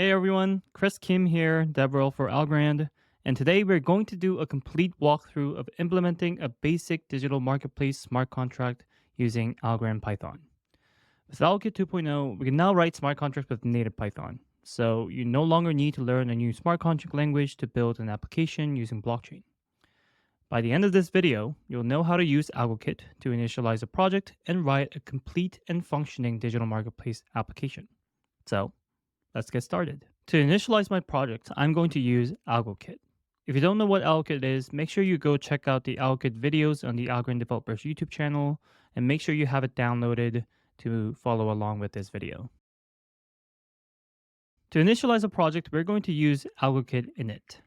Hey everyone, Chris Kim here, DevRel for Algorand, and today we're going to do a complete walkthrough of implementing a basic digital marketplace smart contract using Algorand Python. With Alkit 2.0, we can now write smart contracts with native Python, so you no longer need to learn a new smart contract language to build an application using blockchain. By the end of this video, you'll know how to use AlgoKit to initialize a project and write a complete and functioning digital marketplace application. So, let's get started. To initialize my project, I'm going to use AlgoKit. If you don't know what AlgoKit is, make sure you go check out the AlgoKit videos on the Algorand Developers YouTube channel, and make sure you have it downloaded to follow along with this video. To initialize a project, we're going to use AlgoKit init.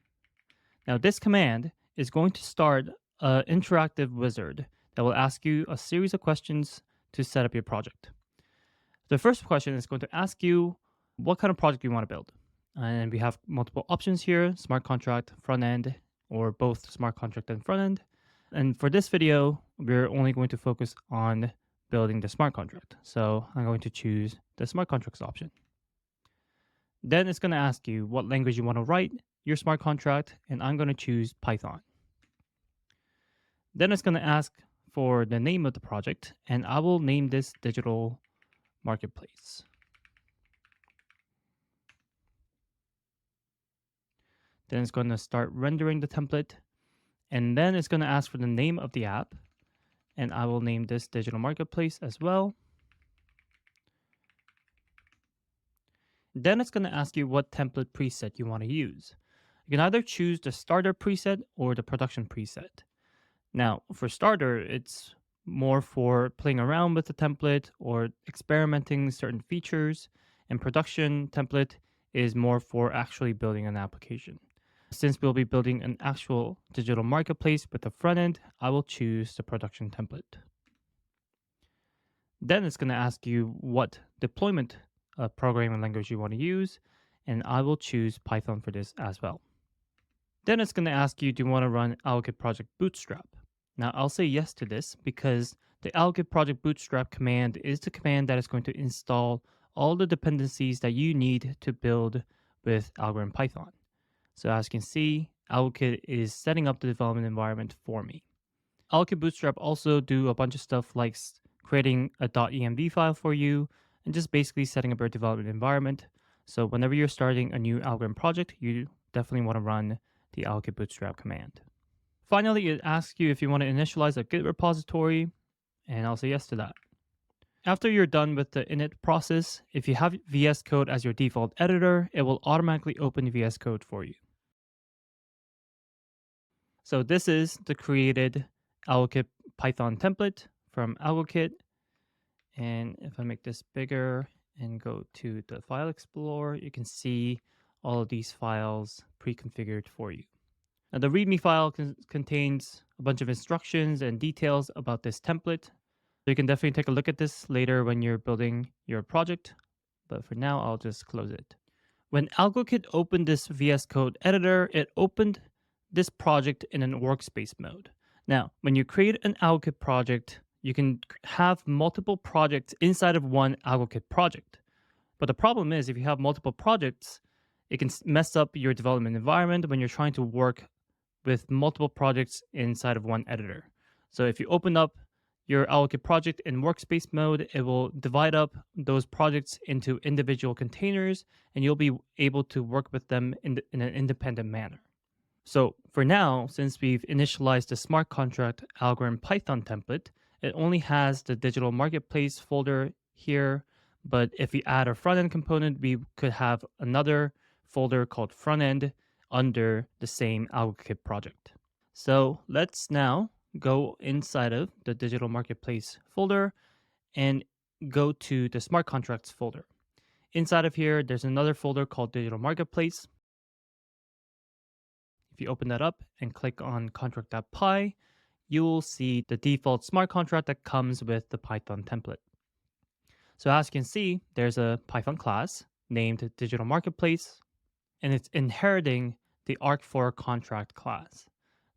Now, this command is going to start an interactive wizard that will ask you a series of questions to set up your project. The first question is going to ask you what kind of project you want to build. And we have multiple options here, smart contract, front end, or both smart contract and front end. And for this video, we're only going to focus on building the smart contract. So I'm going to choose the smart contracts option. Then it's going to ask you what language you want to write your smart contract, and I'm going to choose Python. Then it's going to ask for the name of the project, and I will name this digital marketplace. Then it's going to start rendering the template, and then it's going to ask for the name of the app, and I will name this digital marketplace as well. Then it's going to ask you what template preset you want to use. You can either choose the starter preset or the production preset. Now, for starter, it's more for playing around with the template or experimenting certain features, and production template is more for actually building an application. Since we'll be building an actual digital marketplace with the front end, I will choose the production template. Then it's going to ask you what deployment programming language you want to use, and I will choose Python for this as well. Then it's going to ask you, do you want to run Algorand Project Bootstrap? Now, I'll say yes to this because the Algorand Project Bootstrap command is the command that is going to install all the dependencies that you need to build with Algorand Python. So as you can see, AlgoKit is setting up the development environment for me. AlgoKit Bootstrap also do a bunch of stuff like creating a .env file for you and just basically setting up your development environment. So whenever you're starting a new Algorand project, you definitely want to run the AlgoKit Bootstrap command. Finally, it asks you if you want to initialize a Git repository, and I'll say yes to that. After you're done with the init process, if you have VS Code as your default editor, it will automatically open VS Code for you. So this is the created AlgoKit Python template from AlgoKit. And if I make this bigger and go to the file explorer, you can see all of these files pre-configured for you. Now the README file contains a bunch of instructions and details about this template. So you can definitely take a look at this later when you're building your project, but for now, I'll just close it. When AlgoKit opened this VS Code editor, it opened this project in an workspace mode. Now, when you create an AlgoKit project, you can have multiple projects inside of one AlgoKit project. But the problem is if you have multiple projects, it can mess up your development environment when you're trying to work with multiple projects inside of one editor. So if you open up your AlgoKit project in workspace mode, it will divide up those projects into individual containers, and you'll be able to work with them in an independent manner. So for now, since we've initialized the smart contract Algorand Python template, it only has the digital marketplace folder here. But if we add a front end component, we could have another folder called front end under the same AlgoKit project. So let's now go inside of the digital marketplace folder and go to the smart contracts folder. Inside of here, there's another folder called digital marketplace. If you open that up and click on contract.py, you will see the default smart contract that comes with the Python template. So as you can see, there's a Python class named digital marketplace, and it's inheriting the arc4 contract class,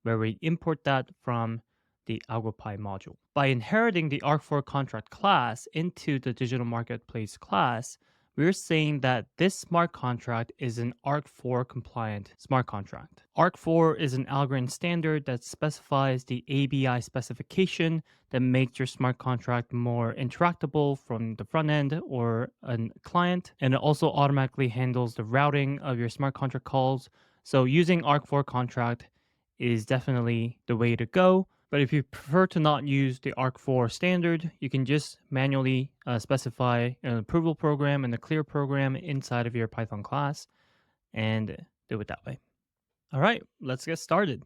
where we import that from the AlgoPy module. By inheriting the arc4 contract class into the digital marketplace class, we're saying that this smart contract is an ARC4 compliant smart contract. ARC4 is an Algorand standard that specifies the ABI specification that makes your smart contract more interactable from the front end or a client. And it also automatically handles the routing of your smart contract calls. So using ARC4 contract is definitely the way to go. But if you prefer to not use the ARC4 standard, you can just manually specify an approval program and a clear program inside of your Python class and do it that way. All right, let's get started.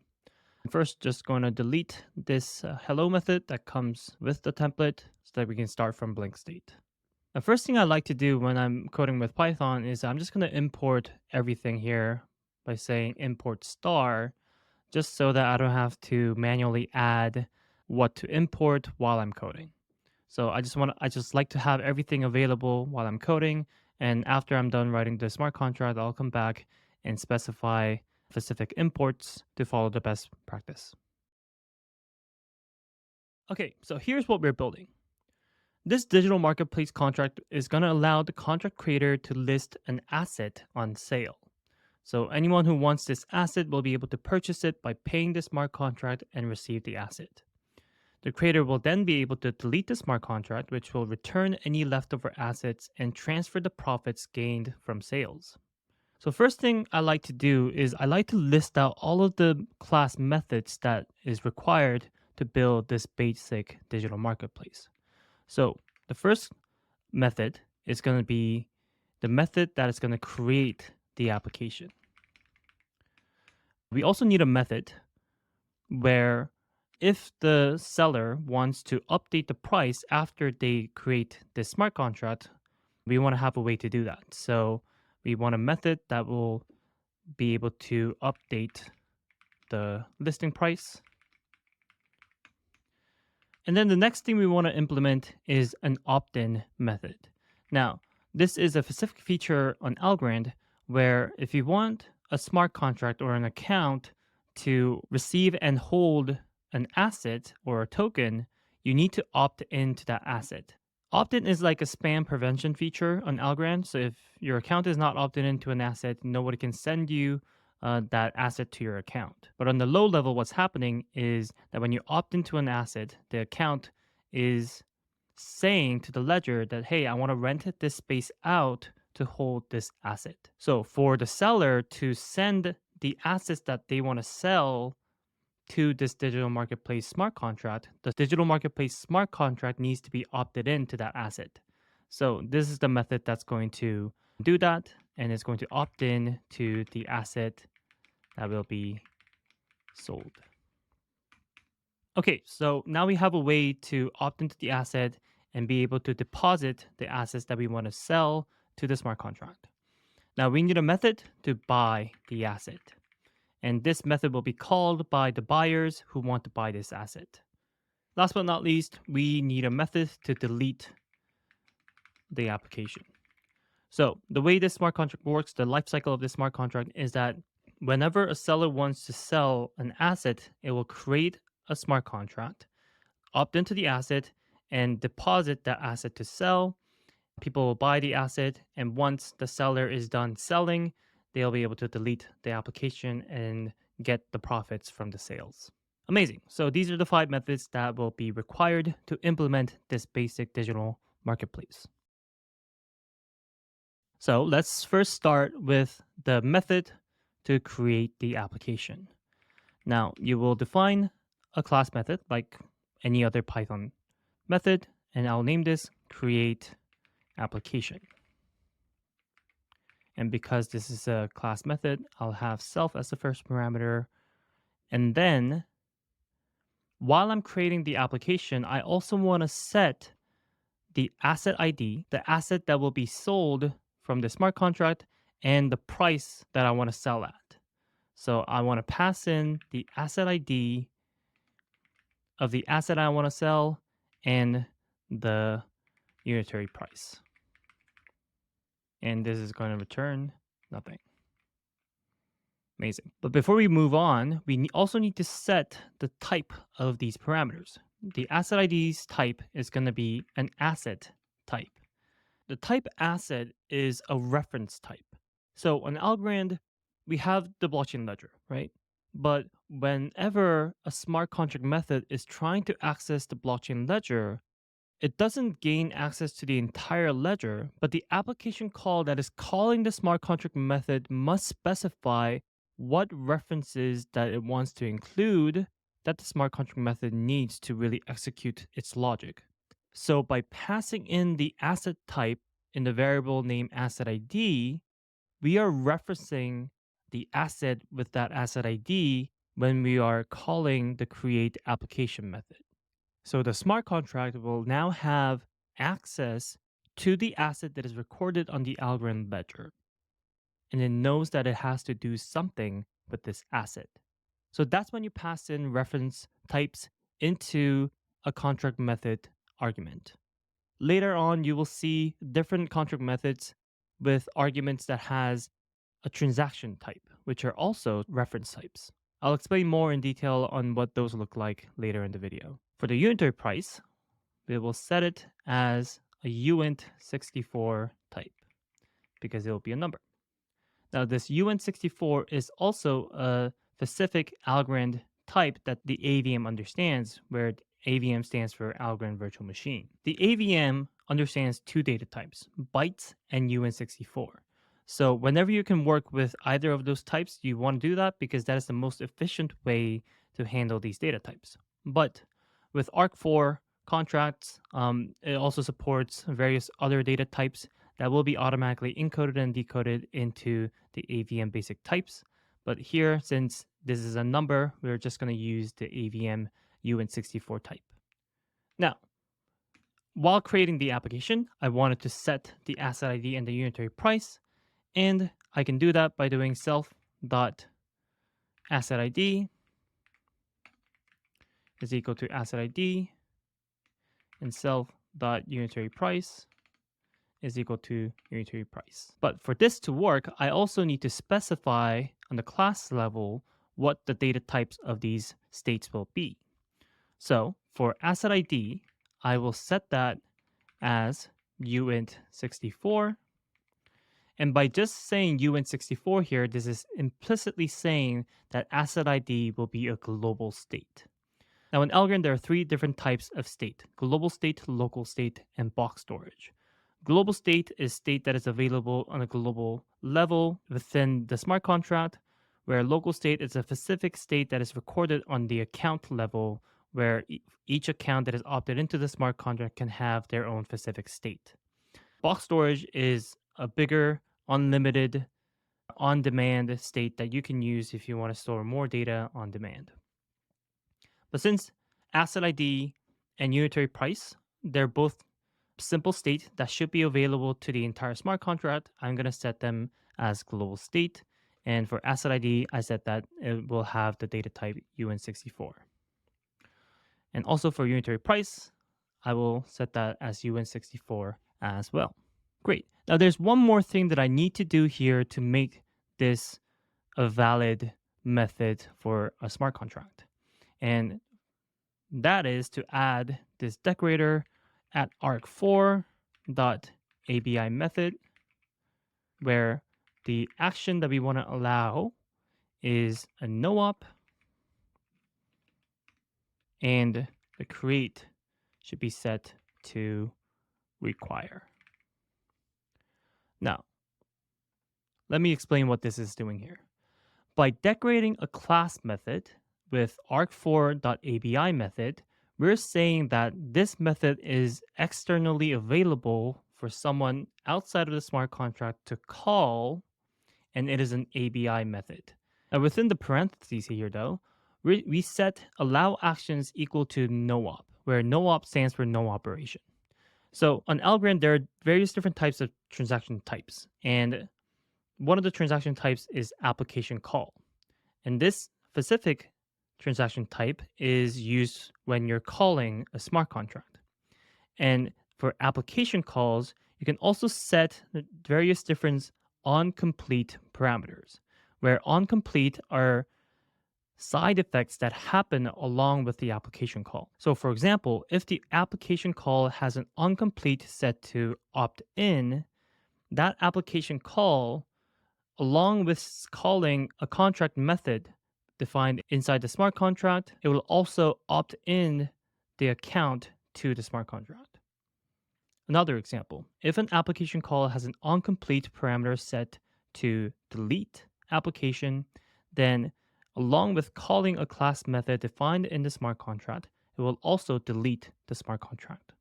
First, just going to delete this hello method that comes with the template so that we can start from blank state. The first thing I like to do when I'm coding with Python is I'm just going to import everything here by saying import star, just so that I don't have to manually add what to import while I'm coding. So I just like to have everything available while I'm coding. And after I'm done writing the smart contract, I'll come back and specify specific imports to follow the best practice. Okay, so here's what we're building. This digital marketplace contract is going to allow the contract creator to list an asset on sale. So anyone who wants this asset will be able to purchase it by paying the smart contract and receive the asset. The creator will then be able to delete the smart contract, which will return any leftover assets and transfer the profits gained from sales. So first thing I like to do is I like to list out all of the class methods that is required to build this basic digital marketplace. So the first method is going to be the method that is going to create the application. We also need a method where if the seller wants to update the price after they create the smart contract, we want to have a way to do that. So we want a method that will be able to update the listing price. And then the next thing we want to implement is an opt-in method. Now, this is a specific feature on Algorand where if you want a smart contract or an account to receive and hold an asset or a token, you need to opt into that asset. Opt-in is like a spam prevention feature on Algorand. So if your account is not opted into an asset, nobody can send you that asset to your account. But on the low level, what's happening is that when you opt into an asset, the account is saying to the ledger that, hey, I want to rent this space out to hold this asset. So for the seller to send the assets that they want to sell to this digital marketplace smart contract, the digital marketplace smart contract needs to be opted into that asset. So this is the method that's going to do that, and it's going to opt in to the asset that will be sold. Okay, so now we have a way to opt into the asset and be able to deposit the assets that we want to sell to the smart contract. Now we need a method to buy the asset. And this method will be called by the buyers who want to buy this asset. Last but not least, we need a method to delete the application. So the way this smart contract works, the life cycle of this smart contract is that whenever a seller wants to sell an asset, it will create a smart contract, opt into the asset, and deposit that asset to sell. People will buy the asset, and once the seller is done selling, they'll be able to delete the application and get the profits from the sales. Amazing. So these are the 5 methods that will be required to implement this basic digital marketplace. So let's first start with the method to create the application. Now you will define a class method like any other Python method, and I'll name this create application. And because this is a class method, I'll have self as the first parameter. And then while I'm creating the application, I also want to set the asset ID, the asset that will be sold from the smart contract, and the price that I want to sell at. So I want to pass in the asset ID of the asset I want to sell and the unitary price. And this is going to return nothing. Amazing. But before we move on, we also need to set the type of these parameters. The asset ID's type is going to be an asset type. The type asset is a reference type. So on Algorand, we have the blockchain ledger, right? But whenever a smart contract method is trying to access the blockchain ledger, it doesn't gain access to the entire ledger, but the application call that is calling the smart contract method must specify what references that it wants to include that the smart contract method needs to really execute its logic. So by passing in the asset type in the variable name asset ID, we are referencing the asset with that asset ID when we are calling the create application method. So the smart contract will now have access to the asset that is recorded on the Algorand ledger, and it knows that it has to do something with this asset. So that's when you pass in reference types into a contract method argument. Later on, you will see different contract methods with arguments that has a transaction type, which are also reference types. I'll explain more in detail on what those look like later in the video. For the unitary price, we will set it as a uint64 type because it will be a number. Now, this uint64 is also a specific Algorand type that the AVM understands, where AVM stands for Algorand Virtual Machine. The AVM understands two data types, bytes and uint64. So whenever you can work with either of those types, you want to do that because that is the most efficient way to handle these data types. But with ARC4 contracts, it also supports various other data types that will be automatically encoded and decoded into the AVM basic types. But here, since this is a number, we're just going to use the AVM uint64 type. Now, while creating the application, I wanted to set the asset ID and the unitary price, and I can do that by doing self.asset ID is equal to asset ID and self.unitary price is equal to unitary price. But for this to work, I also need to specify on the class level what the data types of these states will be. So for asset ID, I will set that as uint64. And by just saying uint64 here, this is implicitly saying that asset ID will be a global state. Now in Algorand, there are three different types of state: global state, local state, and box storage. Global state is state that is available on a global level within the smart contract, where local state is a specific state that is recorded on the account level, where each account that is opted into the smart contract can have their own specific state. Box storage is a bigger, unlimited, on-demand state that you can use if you want to store more data on demand. But since asset ID and unitary price, they're both simple state that should be available to the entire smart contract, I'm going to set them as global state. And for asset ID, I set that it will have the data type uint64. And also for unitary price, I will set that as uint64 as well. Great. Now there's one more thing that I need to do here to make this a valid method for a smart contract. And that is to add this decorator at arc4.abi method, where the action that we want to allow is a no-op, and the create should be set to require. Now, let me explain what this is doing here. By decorating a class method with arc4.abi method, we're saying that this method is externally available for someone outside of the smart contract to call, and it is an ABI method. Now, within the parentheses here, though, we set allow actions equal to no-op, where no-op stands for no operation. So on Algorand, there are various different types of transaction types, and one of the transaction types is application call. And this specific transaction type is used when you're calling a smart contract. And for application calls, you can also set various different onComplete parameters, where onComplete are side effects that happen along with the application call. So, for example, if the application call has an onComplete set to opt in, that application call, along with calling a contract method defined inside the smart contract, it will also opt in the account to the smart contract. Another example, if an application call has an onComplete parameter set to delete application, then along with calling a class method defined in the smart contract, it will also delete the smart contract.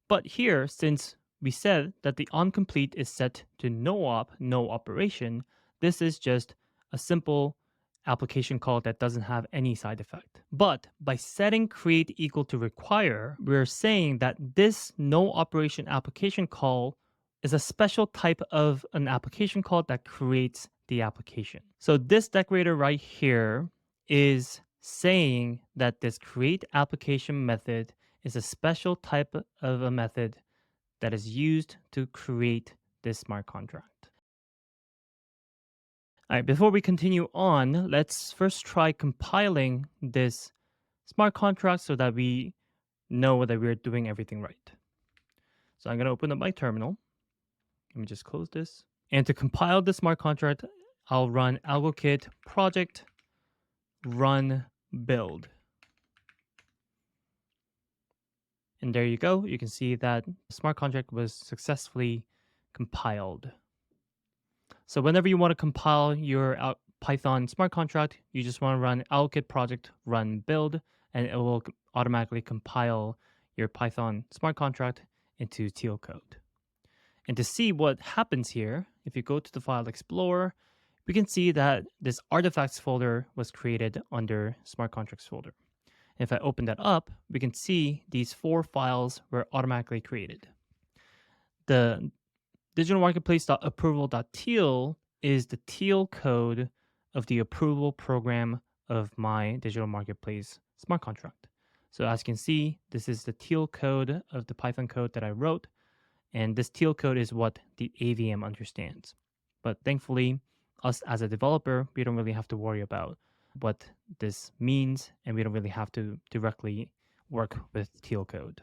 But here, since we said that the onComplete is set to no op, no operation, this is just a simple application call that doesn't have any side effect. But by setting create equal to require, we're saying that this no operation application call is a special type of an application call that creates the application. So this decorator right here is saying that this create application method is a special type of a method that is used to create this smart contract. All right, before we continue on, let's first try compiling this smart contract so that we know that we're doing everything right. So I'm going to open up my terminal. Let me just close this. And to compile the smart contract, I'll run algokit project run build. And there you go. You can see that the smart contract was successfully compiled. So whenever you want to compile your Python smart contract, you just want to run algokit project run build, and it will automatically compile your Python smart contract into TL code. And to see what happens here, if you go to the file explorer, we can see that this artifacts folder was created under smart contracts folder. If I open that up, we can see these 4 files were automatically created. The digital marketplace.approval.teal is the teal code of the approval program of my digital marketplace smart contract. So as you can see, this is the teal code of the Python code that I wrote, and this teal code is what the AVM understands. But thankfully, us as a developer, we don't really have to worry about what this means, and we don't really have to directly work with teal code.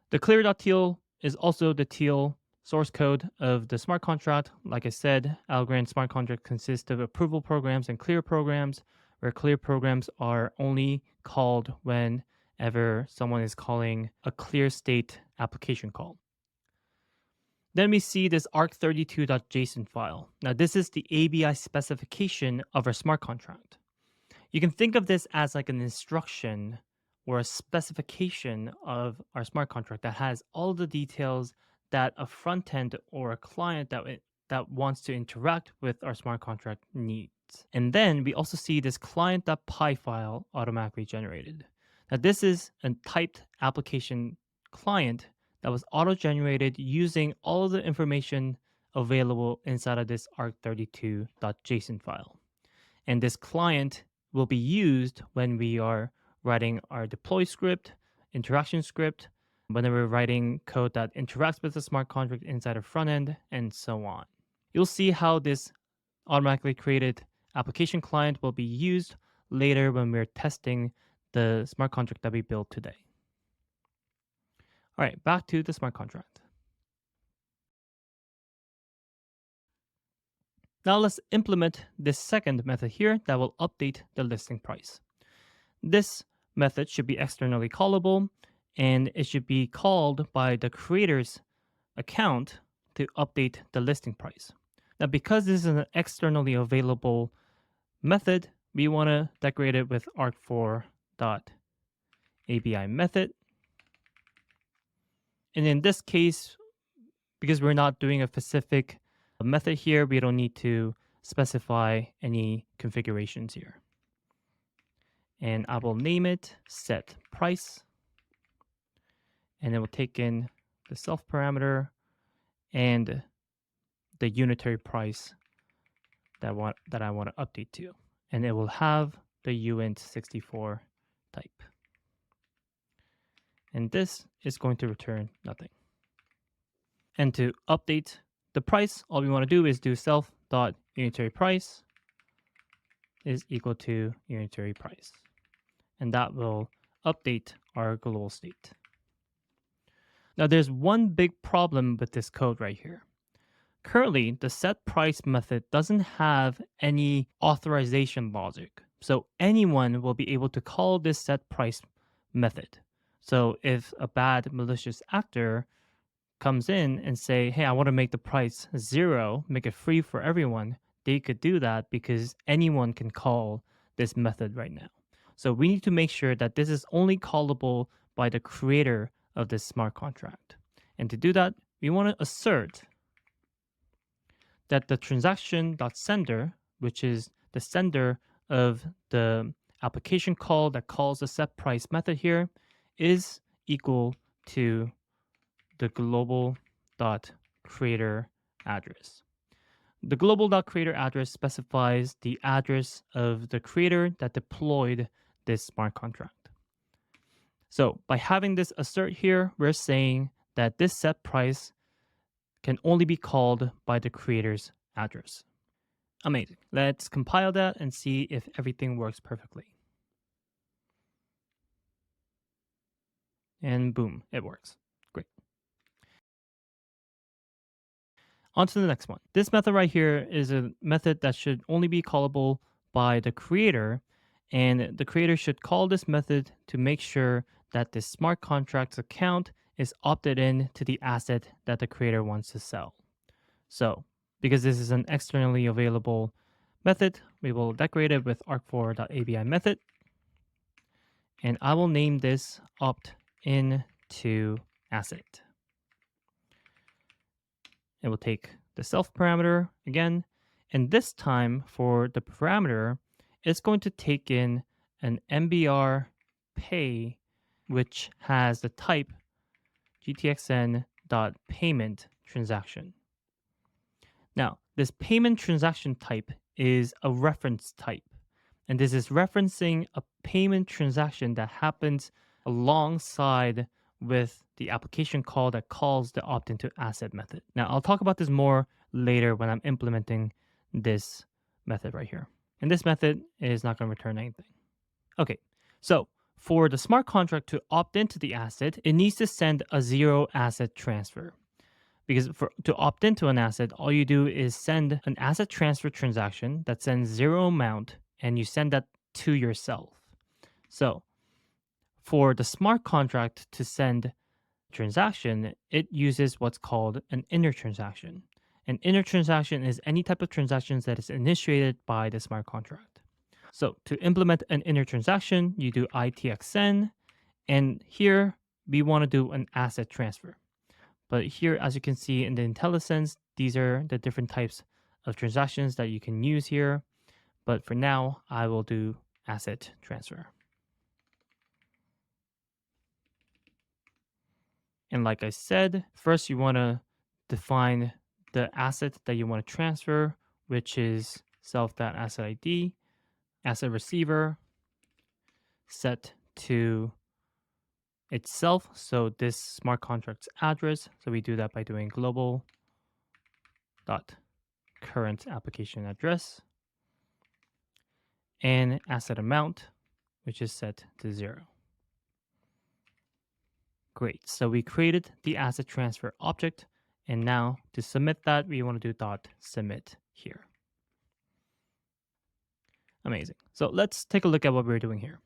The clear.teal is also the teal source code of the smart contract. Like I said, Algorand smart contract consists of approval programs and clear programs, where clear programs are only called whenever someone is calling a clear state application call. Then we see this arc32.json file. Now, this is the ABI specification of our smart contract. You can think of this as like an instruction or a specification of our smart contract that has all the details that a front end or a client that wants to interact with our smart contract needs. And then we also see this client.py file automatically generated. Now, this is a typed application client that was auto-generated using all of the information available inside of this arc32.json file. And this client will be used when we are writing our deploy script, interaction script, whenever we're writing code that interacts with the smart contract inside a front end, and so on. You'll see how this automatically created application client will be used later when we're testing the smart contract that we built today. All right, back to the smart contract. Now let's implement this second method here that will update the listing price. This method should be externally callable, and it should be called by the creator's account to update the listing price. Now, because this is an externally available method, we want to decorate it with arc4.abi method. And in this case, because we're not doing a specific method here, we don't need to specify any configurations here. And I will name it set price. And it will take in the self parameter and the unitary price that I want to update to. And it will have the uint64 type. And this is going to return nothing. And to update the price, all we want to do is do self.unitary price is equal to unitary price. And that will update our global state. Now, there's one big problem with this code right here. Currently, the set price method doesn't have any authorization logic. So anyone will be able to call this set price method. So if a bad malicious actor comes in and say, hey, I want to make the price 0, make it free for everyone, they could do that because anyone can call this method right now. So we need to make sure that this is only callable by the creator of this smart contract. And to do that, we want to assert that the transaction.sender, which is the sender of the application call that calls the set price method here, is equal to the global.creator address. The global.creator address specifies the address of the creator that deployed this smart contract. So by having this assert here, we're saying that this set price can only be called by the creator's address. Amazing. Let's compile that and see if everything works perfectly. And boom, it works. Great. On to the next one. This method right here is a method that should only be callable by the creator. And the creator should call this method to make sure that the smart contracts account is opted in to the asset that the creator wants to sell. So because this is an externally available method, we will decorate it with arc4.abi method. And I will name this opt-in to asset. It will take the self parameter again. And this time for the parameter, it's going to take in an MBR pay, which has the type gtxn.payment transaction. Now, this payment transaction type is a reference type. And this is referencing a payment transaction that happens alongside with the application call that calls the opt-into asset method. Now, I'll talk about this more later when I'm implementing this method right here. And this method is not going to return anything. Okay, so for the smart contract to opt into the asset, it needs to send a 0 asset transfer. Because to opt into an asset, all you do is send an asset transfer transaction that sends 0 amount, and you send that to yourself. So for the smart contract to send transaction, it uses what's called an inner transaction. An inner transaction is any type of transactions that is initiated by the smart contract. So to implement an inner transaction, you do itxn, and here we want to do an asset transfer. But here, as you can see in the IntelliSense, these are the different types of transactions that you can use here. But for now, I will do asset transfer. And like I said, first you want to define the asset that you want to transfer, which is self.asset ID, asset receiver, set to itself. So this smart contract's address. So we do that by doing global dot current application address, and asset amount, which is set to 0. Great. So we created the asset transfer object. And now to submit that, we want to do dot submit here. Amazing. So let's take a look at what we're doing here.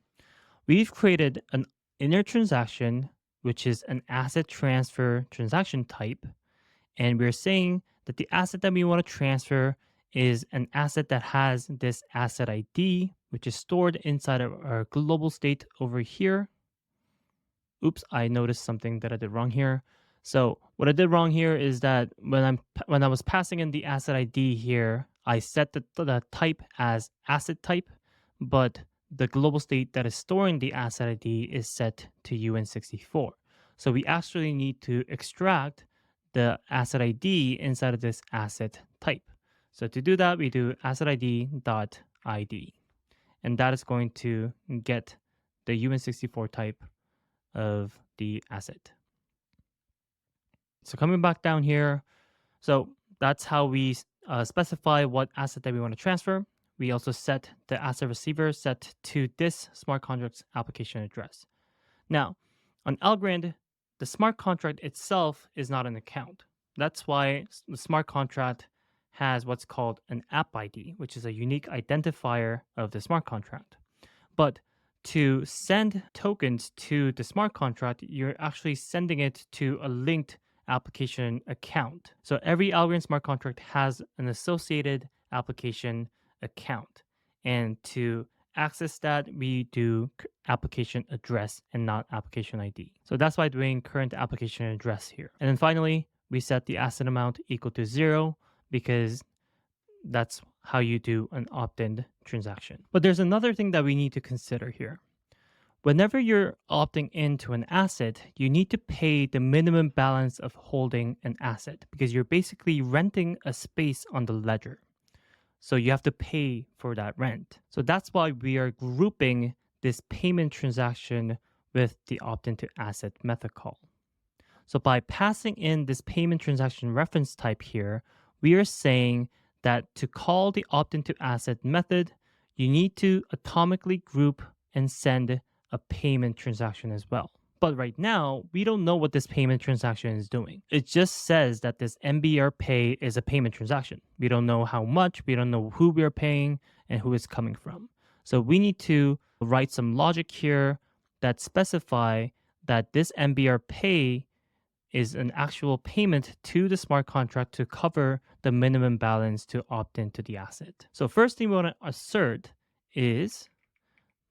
We've created an inner transaction, which is an asset transfer transaction type. And we're saying that the asset that we want to transfer is an asset that has this asset ID, which is stored inside of our global state over here. Oops, I noticed something that I did wrong here. So what I did wrong here is that when I was passing in the asset ID here, I set the type as asset type, but the global state that is storing the asset ID is set to UN64. So we actually need to extract the asset ID inside of this asset type. So to do that, we do asset ID dot ID, and that is going to get the UN64 type of the asset. So coming back down here, so that's how we specify what asset that we want to transfer. we also set the asset receiver set to this smart contract's application address. Now, on Algorand, the smart contract itself is not an account. That's why the smart contract has what's called an app ID, which is a unique identifier of the smart contract. But to send tokens to the smart contract, you're actually sending it to a linked application account. So every Algorand smart contract has an associated application account. And to access that, we do application address and not application ID. So that's why doing current application address here. And then finally, we set the asset amount equal to 0 because that's how you do an opt-in transaction. But there's another thing that we need to consider here. Whenever you're opting into an asset, you need to pay the minimum balance of holding an asset because you're basically renting a space on the ledger. So you have to pay for that rent. So that's why we are grouping this payment transaction with the opt-in to asset method call. So by passing in this payment transaction reference type here, we are saying that to call the opt-in to asset method, you need to atomically group and send a payment transaction as well. But right now, we don't know what this payment transaction is doing. It just says that this MBR pay is a payment transaction. We don't know how much, we don't know who we are paying, and who it's coming from. So we need to write some logic here that specify that this MBR pay is an actual payment to the smart contract to cover the minimum balance to opt into the asset. So first thing we want to assert is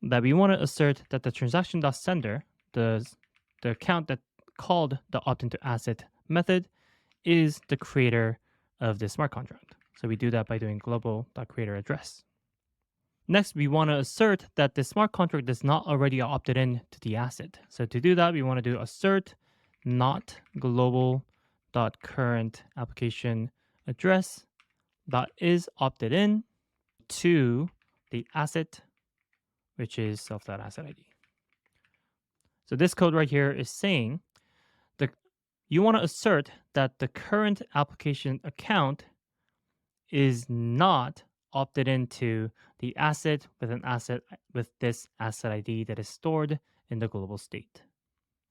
that we want to assert that the transaction.sender, the account that called the opt into asset method, is the creator of the smart contract. So we do that by doing global.creatorAddress. Next, we want to assert that the smart contract is not already opted in to the asset. So to do that, we want to do assert not global.current application address is opted in to the asset, which is self.asset ID. So this code right here is saying that you want to assert that the current application account is not opted into the asset with this asset ID that is stored in the global state.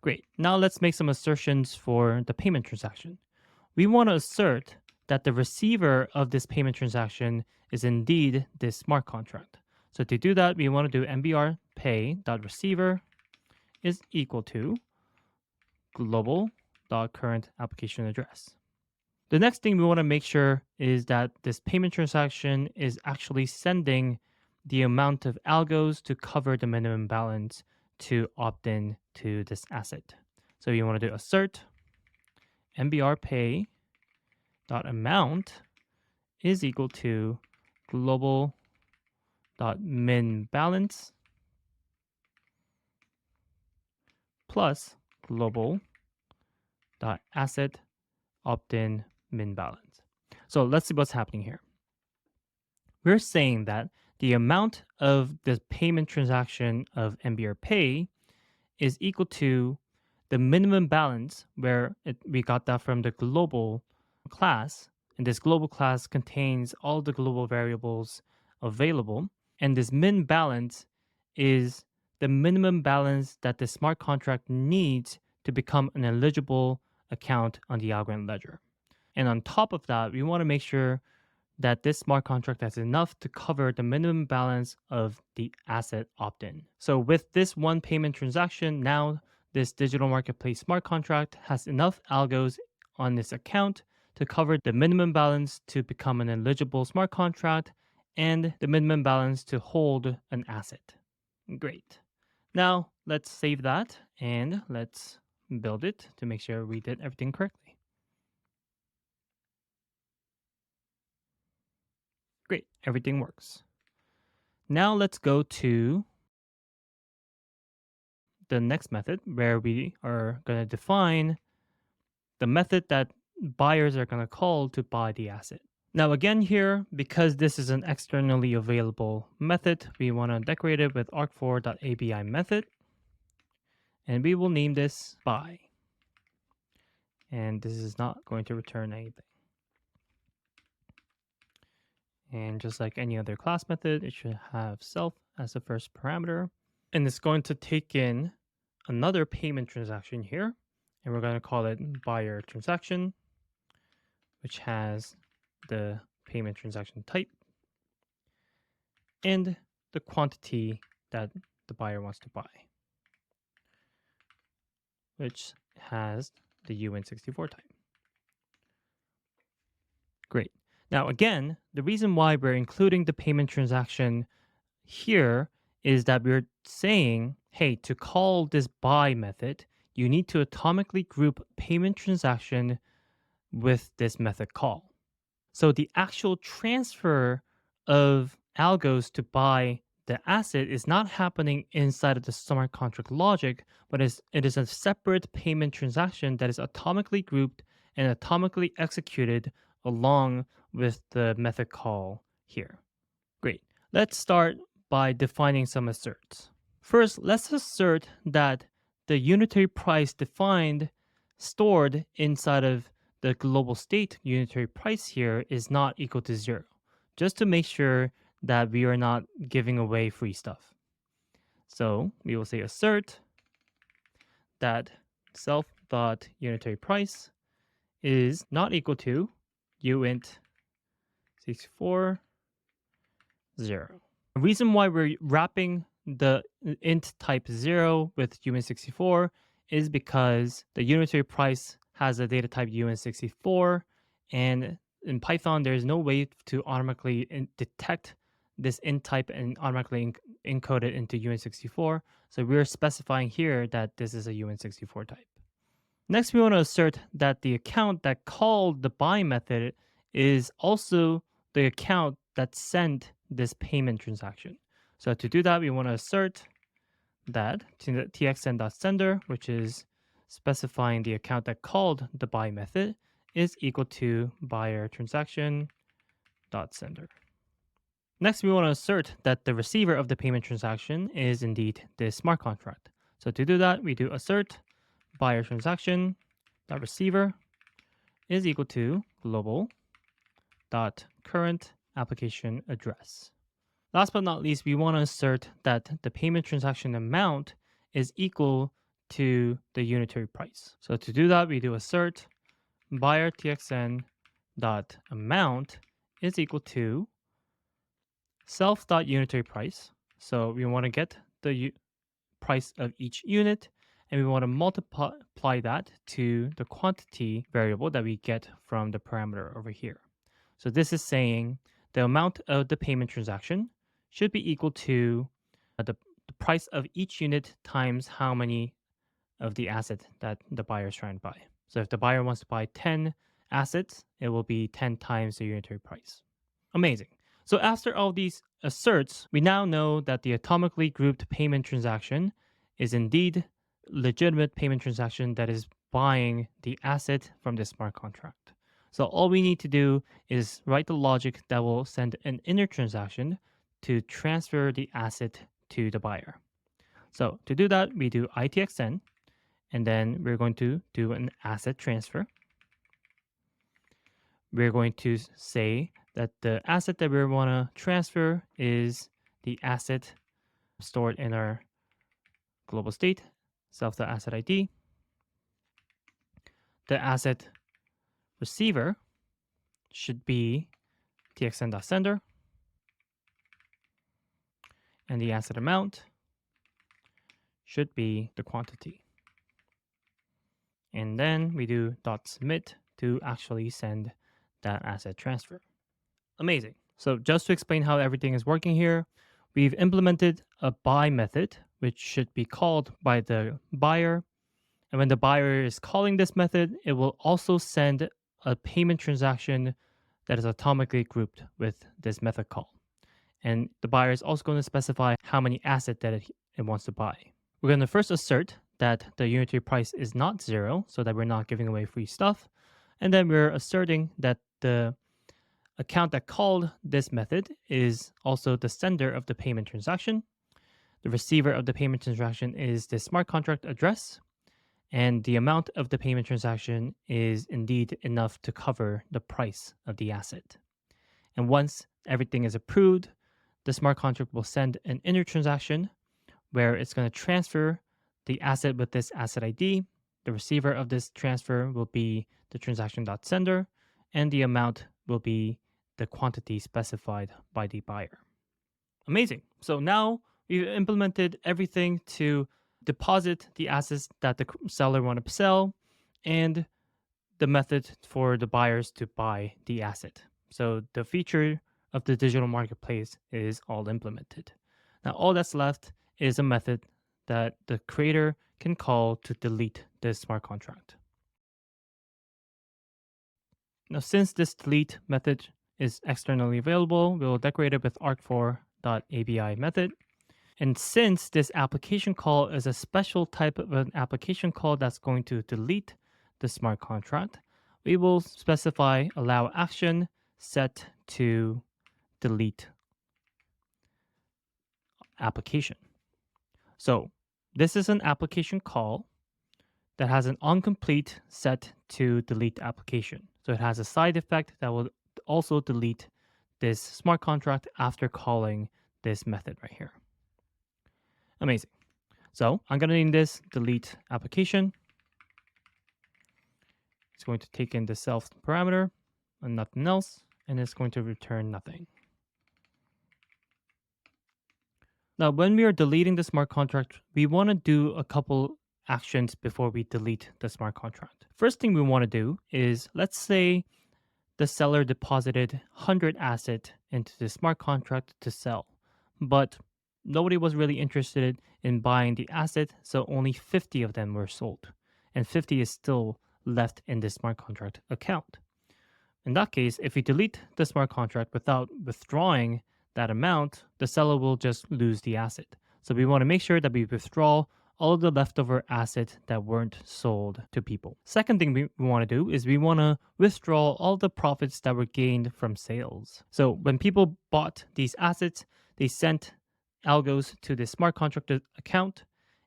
Great. Now let's make some assertions for the payment transaction. We want to assert that the receiver of this payment transaction is indeed this smart contract. So to do that, we want to do mbr pay.receiver is equal to global.current application address. The next thing we want to make sure is that this payment transaction is actually sending the amount of algos to cover the minimum balance to opt in to this asset. So you want to do assert mbr pay.amount is equal to global.min balance plus global.asset opt-in min balance. So let's see what's happening here. We're saying that the amount of the payment transaction of MBR pay is equal to the minimum balance where we got that from the global class. And this global class contains all the global variables available. And this min balance is the minimum balance that the smart contract needs to become an eligible account on the Algorand ledger. And on top of that, we want to make sure that this smart contract has enough to cover the minimum balance of the asset opt-in. So with this one payment transaction, now this digital marketplace smart contract has enough algos on this account to cover the minimum balance to become an eligible smart contract and the minimum balance to hold an asset. Great. Now let's save that and let's build it to make sure we did everything correctly. Great, everything works. Now let's go to the next method where we are going to define the method that buyers are going to call to buy the asset. Now again here, because this is an externally available method, we want to decorate it with arc4.abi method. And we will name this buy. And this is not going to return anything. And just like any other class method, it should have self as the first parameter. And it's going to take in another payment transaction here. And we're going to call it buyer transaction, which has the payment transaction type and the quantity that the buyer wants to buy, which has the UN64 type. Great. Now, again, the reason why we're including the payment transaction here is that we're saying, hey, to call this buy method, you need to atomically group payment transaction with this method call. So the actual transfer of algos to buy the asset is not happening inside of the smart contract logic, but it is a separate payment transaction that is atomically grouped and atomically executed along with the method call here. Great. Let's start by defining some asserts. First, let's assert that the unitary price defined stored inside of the global state unitary price here is not equal to 0, just to make sure that we are not giving away free stuff. So we will say assert that self.unitary price is not equal to uint 64 0. The reason why we're wrapping the int type 0 with uint64 is because the unitary price has a data type uint64, and in Python there's no way to automatically detect this int type and automatically encode it into uint64. So we're specifying here that this is a uint64 type. Next, we want to assert that the account that called the buy method is also the account that sent this payment transaction. So to do that, we want to assert that txn.sender, which is specifying the account that called the buy method, is equal to buyer transaction.sender. Next, we want to assert that the receiver of the payment transaction is indeed this smart contract. So to do that, we do assert buyer transaction dot receiver is equal to global dot current application address. Last but not least, we want to assert that the payment transaction amount is equal to the unitary price. So to do that, we do assert buyer txn dot amount is equal to self dot unitary price. So we want to get the price of each unit, and we want to multiply that to the quantity variable that we get from the parameter over here. So this is saying the amount of the payment transaction should be equal to the price of each unit times how many of the asset that the buyer is trying to buy. So if the buyer wants to buy 10 assets, it will be 10 times the unitary price. Amazing. So after all these asserts, we now know that the atomically grouped payment transaction is indeed legitimate payment transaction that is buying the asset from the smart contract. So all we need to do is write the logic that will send an inner transaction to transfer the asset to the buyer. So to do that, we do itxn, and then we're going to do an asset transfer. We're going to say that the asset that we want to transfer is the asset stored in our global state, self.asset ID. The asset receiver should be txn.sender, and the asset amount should be the quantity. And then we do .submit to actually send that asset transfer. Amazing. So just to explain how everything is working here, we've implemented a buy method, which should be called by the buyer. And when the buyer is calling this method, it will also send a payment transaction that is atomically grouped with this method call. And the buyer is also going to specify how many assets that it wants to buy. We're going to first assert that the unitary price is not 0, so that we're not giving away free stuff. And then we're asserting that the account that called this method is also the sender of the payment transaction. The receiver of the payment transaction is the smart contract address, and the amount of the payment transaction is indeed enough to cover the price of the asset. And once everything is approved, the smart contract will send an inner transaction where it's going to transfer the asset with this asset ID. The receiver of this transfer will be the transaction.sender, and the amount will be the quantity specified by the buyer. Amazing. So now we've implemented everything to deposit the assets that the seller want to sell and the method for the buyers to buy the asset. So the feature of the digital marketplace is all implemented. Now all that's left is a method that the creator can call to delete this smart contract. Now since this delete method is externally available, we'll decorate it with arc4.abi method. And since this application call is a special type of an application call that's going to delete the smart contract, we will specify allow action set to delete application. So this is an application call that has an incomplete set to delete application. So it has a side effect that will also delete this smart contract after calling this method right here. Amazing. So I'm going to name this delete application. It's going to take in the self parameter and nothing else, and it's going to return nothing. Now, when we are deleting the smart contract, we want to do a couple actions before we delete the smart contract. First thing we want to do is, let's say the seller deposited 100 asset into the smart contract to sell, but nobody was really interested in buying the asset, so only 50 of them were sold, and 50 is still left in the smart contract account. In that case, if we delete the smart contract without withdrawing that amount, the seller will just lose the asset. So we want to make sure that we withdraw all of the leftover assets that weren't sold to people. Second thing we want to do is we want to withdraw all the profits that were gained from sales. So when people bought these assets, they sent algos to the smart contract account,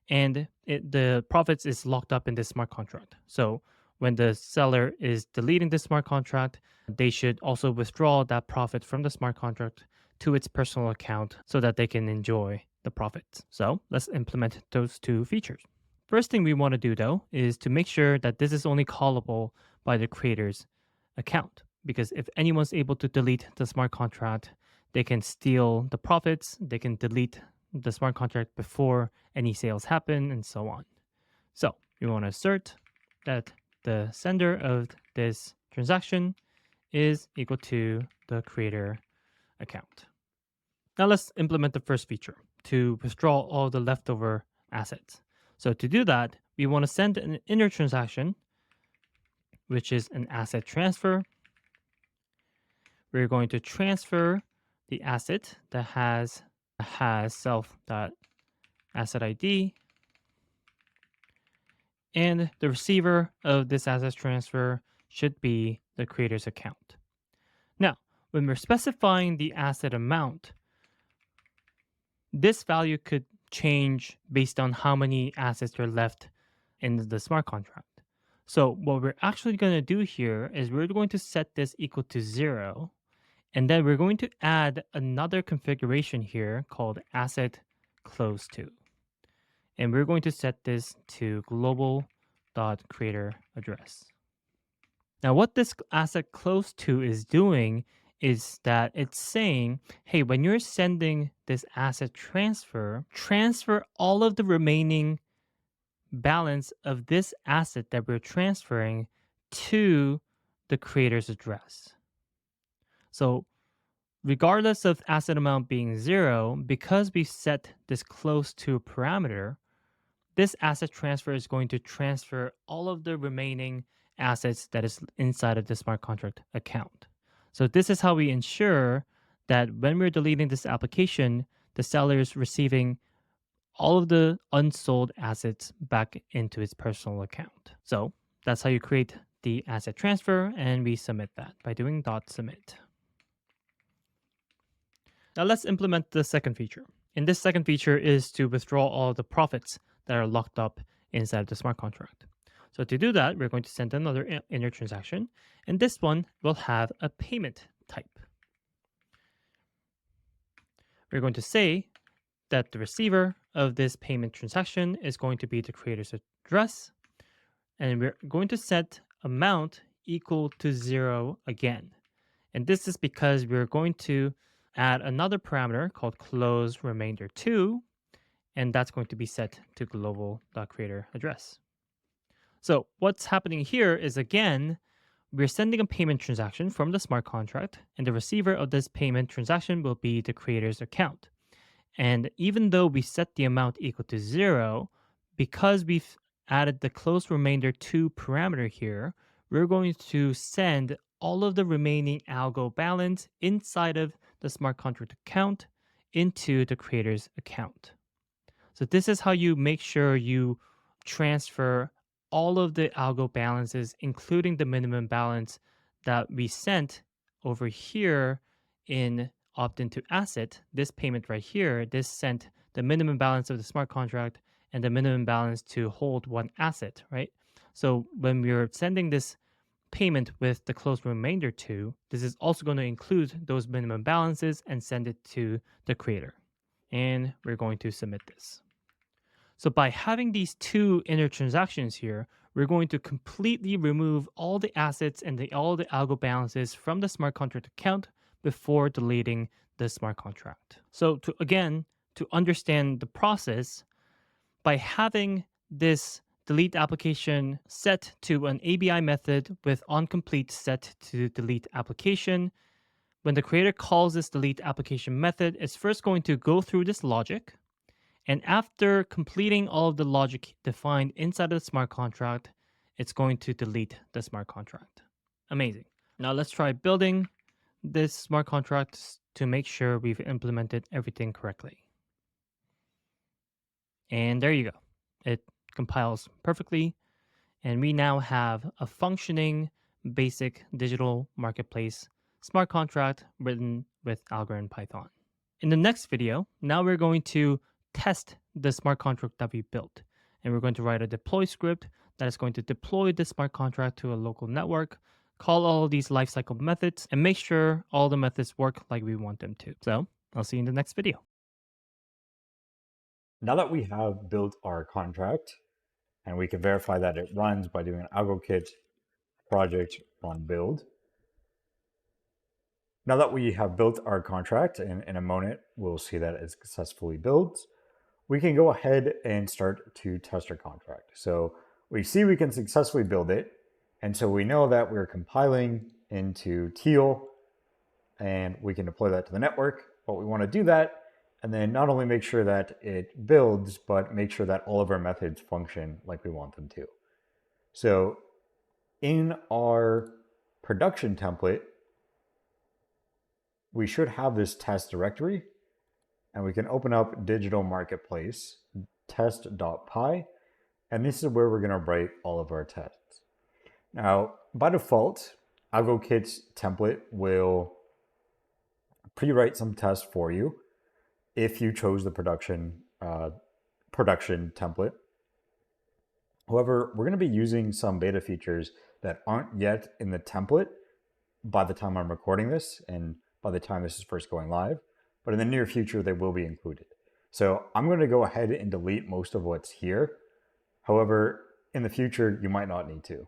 and the profits is locked up in this smart contract. So when the seller is deleting the smart contract, they should also withdraw that profit from the smart contract to its personal account so that they can enjoy the profits. So let's implement those two features. First thing we want to do though is to make sure that this is only callable by the creator's account, because if anyone's able to delete the smart contract, they can steal the profits, they can delete the smart contract before any sales happen, and so on. So we want to assert that the sender of this transaction is equal to the creator account. Now let's implement the first feature to withdraw all the leftover assets. So to do that, we want to send an inner transaction, which is an asset transfer. We're going to transfer the asset that has self.asset ID, and the receiver of this asset transfer should be the creator's account. Now, when we're specifying the asset amount, this value could change based on how many assets are left in the smart contract. So what we're actually going to do here is we're going to set this equal to 0, and then we're going to add another configuration here called asset close to. And we're going to set this to global.creator address. Now what this asset close to is doing is that it's saying, hey, when you're sending this asset transfer all of the remaining balance of this asset that we're transferring to the creator's address. So regardless of asset amount being 0, because we set this close to parameter, this asset transfer is going to transfer all of the remaining assets that is inside of the smart contract account. So this is how we ensure that when we're deleting this application, the seller is receiving all of the unsold assets back into its personal account. So that's how you create the asset transfer, and we submit that by doing .submit. Now let's implement the second feature. And this second feature is to withdraw all the profits that are locked up inside the smart contract. So to do that, we're going to send another inner transaction, and this one will have a payment type. we're going to say that the receiver of this payment transaction is going to be the creator's address, and we're going to set amount equal to 0 again. And this is because we're going to add another parameter called close remainder 2, and that's going to be set to global.creator address. So what's happening here is, again, we're sending a payment transaction from the smart contract, and the receiver of this payment transaction will be the creator's account. And even though we set the amount equal to 0, because we've added the close remainder 2 parameter here, we're going to send all of the remaining algo balance inside of the smart contract account into the creator's account. So this is how you make sure you transfer all of the algo balances, including the minimum balance that we sent over here in opt into asset. This payment right here, this sent the minimum balance of the smart contract and the minimum balance to hold one asset, right? So when we're sending this payment with the close remainder to, this is also going to include those minimum balances and send it to the creator. And we're going to submit this. So by having these two inner transactions here, we're going to completely remove all the assets and all the algo balances from the smart contract account before deleting the smart contract. So to understand the process, by having this delete application set to an ABI method with onComplete set to delete application, when the creator calls this delete application method, it's first going to go through this logic. And after completing all of the logic defined inside of the smart contract, it's going to delete the smart contract. Amazing. Now let's try building this smart contract to make sure we've implemented everything correctly. And there you go. It compiles perfectly. And we now have a functioning basic digital marketplace smart contract written with Algorand Python. In the next video, now we're going to test the smart contract that we built. And we're going to write a deploy script that is going to deploy the smart contract to a local network, call all of these lifecycle methods, and make sure all the methods work like we want them to. So I'll see you in the next video. Now that we have built our contract, and we can verify that it runs by doing an AlgoKit project run build. Now that we have built our contract, and in a moment we'll see that it's successfully built, we can go ahead and start to test our contract. So we see we can successfully build it, and so we know that we're compiling into Teal, and we can deploy that to the network. But we want to do that, and then not only make sure that it builds, but make sure that all of our methods function like we want them to. So in our production template, we should have this test directory, and we can open up digital marketplace test.py, and this is where we're going to write all of our tests. Now, by default, AlgoKit's template will pre-write some tests for you if you chose the production template. However, we're going to be using some beta features that aren't yet in the template by the time I'm recording this and by the time this is first going live, but in the near future, they will be included. So I'm going to go ahead and delete most of what's here. However, in the future, you might not need to.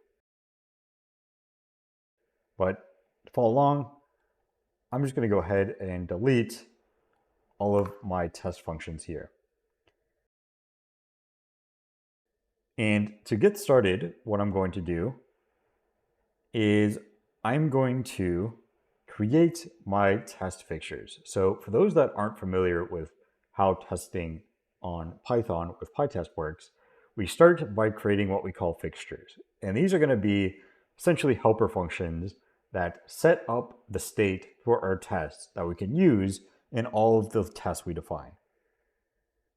But to follow along, I'm just going to go ahead and delete all of my test functions here. And to get started, what I'm going to do is I'm going to create my test fixtures. So for those that aren't familiar with how testing on Python with PyTest works, we start by creating what we call fixtures. And these are going to be essentially helper functions that set up the state for our tests that we can use in all of the tests we define.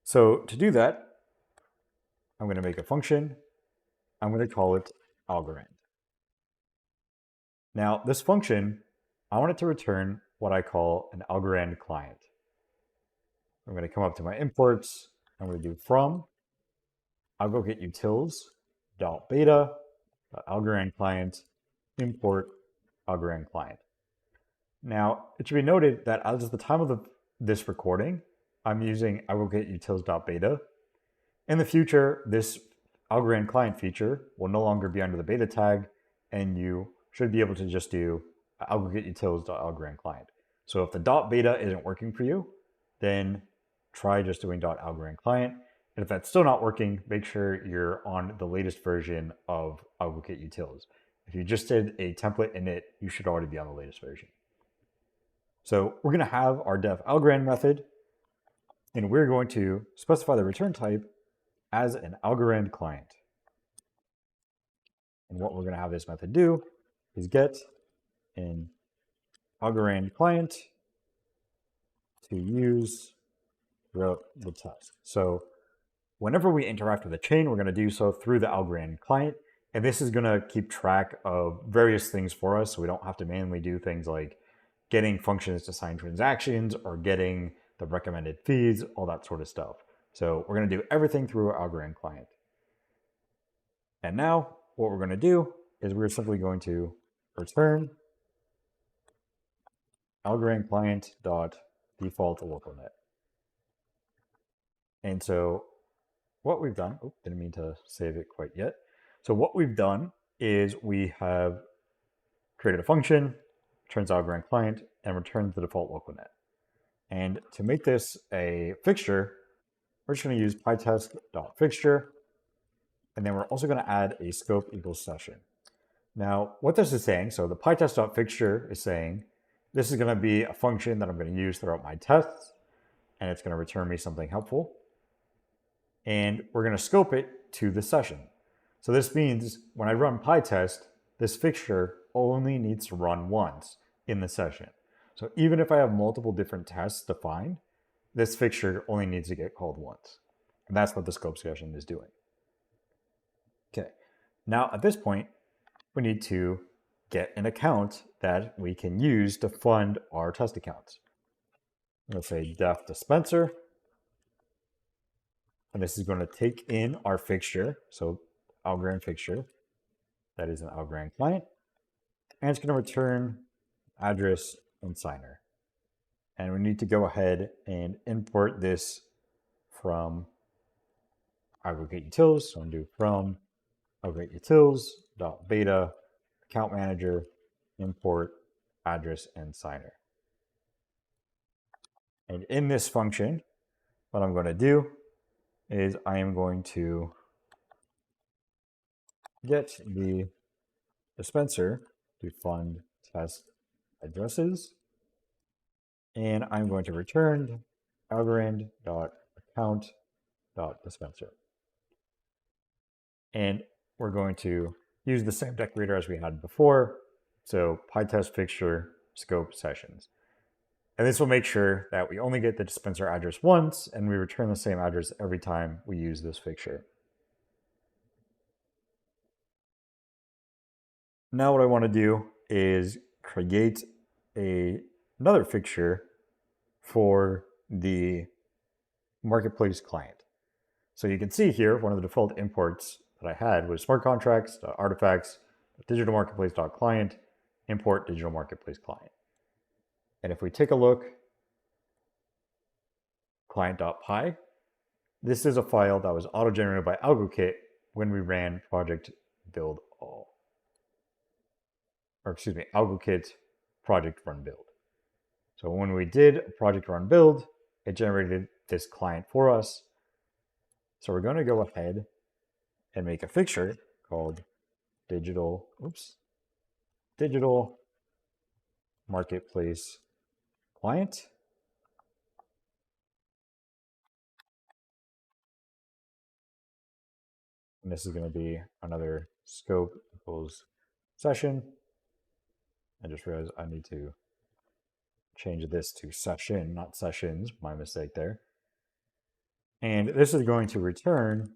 So to do that, I'm going to make a function. I'm going to call it Algorand. Now, this function, I want it to return what I call an Algorand client. I'm going to come up to my imports. I'm going to do from AlgoKit utils.beta Algorand client import Algorand client. Now, it should be noted that as of the time of the this recording, I'm using aggregateutils.beta. In the future, this Algorand client feature will no longer be under the beta tag, and you should be able to just do aggregateutils.algorand client. So if the .beta isn't working for you, then try just doing .algorand client. And if that's still not working, make sure you're on the latest version of aggregateutils. If you just did a template init, you should already be on the latest version. So we're going to have our def Algorand method, and we're going to specify the return type as an Algorand client. And what we're going to have this method do is get an Algorand client to use throughout the test. So whenever we interact with a chain, we're going to do so through the Algorand client. And this is going to keep track of various things for us, so we don't have to manually do things like getting functions to sign transactions or getting the recommended fees, all that sort of stuff. So we're going to do everything through our Algorand client. And now what we're going to do is we're simply going to return Algorand client dot default localnet. And so what we've done, didn't mean to save it quite yet. So what we've done is we have created a function, returns Algorand client, and returns the default localnet. And to make this a fixture, we're just going to use pytest.fixture, and then we're also going to add a scope equals session. Now, what this is saying, so the pytest.fixture is saying, this is going to be a function that I'm going to use throughout my tests, and it's going to return me something helpful. And we're going to scope it to the session. So this means when I run pytest, this fixture only needs to run once in the session. So even if I have multiple different tests defined, this fixture only needs to get called once. And that's what the scope session is doing. Okay, now at this point, we need to get an account that we can use to fund our test accounts. I'm going to say def dispenser. And this is going to take in our fixture, so Algorand fixture, that is an Algorand client, and it's going to return address and signer. And we need to go ahead and import this from aggregateutils. So I'm going to do from aggregateutils.beta account manager import address and signer. And in this function, what I'm going to do is I am going to get the dispenser to fund test addresses, and I'm going to return algorand.account.dispenser. And we're going to use the same decorator as we had before, so pytest fixture scope sessions. And this will make sure that we only get the dispenser address once, and we return the same address every time we use this fixture. Now what I want to do is create another fixture for the marketplace client. So you can see here, one of the default imports that I had was smart contracts, artifacts, digital marketplace.client, import digital marketplace client. And if we take a look, client.py, this is a file that was auto-generated by AlgoKit when we ran project build all. Or excuse me, AlgoKit project run build. So when we did project run build, it generated this client for us. So we're going to go ahead and make a fixture called digital marketplace client. And this is going to be another scope equals session. I just realized I need to change this to session, not sessions, my mistake there. And this is going to return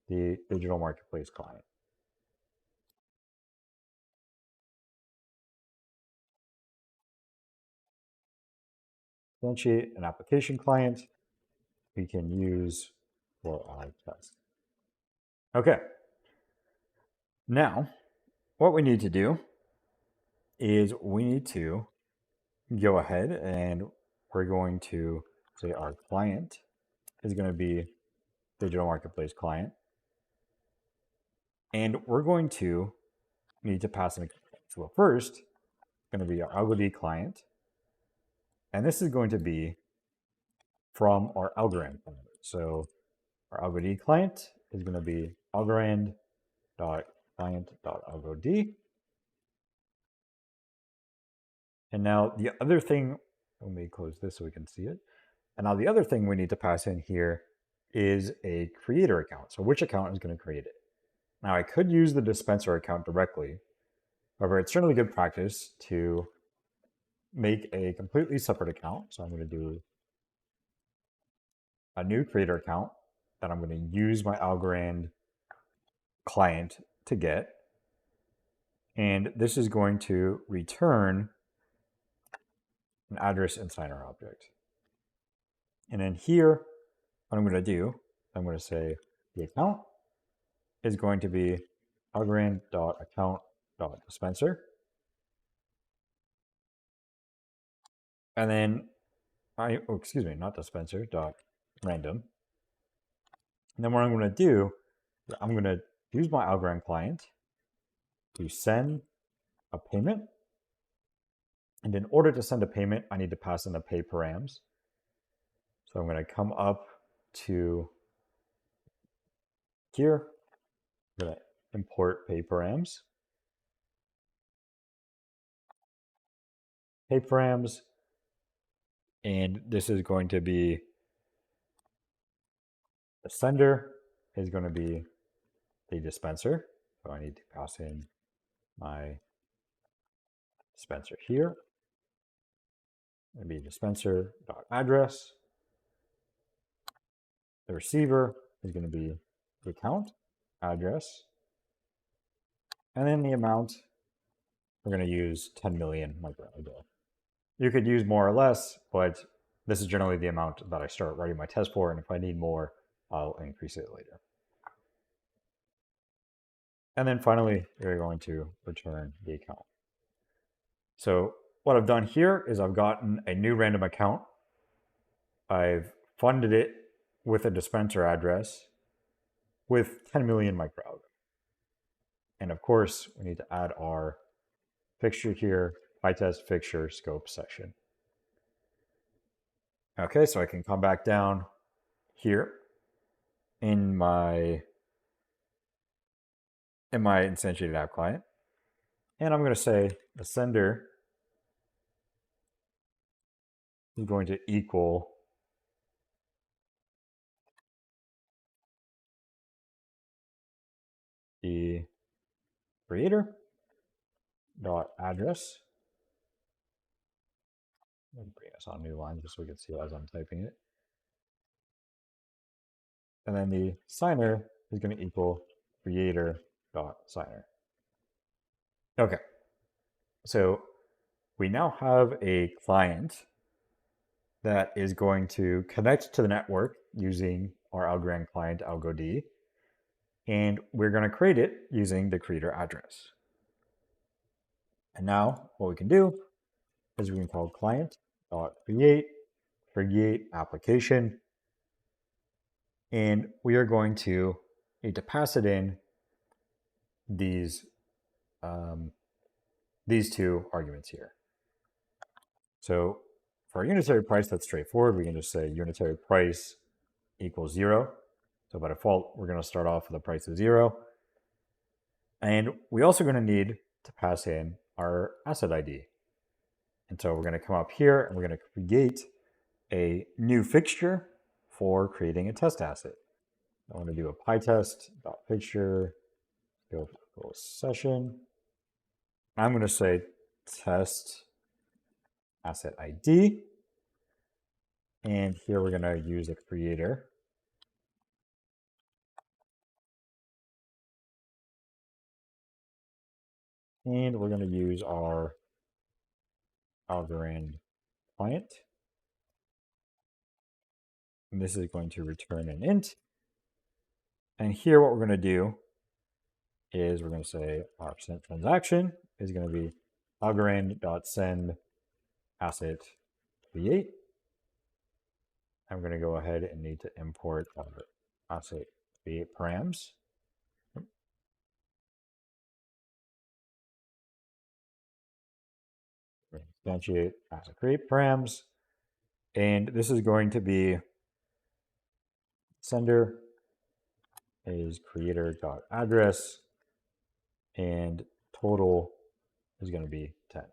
the digital marketplace client. Instantiate an application client we can use for our test. Okay. Now, what we need to do is we need to go ahead and we're going to say our client is going to be digital marketplace client. And we're going to need to pass in a, so first, it's going to be our Algorand client. And this is going to be from our Algorand client. So our Algorand client is going to be algorand.client.algod. And now the other thing, let me close this so we can see it. And now the other thing we need to pass in here is a creator account. So which account is going to create it? Now I could use the dispenser account directly. However, it's certainly good practice to make a completely separate account. So I'm going to do a new creator account that I'm going to use my Algorand client to get. And this is going to return an address and signer object. And then here, what I'm going to do, I'm going to say the account is going to be algorand.account.dispenser. And then not dispenser, dot random. And then what I'm going to do, I'm going to use my Algorand client to send a payment. And in order to send a payment, I need to pass in the pay params. So I'm going to come up to here. I'm going to import pay params. Pay params. And this is going to be the sender is going to be the dispenser. So I need to pass in my dispenser here. It'll be dispenser.address. The receiver is going to be the account address. And then the amount, we're going to use 10 million microalgae. You could use more or less, but this is generally the amount that I start writing my test for. And if I need more, I'll increase it later. And then finally, we're going to return the account. So what I've done here is I've gotten a new random account. I've funded it with a dispenser address with 10 million microalgae. And of course, we need to add our fixture here, PyTest fixture scope section. Okay, so I can come back down here in my instantiated app client. And I'm going to say the sender is going to equal the creator dot address. Let me bring us on a new line just so we can see as I'm typing it. And then the signer is going to equal creator dot signer. Okay, so we now have a client that is going to connect to the network using our Algorand client algod, and we're going to create it using the creator address. And now what we can do is we can call client.create, create application, and we are going to need to pass it in these two arguments here. So for our unitary price, that's straightforward. We can just say unitary price equals 0. So by default, we're going to start off with a price of 0. And we're also going to need to pass in our asset ID. And so we're going to come up here and we're going to create a new fixture for creating a test asset. I want to do a pytest.fixture, go session. I'm going to say test asset ID. And here we're going to use a creator. And we're going to use our Algorand client. And this is going to return an int. And here what we're going to do is we're going to say our sent transaction is going to be algorand.send asset create. I'm going to go ahead and need to import our asset create params. Instantiate asset create params. And this is going to be sender is creator.address and total is going to be 10.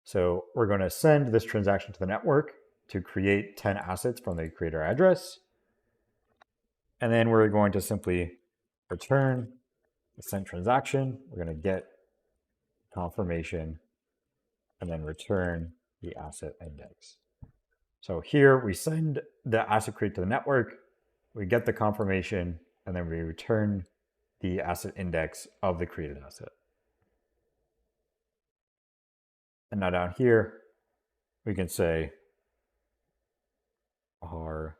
So we're going to send this transaction to the network to create 10 assets from the creator address. And then we're going to simply return the sent transaction. We're going to get confirmation and then return the asset index. So here we send the asset create to the network, we get the confirmation, and then we return the asset index of the created asset. And now down here, we can say our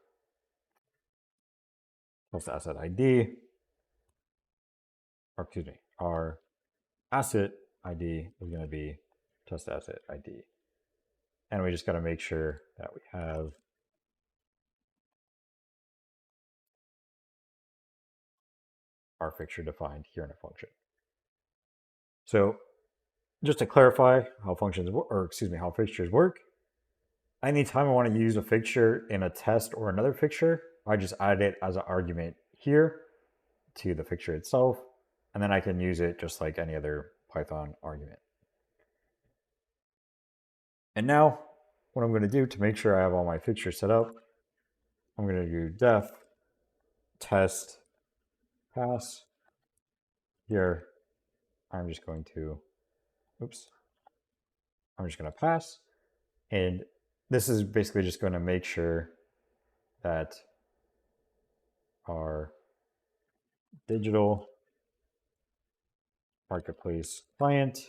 test asset ID, or excuse me, our asset ID is going to be test asset ID. And we just got to make sure that we have our fixture defined here in a function. So just to clarify how functions, or excuse me, how fixtures work, anytime I want to use a fixture in a test or another fixture, I just add it as an argument here to the fixture itself, and then I can use it just like any other Python argument. And now what I'm going to do to make sure I have all my fixtures set up, I'm going to do def test pass. Here, I'm just going to, I'm just going to pass. And this is basically just going to make sure that our digital marketplace client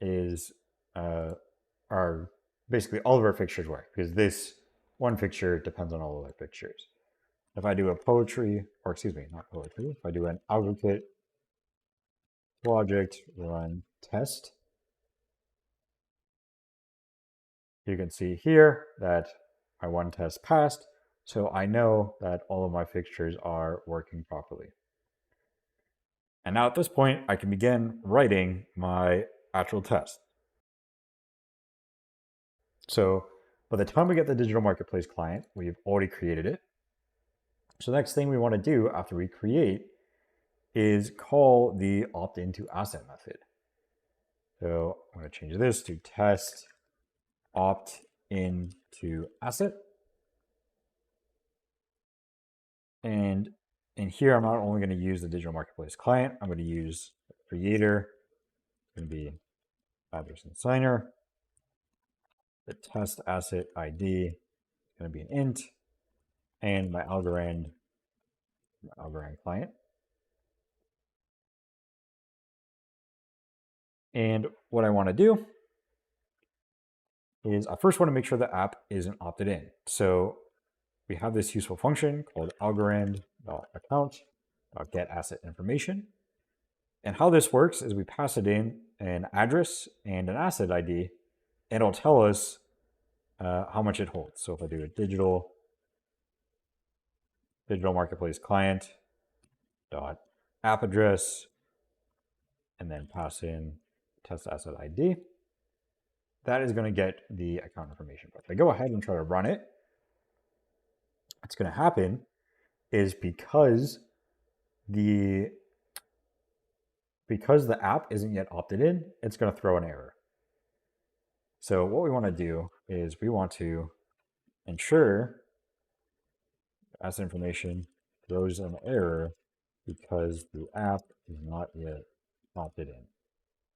is our basically all of our fixtures work, because this one fixture depends on all of our fixtures. If I do a poetry, or excuse me, not poetry, if I do an aggregate project run test, you can see here that my one test passed, so I know that all of my fixtures are working properly. And now at this point, I can begin writing my actual test. So by the time we get the digital marketplace client, we've already created it. So the next thing we want to do after we create is call the opt-into asset method. So I'm going to change this to test opt-into asset. And in here, I'm not only going to use the digital marketplace client, I'm going to use the creator, it's going to be address and signer. The test asset ID is going to be an int, and my Algorand client. And what I want to do is I first want to make sure the app isn't opted in. So we have this useful function called algorand.account.getAssetInformation. And how this works is we pass it in an address and an asset ID, and it'll tell us how much it holds. So if I do a digital marketplace client dot app address and then pass in test asset ID, that is going to get the account information. But if I go ahead and try to run it, what's going to happen is because the app isn't yet opted in, it's going to throw an error. So what we want to do is we want to ensure asset information throws an error because the app is not yet opted in.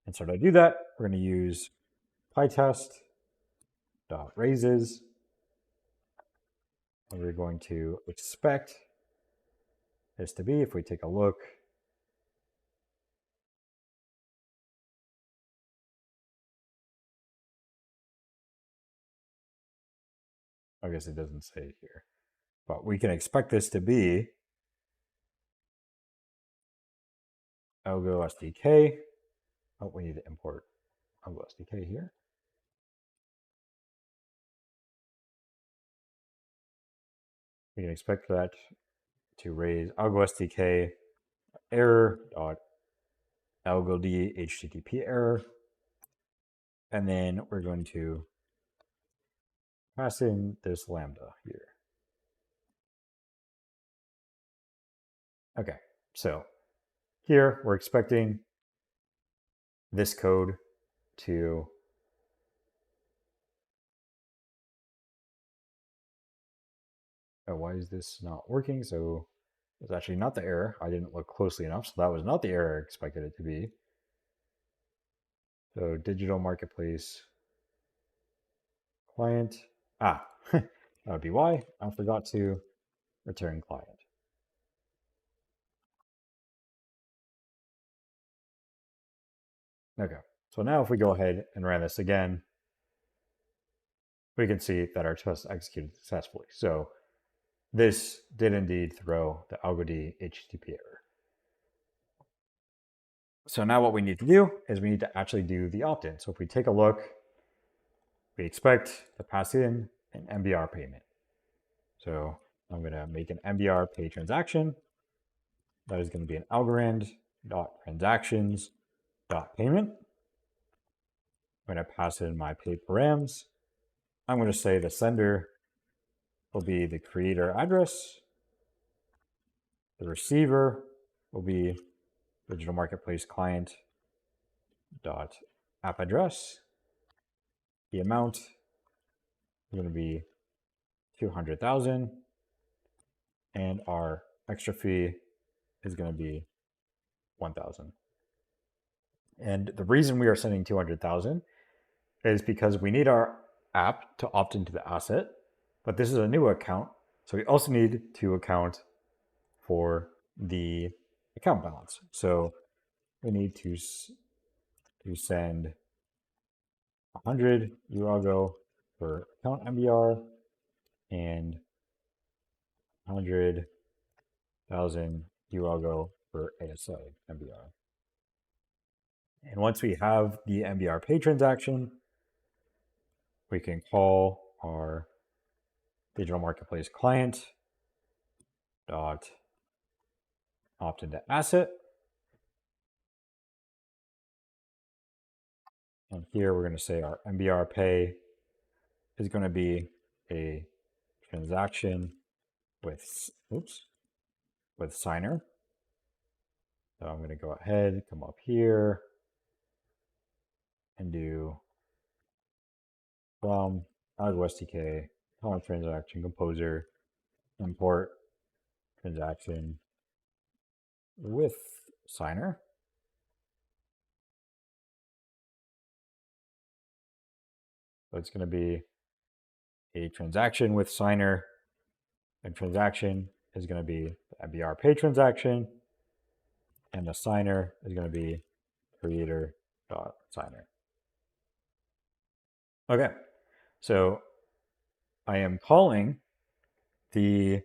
And so to do that, we're going to use pytest.raises, and we're going to expect this to be, if we take a look, I guess it doesn't say here, but we can expect this to be algo SDK. Oh, we need to import algo SDK here. We can expect that to raise algo SDK error dot algo d HTTP error. And then we're going to pass in this lambda here. Okay, so here we're expecting this code to why is this not working? So it's actually not the error. I didn't look closely enough, so that was not the error I expected it to be. So digital marketplace client. That would be why I forgot to return client. Okay, so now if we go ahead and run this again, we can see that our test executed successfully. So this did indeed throw the algod HTTP error. So now what we need to do is we need to actually do the opt-in. So if we take a look, we expect to pass in an MBR payment. So I'm going to make an MBR pay transaction. That is going to be an Algorand.transactions.payment. I'm going to pass in my pay params. I'm going to say the sender will be the creator address. The receiver will be digital marketplace client dot app address. The amount is going to be 200,000, and our extra fee is going to be 1,000. And the reason we are sending 200,000 is because we need our app to opt into the asset, but this is a new account, so we also need to account for the account balance. So we need to send 100 UALGO for account MBR and 100,000 UALGO for ASA MBR. And once we have the MBR pay transaction, we can call our digital marketplace client dot opt into asset. And here we're going to say our MBR pay is going to be a transaction with, with signer. So I'm going to go ahead, come up here and do from Algo SDK, column transaction composer, import transaction with signer. So it's going to be a transaction with signer, and transaction is going to be the MBR pay transaction, and the signer is going to be creator.signer. Okay, so I am calling the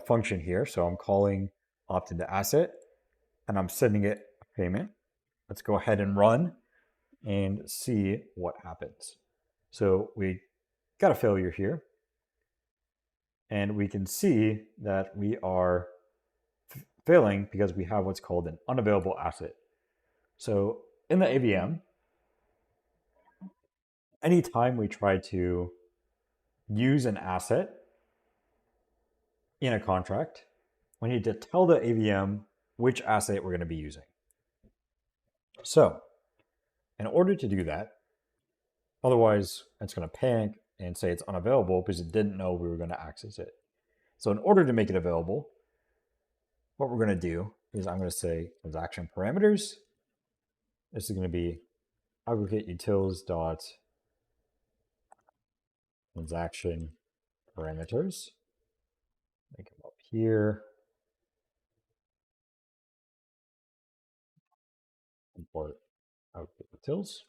function here. So I'm calling opt into asset, and I'm sending it a payment. Let's go ahead and run and see what happens. So we got a failure here, and we can see that we are failing because we have what's called an unavailable asset. So in the AVM, anytime we try to use an asset in a contract, we need to tell the AVM which asset we're going to be using. So in order to do that, otherwise it's going to panic and say it's unavailable because it didn't know we were going to access it. So in order to make it available, what we're going to do is I'm going to say transaction parameters. This is going to be aggregate utils dot transaction parameters. Make them up here. Import aggregate utils.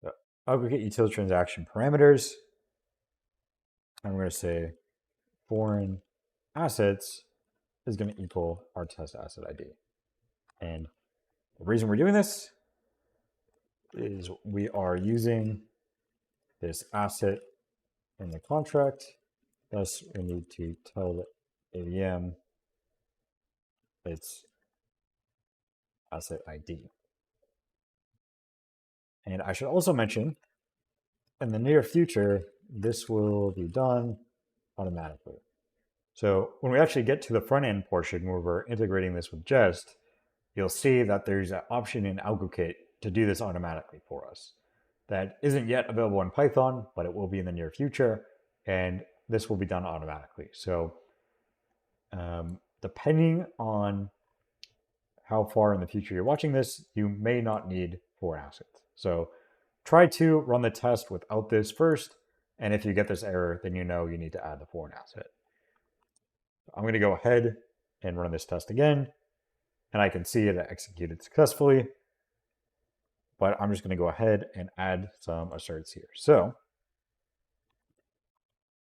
So aggregate utils transaction parameters. And we're going to say foreign assets is going to equal our test asset ID. And the reason we're doing this is we are using this asset in the contract. Thus, we need to tell the AVM its asset ID. And I should also mention, in the near future, this will be done automatically. So when we actually get to the front end portion where we're integrating this with Jest, you'll see that there's an option in AlgoKit to do this automatically for us. That isn't yet available in Python, but it will be in the near future, and this will be done automatically. So depending on how far in the future you're watching this, you may not need foreign assets. So try to run the test without this first, and if you get this error, then you know you need to add the foreign asset. I'm going to go ahead and run this test again, and I can see it executed successfully, but I'm just going to go ahead and add some asserts here. So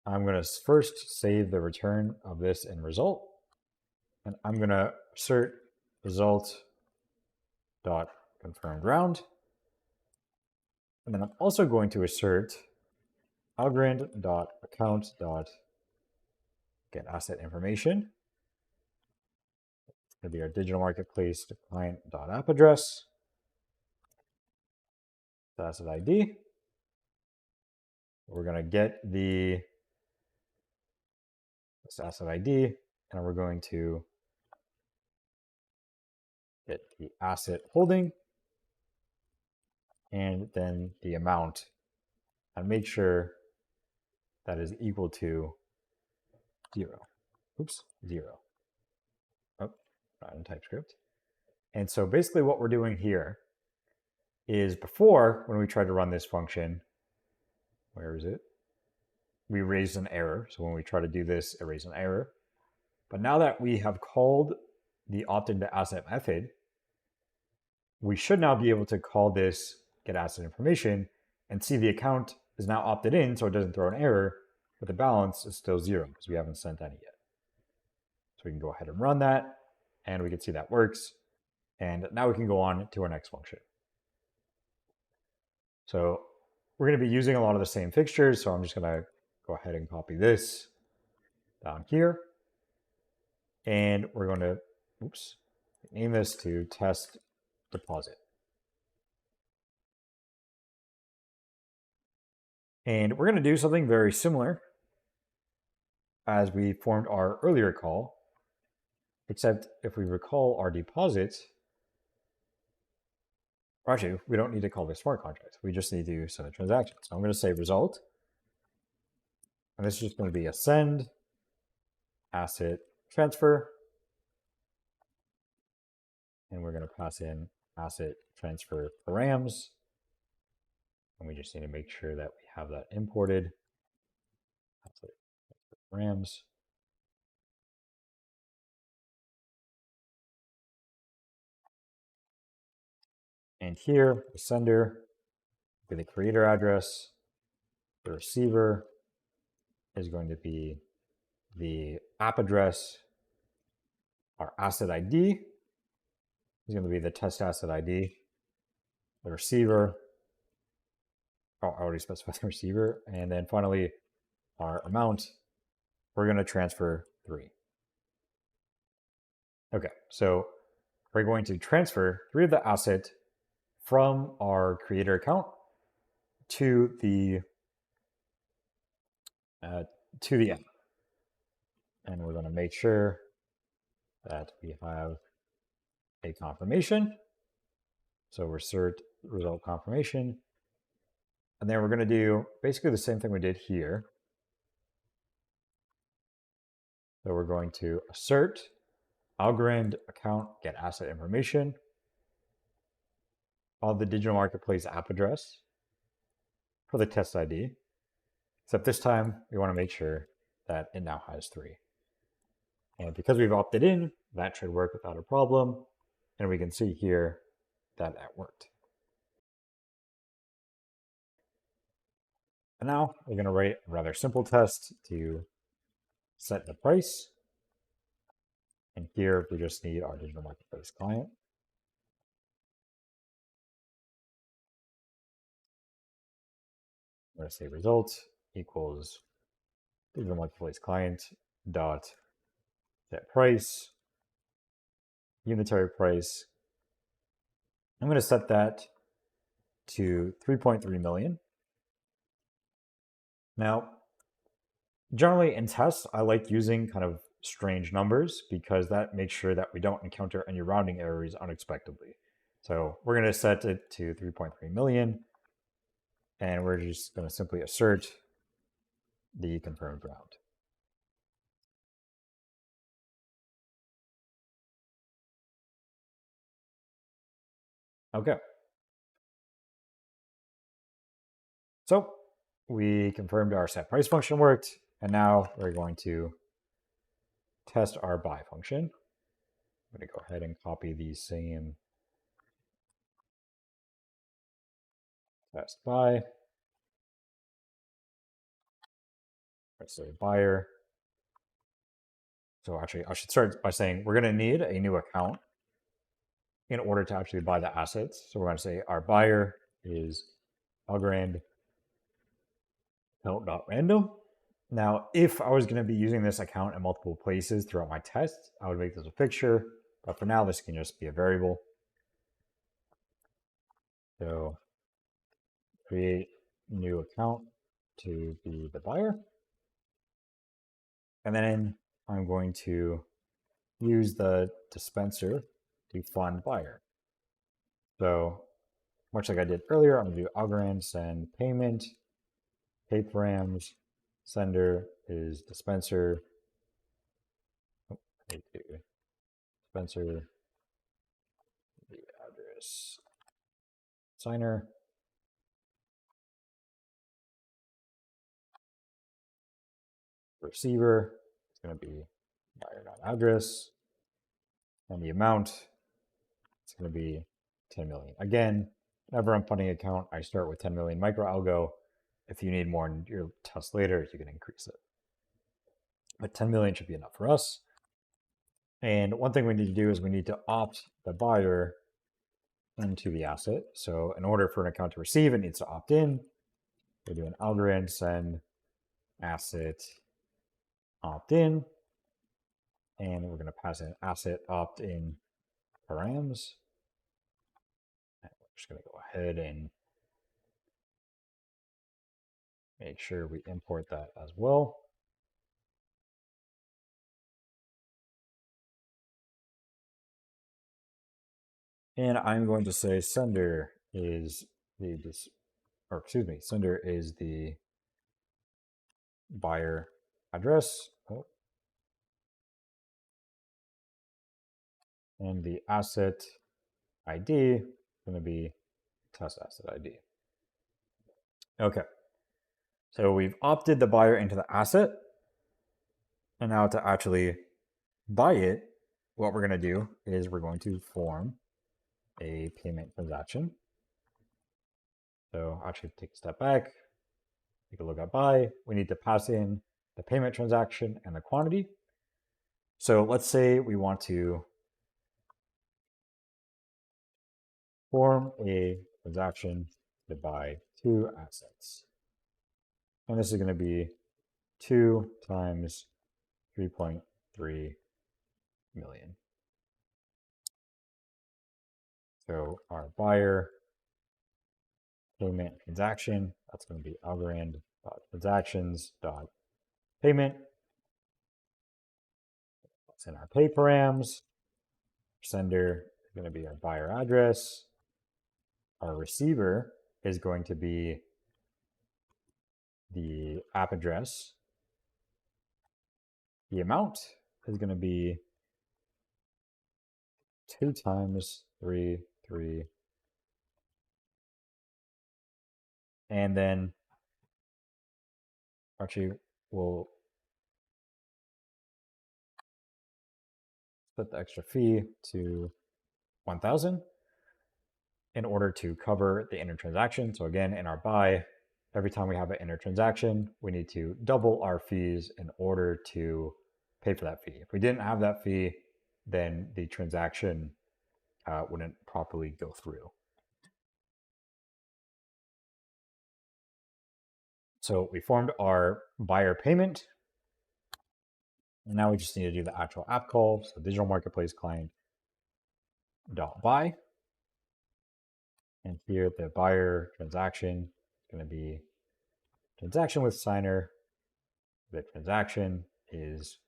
I'm going to first save the return of this in result, and I'm going to assert result dot confirmed round, and then I'm also going to assert Algorand dot account dot get asset information. It's going to be our digital marketplace client dot app address, the asset ID. We're going to get this asset ID, and we're going to get the asset holding and then the amount, and make sure that is equal to 0. Oops, 0. Oh, not in TypeScript. And so basically what we're doing here is before, when we tried to run this function, where is it? We raised an error. So when we try to do this, it raised an error. But now that we have called the opt-in to asset method, we should now be able to call this get asset information and see the account is now opted in, so it doesn't throw an error, but the balance is still 0 because we haven't sent any yet. So we can go ahead and run that, and we can see that works. And now we can go on to our next function. So we're going to be using a lot of the same fixtures, so I'm just going to go ahead and copy this down here. And we're going to, name this to test deposit. And we're going to do something very similar as we formed our earlier call, except if we recall our deposits, or actually, we don't need to call this smart contract. We just need to send a transaction. So I'm going to say result, and this is just going to be a send asset transfer, and we're going to pass in asset transfer params, and we just need to make sure that we have that imported. Asset params. And here, the sender will be the creator address, the receiver is going to be the app address, our asset ID is going to be the test asset ID, the receiver, oh, I already specified the receiver, and then finally our amount, we're going to transfer 3. Okay, so we're going to transfer 3 of the asset from our creator account to the app. And we're going to make sure that we have a confirmation. So we're assert result confirmation. And then we're going to do basically the same thing we did here. So we're going to assert Algorand account get asset information of the digital marketplace app address for the test ID. Except this time we want to make sure that it now has 3. And because we've opted in, that should work without a problem. And we can see here that that worked. And now we're going to write a rather simple test to set the price. And here we just need our digital marketplace client. I'm going to say result equals digital marketplace client dot set price, unitary price. I'm going to set that to 3.3 million. Now, generally in tests, I like using kind of strange numbers because that makes sure that we don't encounter any rounding errors unexpectedly. So we're going to set it to 3.3 million, and we're just going to simply assert the confirmed round. Okay. So we confirmed our set price function worked, and now we're going to test our buy function. I'm going to go ahead and copy the same test buy. Let's say buyer. So actually, I should start by saying we're going to need a new account in order to actually buy the assets. So we're going to say our buyer is Algorand account.random. Now, if I was going to be using this account in multiple places throughout my test, I would make this a fixture. But for now, this can just be a variable. So create new account to be the buyer. And then I'm going to use the dispenser to fund buyer. So much like I did earlier, I'm going to do Algorand send payment, pay params, sender is dispenser, dispenser, the address, signer, receiver, it's going to be buyer.address, and the amount, it's going to be 10 million. Again, whenever I'm funding an account, I start with 10 million micro algo. If you need more in your test later, you can increase it. But 10 million should be enough for us. And one thing we need to do is we need to opt the buyer into the asset. So in order for an account to receive, it needs to opt in. We do an Algorand send asset opt in, and we're going to pass in asset opt in params. And we're just going to go ahead and make sure we import that as well. And I'm going to say sender is sender is the buyer address. Oh, and the asset ID is going to be test asset ID. Okay. So we've opted the buyer into the asset. And now to actually buy it, what we're going to do is we're going to form a payment transaction. So actually take a step back, take a look at buy. We need to pass in the payment transaction and the quantity. So let's say we want to form a transaction to buy 2 assets. And this is going to be 2 times 3.3 million. So our buyer payment transaction, that's going to be Algorand.transactions.payment. That's in our pay params. Sender is going to be our buyer address. Our receiver is going to be the app address. The amount is going to be 2 times 3, 3. And then actually we'll set the extra fee to 1,000 in order to cover the inner transaction. So again, in our buy, every time we have an inner transaction, we need to double our fees in order to pay for that fee. If we didn't have that fee, then the transaction wouldn't properly go through. So we formed our buyer payment. And now we just need to do the actual app call. So digital marketplace client dot buy. And here the buyer transaction is going to be transaction with signer. The transaction is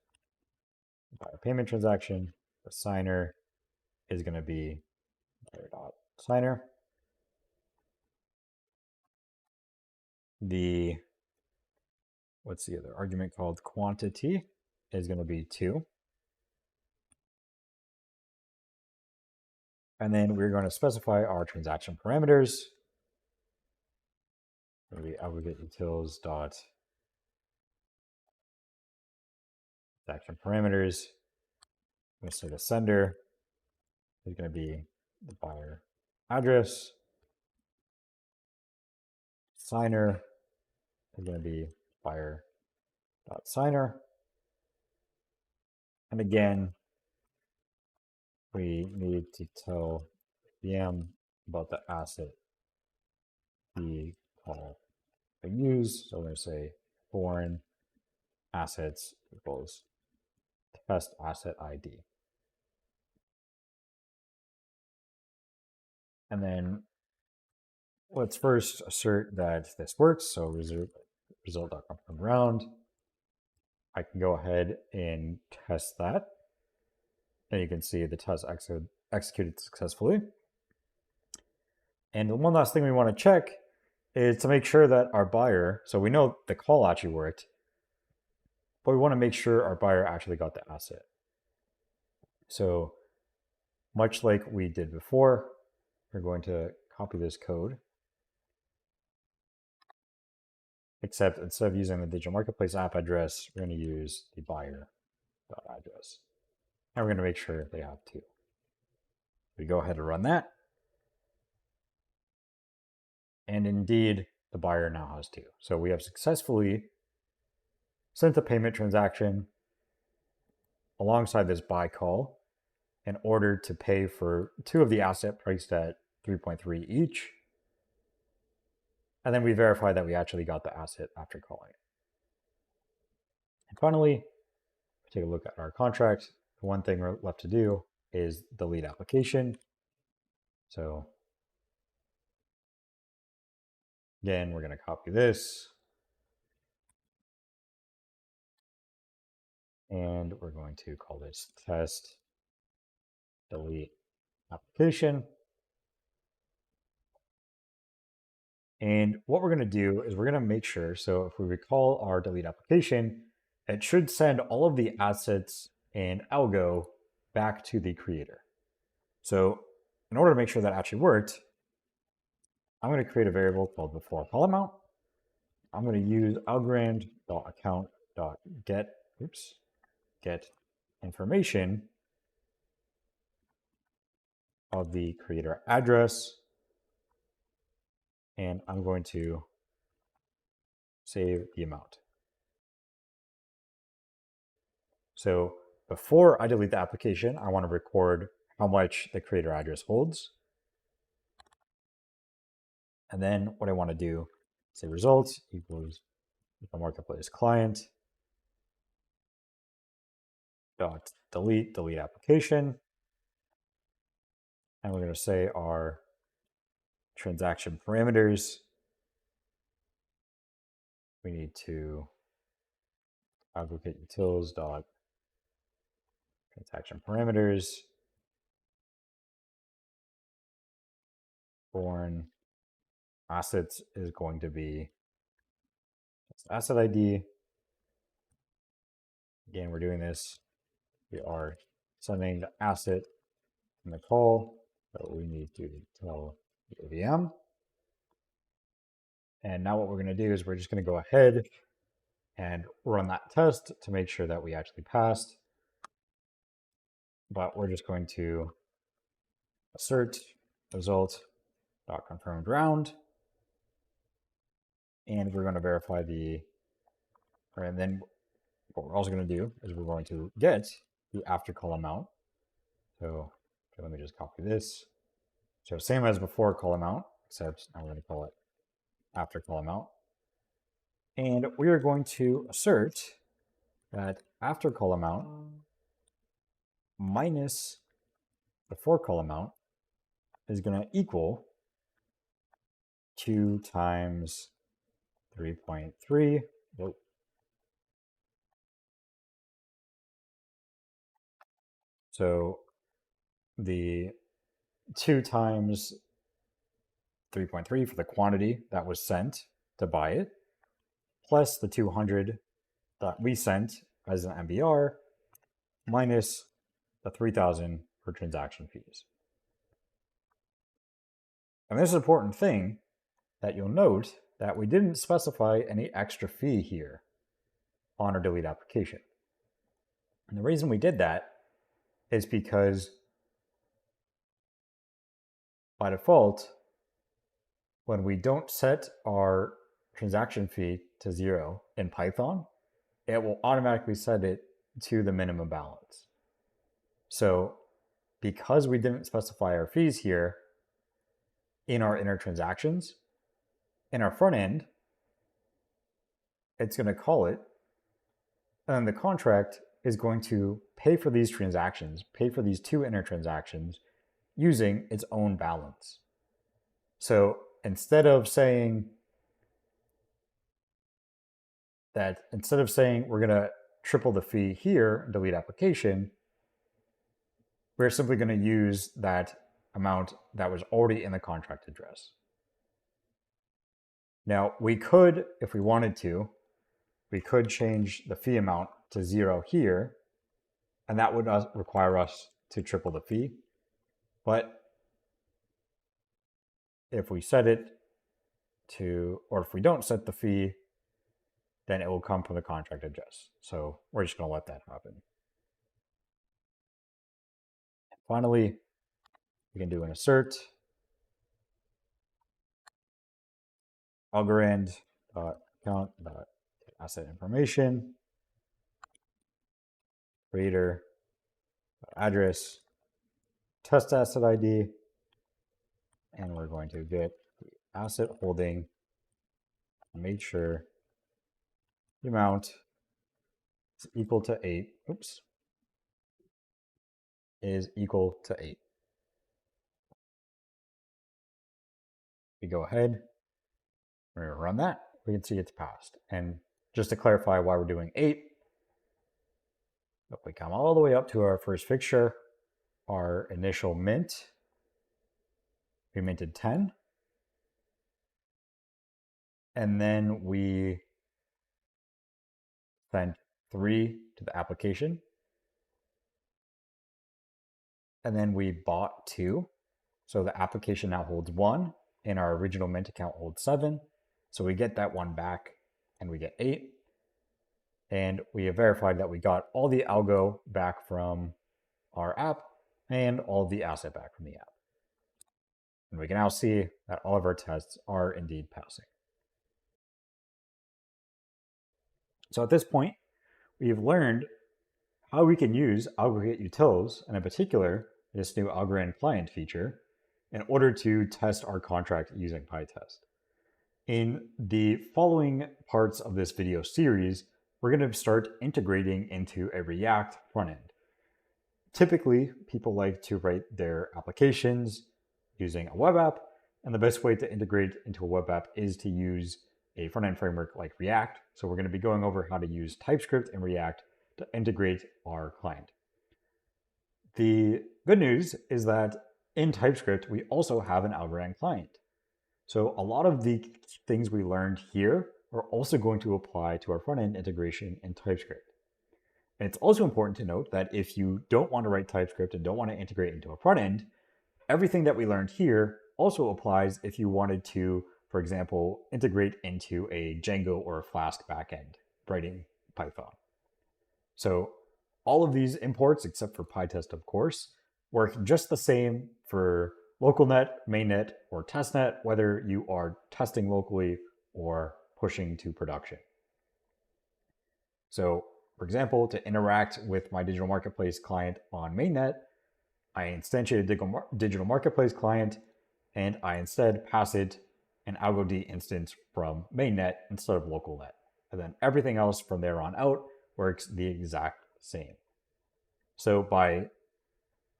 buyer payment transaction. The signer is going to be buyer dot signer. The what's the other argument called quantity is going to be 2. And then we're going to specify our transaction parameters. Maybe aggregate utils dot transaction parameters. I'm going to say the sender is going to be the buyer address. Signer is going to be buyer dot signer. And again, we need to tell VM about the asset we call the use. So we're going to say foreign assets equals test asset ID. And then let's first assert that this works. So result.confirm round. I can go ahead and test that. And you can see the test executed successfully. And one last thing we want to check is to make sure that our buyer, so we know the call actually worked, but we want to make sure our buyer actually got the asset. So much like we did before, we're going to copy this code, except instead of using the digital marketplace app address, we're going to use the buyer address. And we're going to make sure they have 2. We go ahead and run that. And indeed, the buyer now has 2. So we have successfully sent a payment transaction alongside this buy call in order to pay for 2 of the asset priced at 3.3 each. And then we verify that we actually got the asset after calling it. And finally, take a look at our contract. The one thing we're left to do is delete application. So again, we're going to copy this. And we're going to call this test delete application. And what we're going to do is we're going to make sure, so if we recall our delete application, it should send all of the assets in algo back to the creator. So in order to make sure that actually worked, I'm going to create a variable called before call amount. I'm going to use algorand.account.get get information of the creator address. And I'm going to save the amount. So before I delete the application, I want to record how much the creator address holds. And then what I want to do, say results equals the marketplace client dot delete application. And we're going to say our transaction parameters. We need to aggregate utils dot transaction parameters. Foreign assets is going to be asset ID. Again, we're doing this. We are sending the asset in the call, so we need to tell the AVM. And now what we're going to do is we're just going to go ahead and run that test to make sure that we actually passed. But we're just going to assert result.confirmed round. And we're going to verify and then what we're also going to do is we're going to get the after call amount. So okay, let me just copy this. So same as before call amount, except now we're going to call it after call amount. And we are going to assert that after call amount minus the for call amount is going to equal 2 times 3.3. Whoa. So the 2 times 3.3 for the quantity that was sent to buy it, plus the 200 that we sent as an MBR, minus the 3,000 for transaction fees. And this is an important thing that you'll note that we didn't specify any extra fee here on our delete application. And the reason we did that is because by default, when we don't set our transaction fee to 0 in Python, it will automatically set it to the minimum balance. So because we didn't specify our fees here in our inner transactions, in our front end, it's going to call it, and then the contract is going to pay for these transactions, pay for these 2 inner transactions using its own balance. So instead of saying we're going to triple the fee here and delete application, we're simply going to use that amount that was already in the contract address. Now, we could, if we wanted to, we could change the fee amount to 0 here, and that would require us to triple the fee. But if we set it to, or if we don't set the fee, then it will come from the contract address. So we're just going to let that happen. Finally, we can do an assert Algorand account asset information creator address test asset ID, and we're going to get the asset holding and make sure the amount is equal to 8. Oops, is equal to 8. We go ahead, we're going to run that. We can see it's passed. And just to clarify why we're doing 8, if we come all the way up to our first fixture, our initial mint, we minted 10. And then we sent 3 to the application. And then we bought 2. So the application now holds 1, and our original mint account holds 7. So we get that 1 back, and we get 8. And we have verified that we got all the algo back from our app and all the asset back from the app. And we can now see that all of our tests are indeed passing. So at this point, we've learned how we can use aggregate utils, and in particular, this new Algorand client feature, in order to test our contract using PyTest. In the following parts of this video series, we're going to start integrating into a React front end. Typically, people like to write their applications using a web app, and the best way to integrate into a web app is to use a front-end framework like React. So we're going to be going over how to use TypeScript and React to integrate our client. The good news is that in TypeScript, we also have an Algorand client. So a lot of the things we learned here are also going to apply to our front-end integration in TypeScript. And it's also important to note that if you don't want to write TypeScript and don't want to integrate into a front end, everything that we learned here also applies if you wanted to, for example, integrate into a Django or a Flask backend writing Python. So all of these imports, except for PyTest, of course, work just the same for localnet, mainnet, or testnet, whether you are testing locally or pushing to production. So, for example, to interact with my digital marketplace client on mainnet, I instantiate a digital marketplace client, and I instead pass it an AlgoD instance from mainnet instead of localnet. And then everything else from there on out works the exact same. So by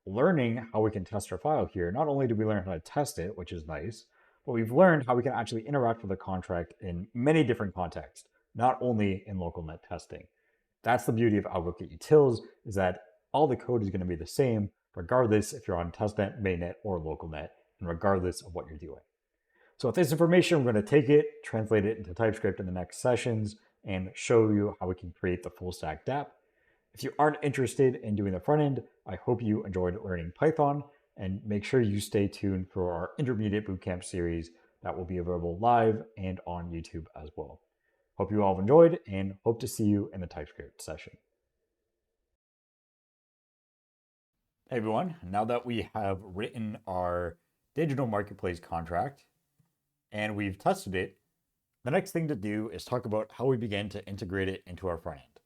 learning how we can test our file here, not only do we learn how to test it, which is nice, but we've learned how we can actually interact with the contract in many different contexts, not only in local net testing. That's the beauty of AlgoKit utils, is that all the code is going to be the same, regardless if you're on testnet, mainnet, or localnet, and regardless of what you're doing. So with this information, we're going to take it, translate it into TypeScript in the next sessions, and show you how we can create the full stack dApp. If you aren't interested in doing the front end, I hope you enjoyed learning Python, and make sure you stay tuned for our intermediate bootcamp series that will be available live and on YouTube as well. Hope you all have enjoyed, and hope to see you in the TypeScript session. Hey everyone, now that we have written our digital marketplace contract and we've tested it, the next thing to do is talk about how we begin to integrate it into our front end.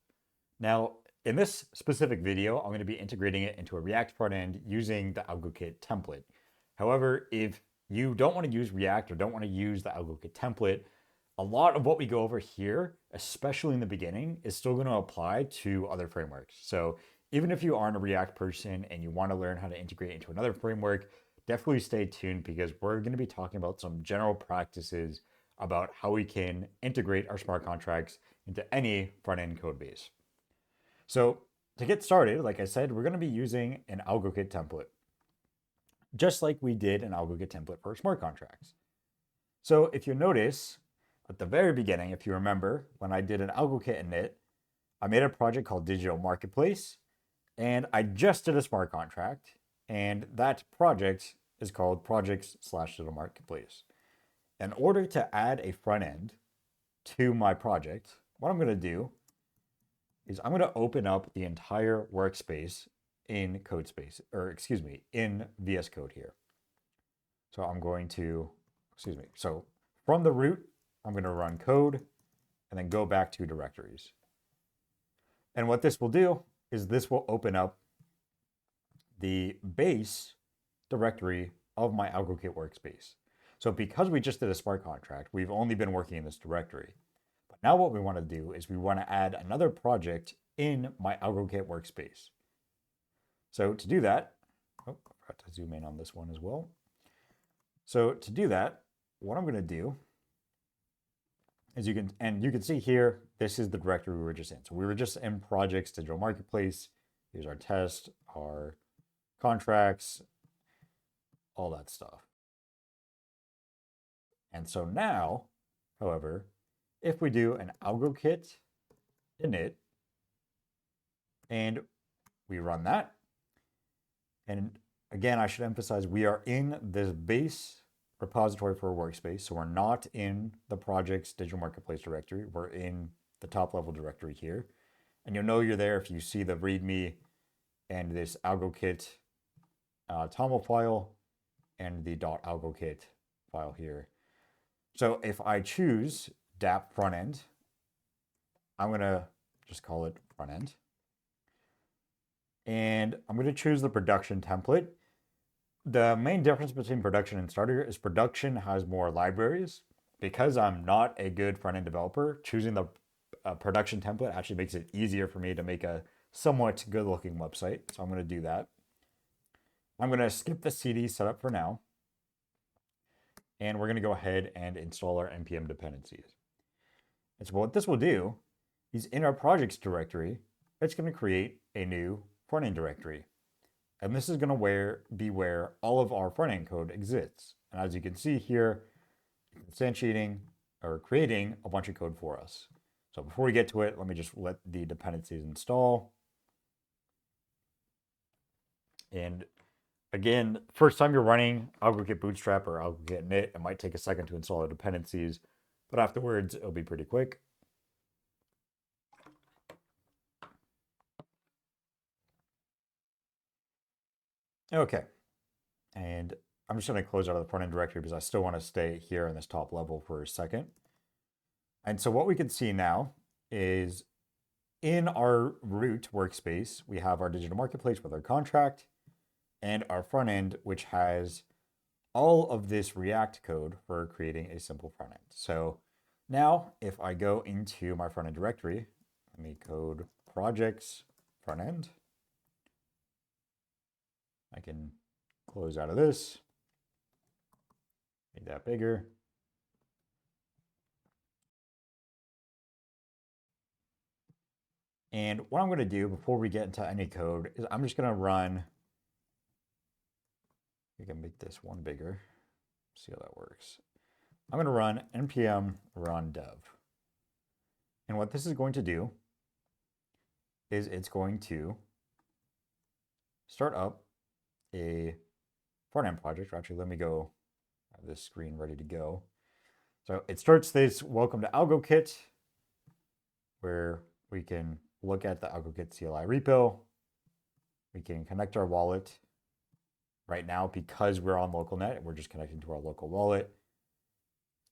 Now, in this specific video, I'm going to be integrating it into a React front end using the AlgoKit template. However, if you don't want to use React or don't want to use the AlgoKit template, a lot of what we go over here, especially in the beginning, is still going to apply to other frameworks. So even if you aren't a React person and you want to learn how to integrate into another framework, definitely stay tuned because we're going to be talking about some general practices about how we can integrate our smart contracts into any front-end code base. So to get started, like I said, we're going to be using an AlgoKit template, just like we did an AlgoKit template for smart contracts. So if you notice, at the very beginning, if you remember, when I did an AlgoKit init, I made a project called Digital Marketplace, and I just did a smart contract, and that project is called projects/digital marketplace. In order to add a front end to my project, what I'm going to do is I'm going to open up the entire workspace in CodeSpace, or excuse me, in VS Code here. So I'm going to, so from the root, I'm going to run code and then go back to directories. And what this will do is this will open up the base directory of my AlgoKit workspace. So because we just did a smart contract, we've only been working in this directory. But now what we want to do is we want to add another project in my AlgoKit workspace. So to do that, I forgot to zoom in on this one as well. So to do that, what I'm going to do is you can see here, this is the directory we were just in. So we were just in projects, digital marketplace. Here's our test, our contracts, all that stuff. And so now, however, if we do an AlgoKit init and we run that, and again, I should emphasize we are in this base repository for a workspace. So we're not in the projects digital marketplace directory. We're in the top level directory here. And you'll know you're there if you see the README and this AlgoKit toml file and the .algokit file here. So if I choose dApp front end, I'm going to just call it front end. And I'm going to choose the production template. The main difference between production and starter is production has more libraries. Because I'm not a good front end developer, choosing the production template actually makes it easier for me to make a somewhat good looking website. So I'm going to do that. I'm going to skip the CD setup for now. And we're going to go ahead and install our npm dependencies. And so what this will do is in our projects directory, it's going to create a new front end directory. And this is going to be where all of our front end code exists. And as you can see here, instantiating or creating a bunch of code for us. So before we get to it, let me just let the dependencies install. And again, first time you're running AlgoKit Bootstrap or AlgoKit init, it might take a second to install the dependencies, but afterwards it'll be pretty quick. Okay, and I'm just going to close out of the front end directory because I still want to stay here in this top level for a second. And so what we can see now is in our root workspace, we have our digital marketplace with our contract and our front end, which has all of this React code for creating a simple front end. So now if I go into my front end directory, let me code projects front end. I can close out of this, make that bigger. And what I'm going to do before we get into any code is I'm just going to run, we can make this one bigger, see how that works. I'm going to run npm run dev. And what this is going to do is it's going to start up a front end project. Or actually, let me go have this screen ready to go. So it starts this welcome to AlgoKit, where we can look at the AlgoKit CLI repo. We can connect our wallet. Right now, because we're on localnet, we're just connecting to our local wallet.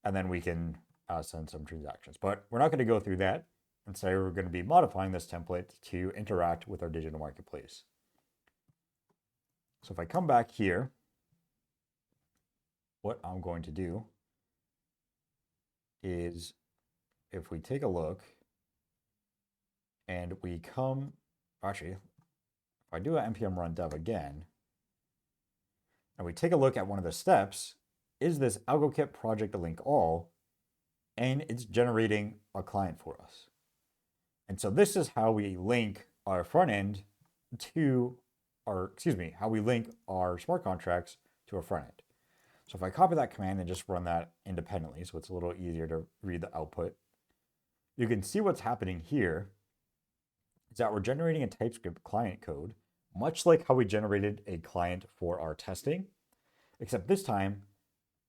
And then we can send some transactions. But we're not going to go through that. Instead, we're going to be modifying this template to interact with our digital marketplace. So if I come back here, what I'm going to do is if we take a look and we come, actually, if I do an npm run dev again, and we take a look at one of the steps, is this AlgoKit project link all, and it's generating a client for us. And so this is how we link our front end to our, how we link our smart contracts to our front end. So if I copy that command and just run that independently, so it's a little easier to read the output, you can see what's happening here is that we're generating a TypeScript client code, much like how we generated a client for our testing, except this time,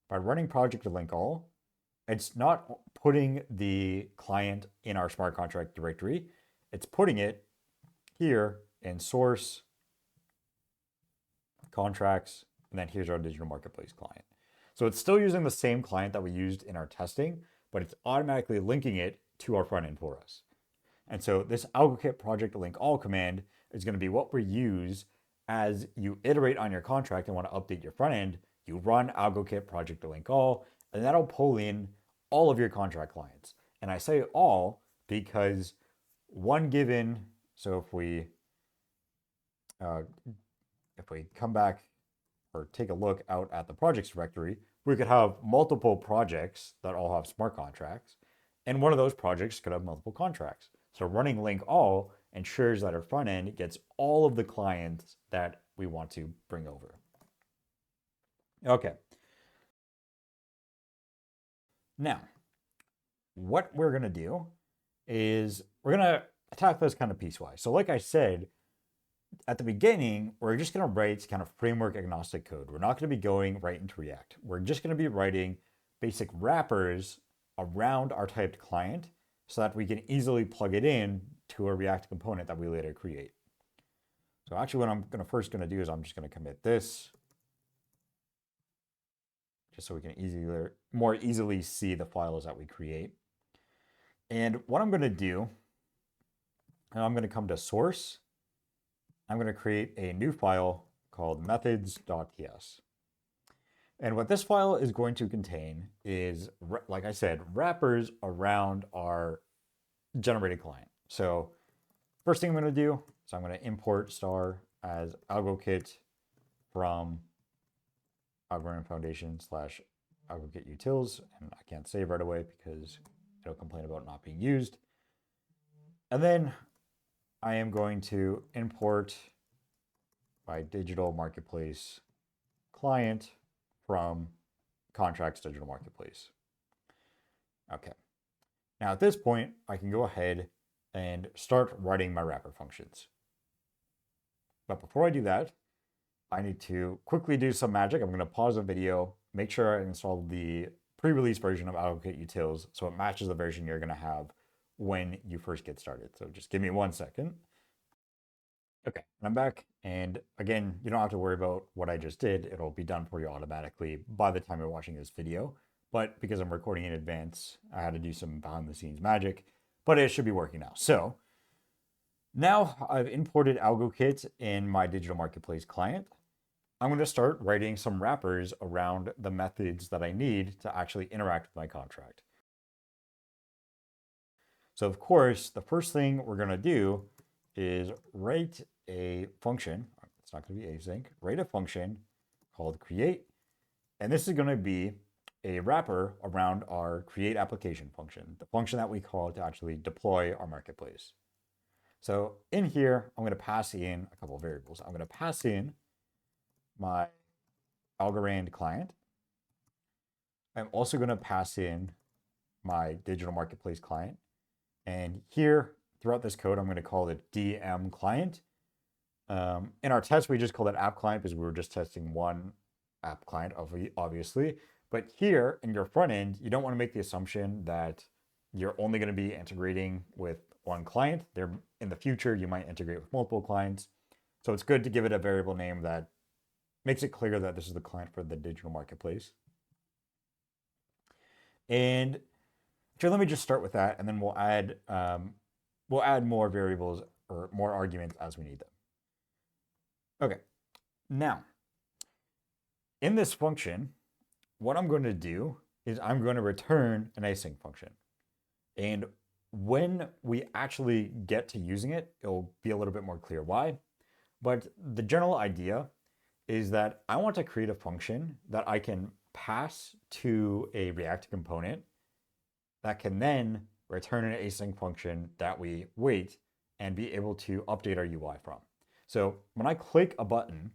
by running project link all, it's not putting the client in our smart contract directory. It's putting it here in source, contracts, and then here's our digital marketplace client. So it's still using the same client that we used in our testing, but it's automatically linking it to our front end for us. And so this AlgoKit project link all command is going to be what we use as you iterate on your contract and want to update your front end. You run AlgoKit project link all, and that'll pull in all of your contract clients. And I say all because one given, so if we come back or take a look out at the projects directory, we could have multiple projects that all have smart contracts, and one of those projects could have multiple contracts. So running link all ensures that our front end gets all of the clients that we want to bring over. Okay. Now, what we're going to do is we're going to attack this kind of piecewise. So like I said, at the beginning, we're just going to write kind of framework agnostic code. We're not going to be going right into React. We're just going to be writing basic wrappers around our typed client so that we can easily plug it in to a React component that we later create. So actually what I'm first going to do is I'm just going to commit this just so we can more easily see the files that we create. And what I'm going to do, and I'm going to come to source. I'm going to create a new file called methods.ts. And what this file is going to contain is, like I said, wrappers around our generated client. So first thing I'm going to do is I'm going to import star as AlgoKit from Algorand Foundation / AlgoKit utils, and I can't save right away because it'll complain about not being used. And then I am going to import my digital marketplace client from contracts digital marketplace. Okay. Now at this point, I can go ahead and start writing my wrapper functions. But before I do that, I need to quickly do some magic. I'm going to pause the video, make sure I install the pre-release version of AlgoKit utils so it matches the version you're going to have when you first get started. So just give me 1 second. Okay, I'm back. And again, you don't have to worry about what I just did. It'll be done for you automatically by the time you're watching this video. but because I'm recording in advance, I had to do some behind the scenes magic, but it should be working now. So now I've imported AlgoKit in my digital marketplace client. I'm going to start writing some wrappers around the methods that I need to actually interact with my contract. So of course, the first thing we're going to do is write a function. It's not going to be async. Write a function called create. And this is going to be a wrapper around our create application function, the function that we call to actually deploy our marketplace. So in here, I'm going to pass in a couple of variables. I'm going to pass in my Algorand client. I'm also going to pass in my digital marketplace client. And here, throughout this code, I'm going to call it DM client. In our test, we just called it app client because we were just testing one app client, obviously. But here in your front end, you don't want to make the assumption that you're only going to be integrating with one client. There, in the future, you might integrate with multiple clients. So it's good to give it a variable name that makes it clear that this is the client for the digital marketplace. And so let me just start with that, and then we'll add more variables or more arguments as we need them. Okay, now in this function, what I'm going to do is I'm going to return an async function. And when we actually get to using it, it'll be a little bit more clear why. But the general idea is that I want to create a function that I can pass to a React component that can then return an async function that we wait and be able to update our UI from. So when I click a button,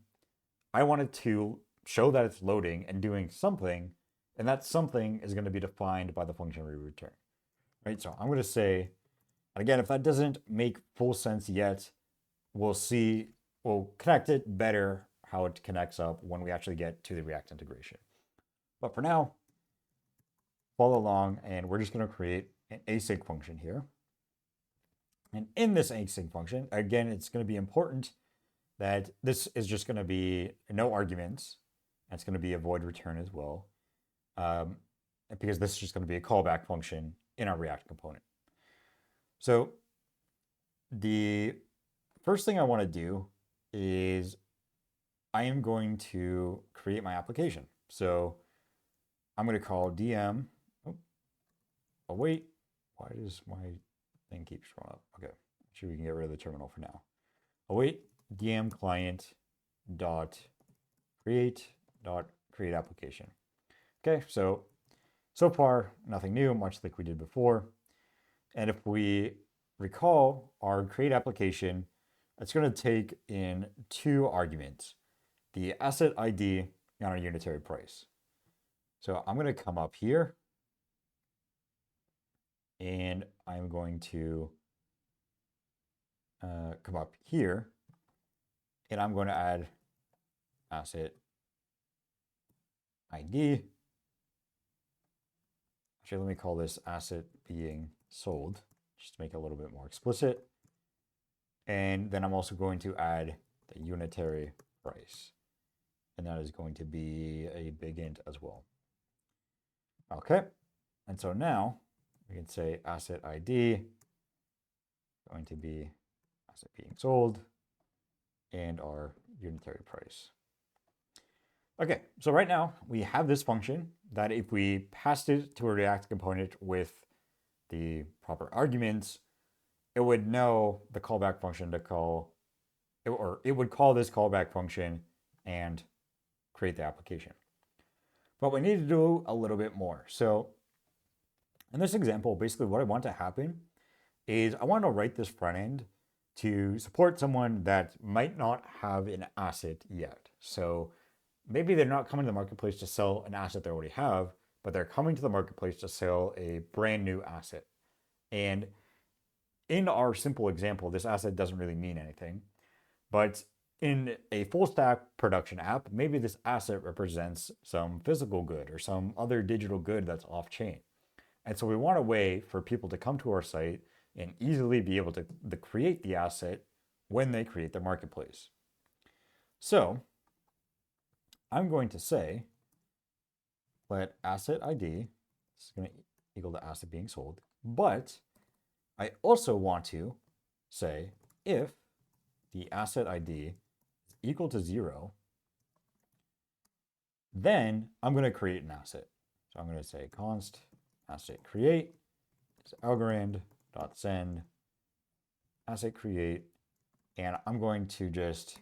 I want it to show that it's loading and doing something, and that something is going to be defined by the function we return. Right? So I'm going to say, and again, if that doesn't make full sense yet, we'll connect it better how it connects up when we actually get to the React integration. But for now, follow along, and we're just going to create an async function here. And in this async function, again, it's going to be important that this is just going to be no arguments. And it's going to be a void return as well, because this is just going to be a callback function in our React component. So the first thing I want to do is I am going to create my application. So I'm going to call DM. Oh, wait. Why does my thing keep showing up? Okay. Sure, we can get rid of the terminal for now. Await DM client dot create application. Okay, so far nothing new, much like we did before. And if we recall our create application, it's going to take in two arguments, the asset ID and our unitary price. So I'm going to come up here and I'm going to come up here and I'm going to add asset ID. Actually, let me call this asset being sold, just to make it a little bit more explicit. And then I'm also going to add the unitary price. And that is going to be a big int as well. Okay. And so now we can say asset ID going to be asset being sold and our unitary price. Okay, so right now we have this function that if we passed it to a React component with the proper arguments, it would know the callback function to call, or it would call this callback function and create the application. But we need to do a little bit more. So in this example, basically what I want to happen is I want to write this front end to support someone that might not have an asset yet. So maybe they're not coming to the marketplace to sell an asset they already have, but they're coming to the marketplace to sell a brand new asset. And in our simple example, this asset doesn't really mean anything. But in a full stack production app, maybe this asset represents some physical good or some other digital good that's off chain. And so we want a way for people to come to our site and easily be able to create the asset when they create their marketplace. So I'm going to say, let asset ID, this is going to equal the asset being sold, but I also want to say if the asset ID is equal to 0, then I'm going to create an asset. So I'm going to say const asset create is Algorand.send asset create, and I'm going to just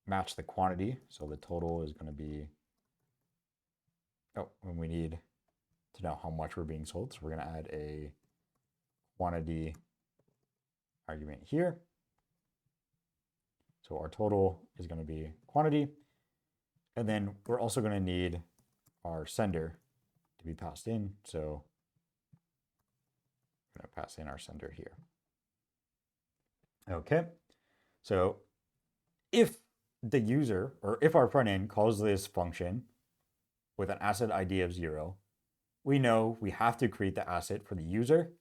match the quantity. So the total is going to be, and we need to know how much we're being sold. So we're going to add a quantity argument here. So our total is going to be quantity. And then we're also going to need our sender to be passed in. So I'm going to pass in our sender here. Okay. So if the user, or if our front end calls this function with an asset ID of 0, we know we have to create the asset for the user,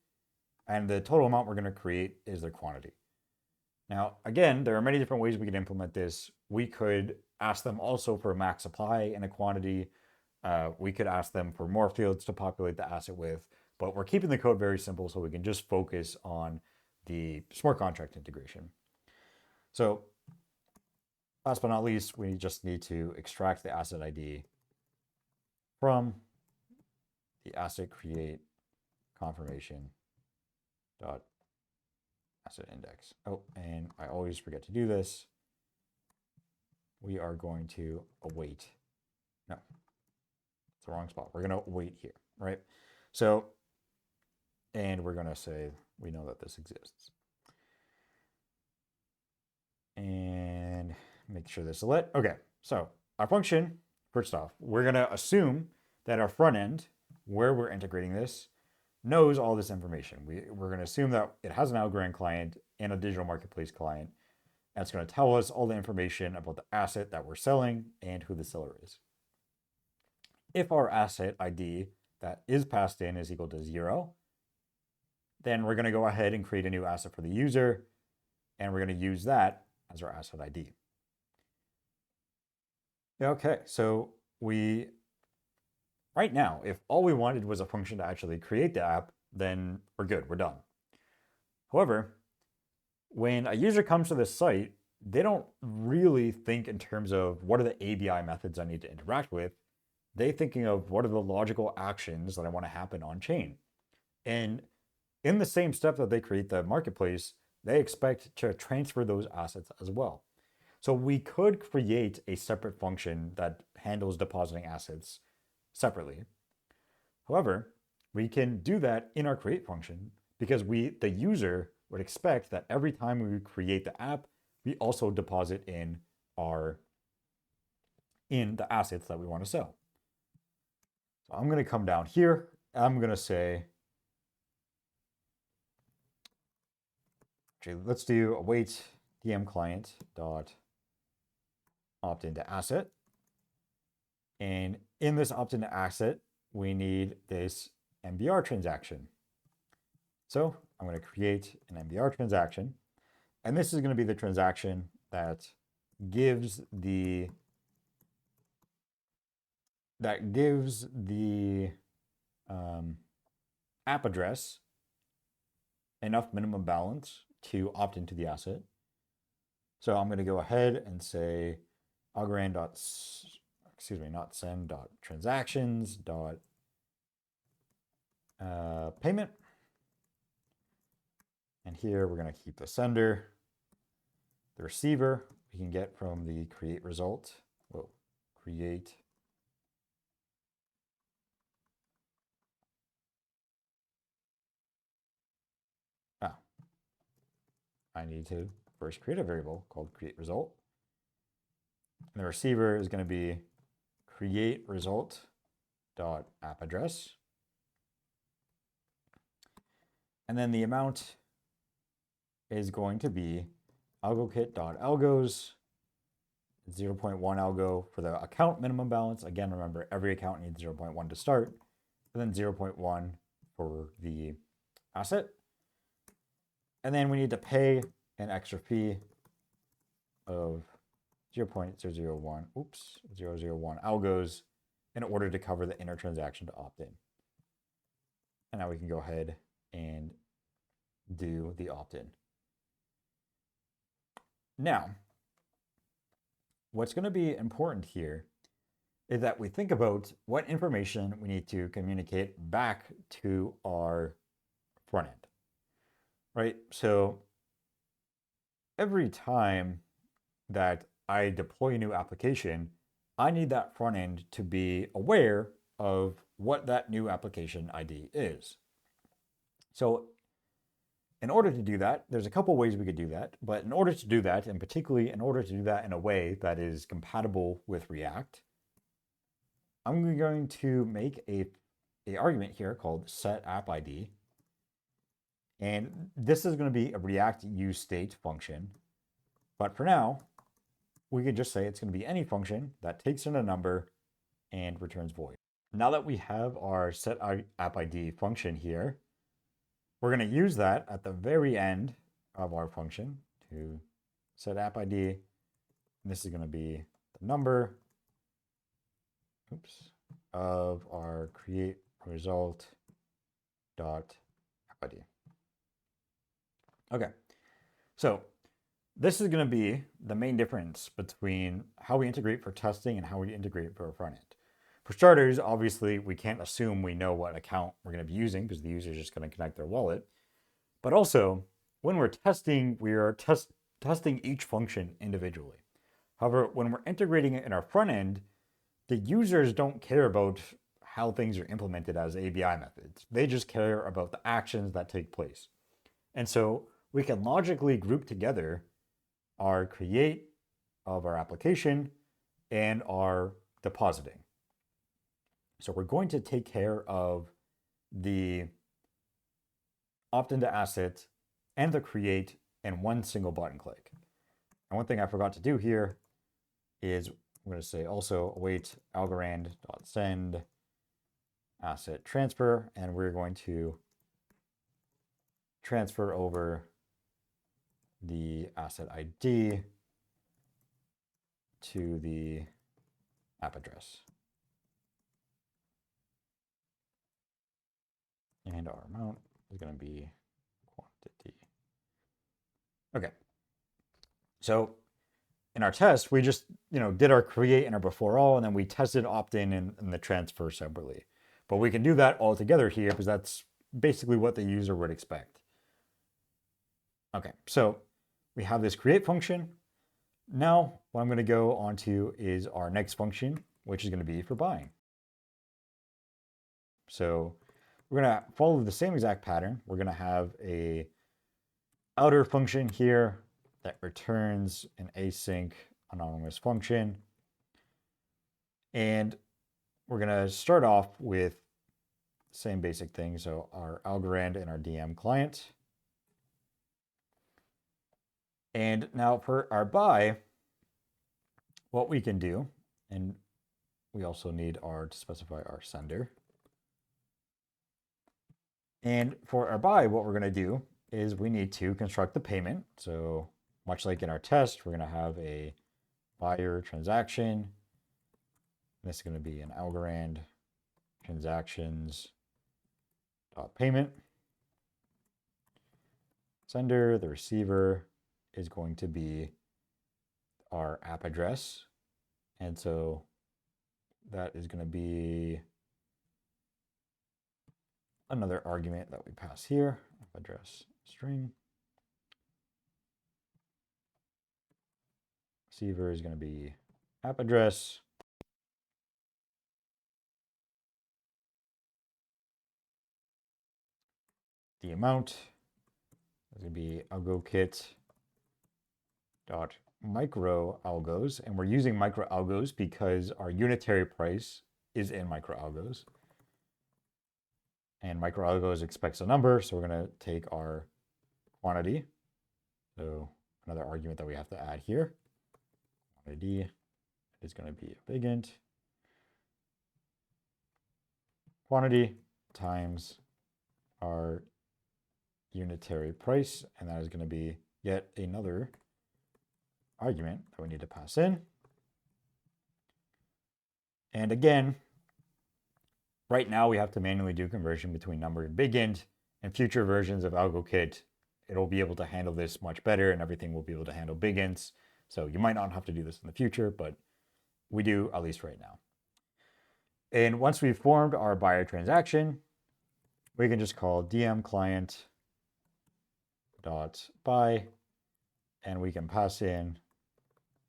and the total amount we're going to create is their quantity. Now, again, there are many different ways we could implement this. We could ask them also for a max supply and a quantity. We could ask them for more fields to populate the asset with, but we're keeping the code very simple so we can just focus on the smart contract integration. So last but not least, we just need to extract the asset ID from the asset create confirmation dot asset index. Oh, and I always forget to do this. We are going to await. No, it's the wrong spot. We're going to await here, right? So, and we're going to say we know that this exists. And make sure this is lit. Okay, so our function, first off, we're going to assume that our front end, where we're integrating this, knows all this information. We're going to assume that it has an Algorand client and a digital marketplace client. And it's going to tell us all the information about the asset that we're selling and who the seller is. If our asset ID that is passed in is equal to 0, then we're going to go ahead and create a new asset for the user, and we're going to use that as our asset ID. Okay, so right now, if all we wanted was a function to actually create the app, then we're good, we're done. However, when a user comes to this site, they don't really think in terms of what are the ABI methods I need to interact with. They're thinking of what are the logical actions that I want to happen on chain. And in the same step that they create the marketplace, they expect to transfer those assets as well. So we could create a separate function that handles depositing assets separately. However, we can do that in our create function because the user would expect that every time we create the app, we also deposit in the assets that we want to sell. So I'm going to come down here. I'm going to say, actually, let's do await DM client dot opt into asset. And in this opt into asset, we need this MBR transaction. So I'm going to create an MBR transaction. And this is going to be the transaction that gives the app address enough minimum balance to opt into the asset. So I'm going to go ahead and say Algorand not send dot transactions dot payment. And here we're going to keep the sender. The receiver we can get from the create result. Create. I need to first create a variable called create result. And the receiver is going to be create result dot app address. And then the amount is going to be algokit.algos 0.1 algo for the account minimum balance. Again, remember every account needs 0.1 to start, and then 0.1 for the asset. And then we need to pay an extra fee of 0.001 algos in order to cover the inner transaction to opt in. And now we can go ahead and do the opt-in. Now, what's going to be important here is that we think about what information we need to communicate back to our front end, right? So every time that I deploy a new application, I need that front end to be aware of what that new application ID is. So in order to do that, there's a couple ways we could do that, but in order to do that, and particularly in order to do that in a way that is compatible with React, I'm going to make a argument here called setAppID. And this is going to be a React useState function. But for now, we could just say it's going to be any function that takes in a number and returns void. Now that we have our setAppID function here, we're going to use that at the very end of our function to setAppID. And this is going to be the number of our create result dot appid. Okay, so this is going to be the main difference between how we integrate for testing and how we integrate for our front end. For starters, obviously, we can't assume we know what account we're going to be using because the user is just going to connect their wallet. But also, when we're testing, we are testing each function individually. However, when we're integrating it in our front end, the users don't care about how things are implemented as ABI methods. They just care about the actions that take place. And so we can logically group together our create of our application and our depositing. So we're going to take care of the opt into asset and the create in one single button click. And one thing I forgot to do here is I'm going to say also await Algorand.send asset transfer, and we're going to transfer over the asset ID to the app address. And our amount is going to be quantity. Okay. So in our test, we just did our create and our before all, and then we tested opt-in and the transfer separately. But we can do that all together here because that's basically what the user would expect. Okay, so we have this create function. Now what I'm going to go on to is our next function, which is going to be for buying. So we're going to follow the same exact pattern. We're going to have a outer function here that returns an async anonymous function. And we're going to start off with the same basic thing. So our Algorand and our DM client. And now for our buy, what we can do, and we also need to specify our sender. And for our buy, what we're going to do is we need to construct the payment. So much like in our test, we're going to have a buyer transaction. This is going to be an Algorand transactions payment. Sender, the receiver, is going to be our app address. And so that is going to be another argument that we pass here, app address string. Receiver is going to be app address. The amount is going to be algokit dot micro algos, and we're using micro algos because our unitary price is in micro algos, and micro algos expects a number, so we're going to take our quantity. So another argument that we have to add here, quantity is going to be a big int, quantity times our unitary price, and that is going to be yet another argument that we need to pass in. And again, Right now, we have to manually do conversion between number and big int. In future versions of AlgoKit, it'll be able to handle this much better, and everything will be able to handle big ints. So you might not have to do this in the future, but we do at least right now. And once we've formed our buyer transaction, we can just call DM client dot buy, and we can pass in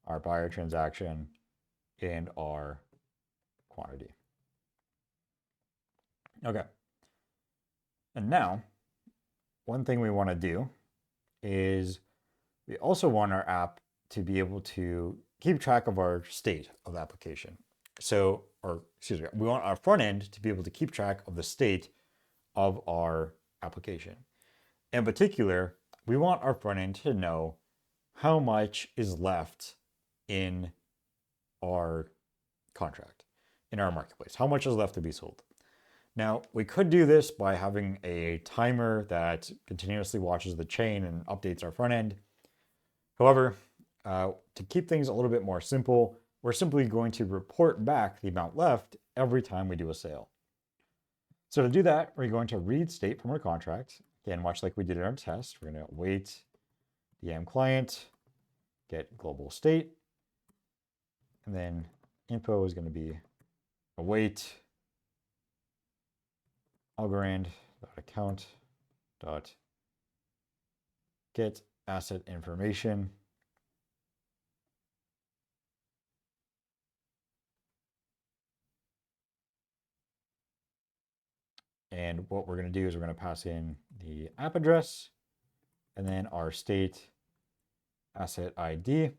our buyer transaction and our quantity. Okay. And now, one thing we want to do is we also want our app to be able to keep track of our state of the application. So, or excuse me, we want our front end to be able to keep track of the state of our application. In particular, we want our front end to know how much is left in our contract, in our marketplace, how much is left to be sold. Now, we could do this by having a timer that continuously watches the chain and updates our front end. However, to keep things a little bit more simple, we're simply going to report back the amount left every time we do a sale. So to do that, we're going to read state from our contract. Again, much like we did in our test, we're going to await DM client, get global state, and then info is going to be await Algorand.account.get asset information. And what we're going to do is we're going to pass in the app address and then our state asset ID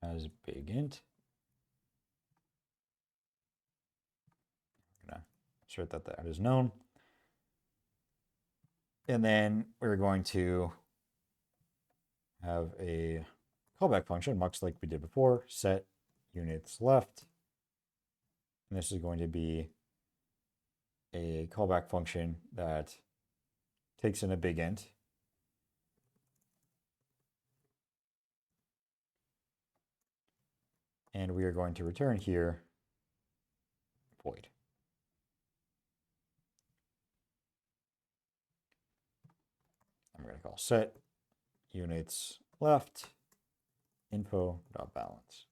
as big int. I'm going to assert that that is known. And then we're going to have a callback function, much like we did before, set units left. And this is going to be a callback function that takes in a big int. And we are going to return here void. I'm going to call set units left info.balance.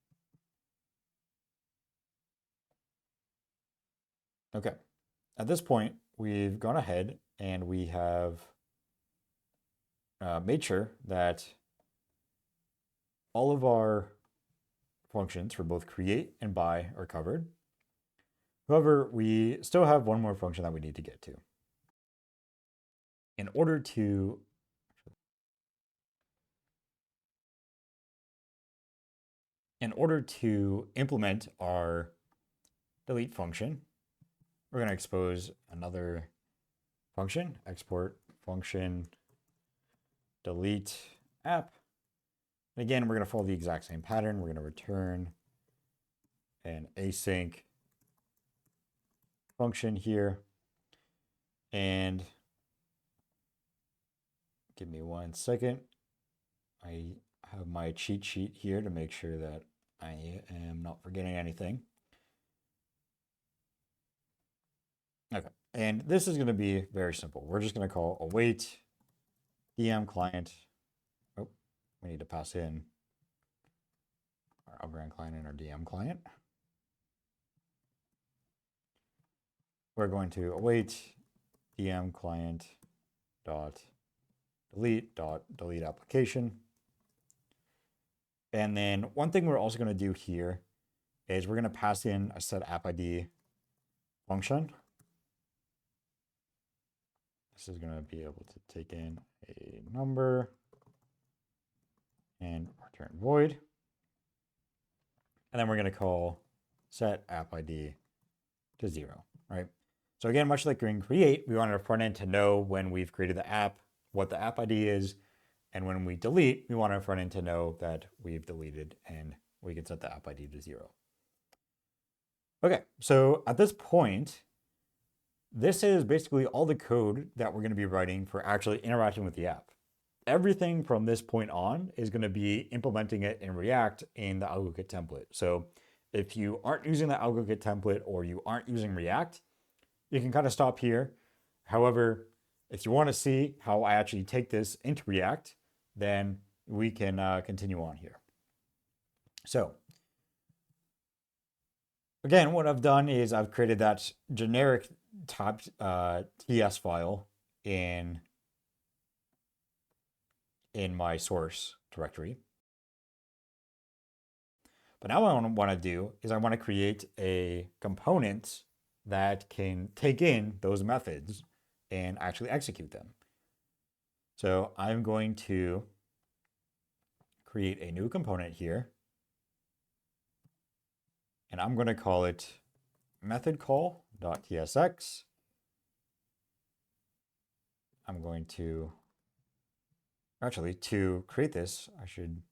Okay. At this point, we've gone ahead and we have made sure that all of our functions for both create and buy are covered. However, we still have one more function that we need to get to. In order to implement our delete function, we're going to expose another function, export function delete app. And again, we're going to follow the exact same pattern. We're going to return an async function here. And give me 1 second. I have my cheat sheet here to make sure that I am not forgetting anything. Okay, and this is going to be very simple. We're just going to call await DM client. Oh, we need to pass in our Algorand client and our DM client. We're going to await DM client dot delete application. And then one thing we're also going to do here is we're going to pass in a set app ID function. This is going to be able to take in a number and return void. And then we're going to call set app ID to 0, right? So again, much like in create, we want our front end to know when we've created the app, what the app ID is. And when we delete, we want our front end to know that we've deleted and we can set the app ID to 0. Okay, so at this point, this is basically all the code that we're going to be writing for actually interacting with the app. Everything from this point on is going to be implementing it in React in the AlgoKit template. So if you aren't using the AlgoKit template or you aren't using React, you can kind of stop here. However, if you want to see how I actually take this into React, then we can continue on here. So again, what I've done is I've created that generic typed TS file in my source directory. But now what I want to do is I want to create a component that can take in those methods and actually execute them. So I'm going to create a new component here, and I'm going to call it method call.tsx. I'm going to actually, to create this, I should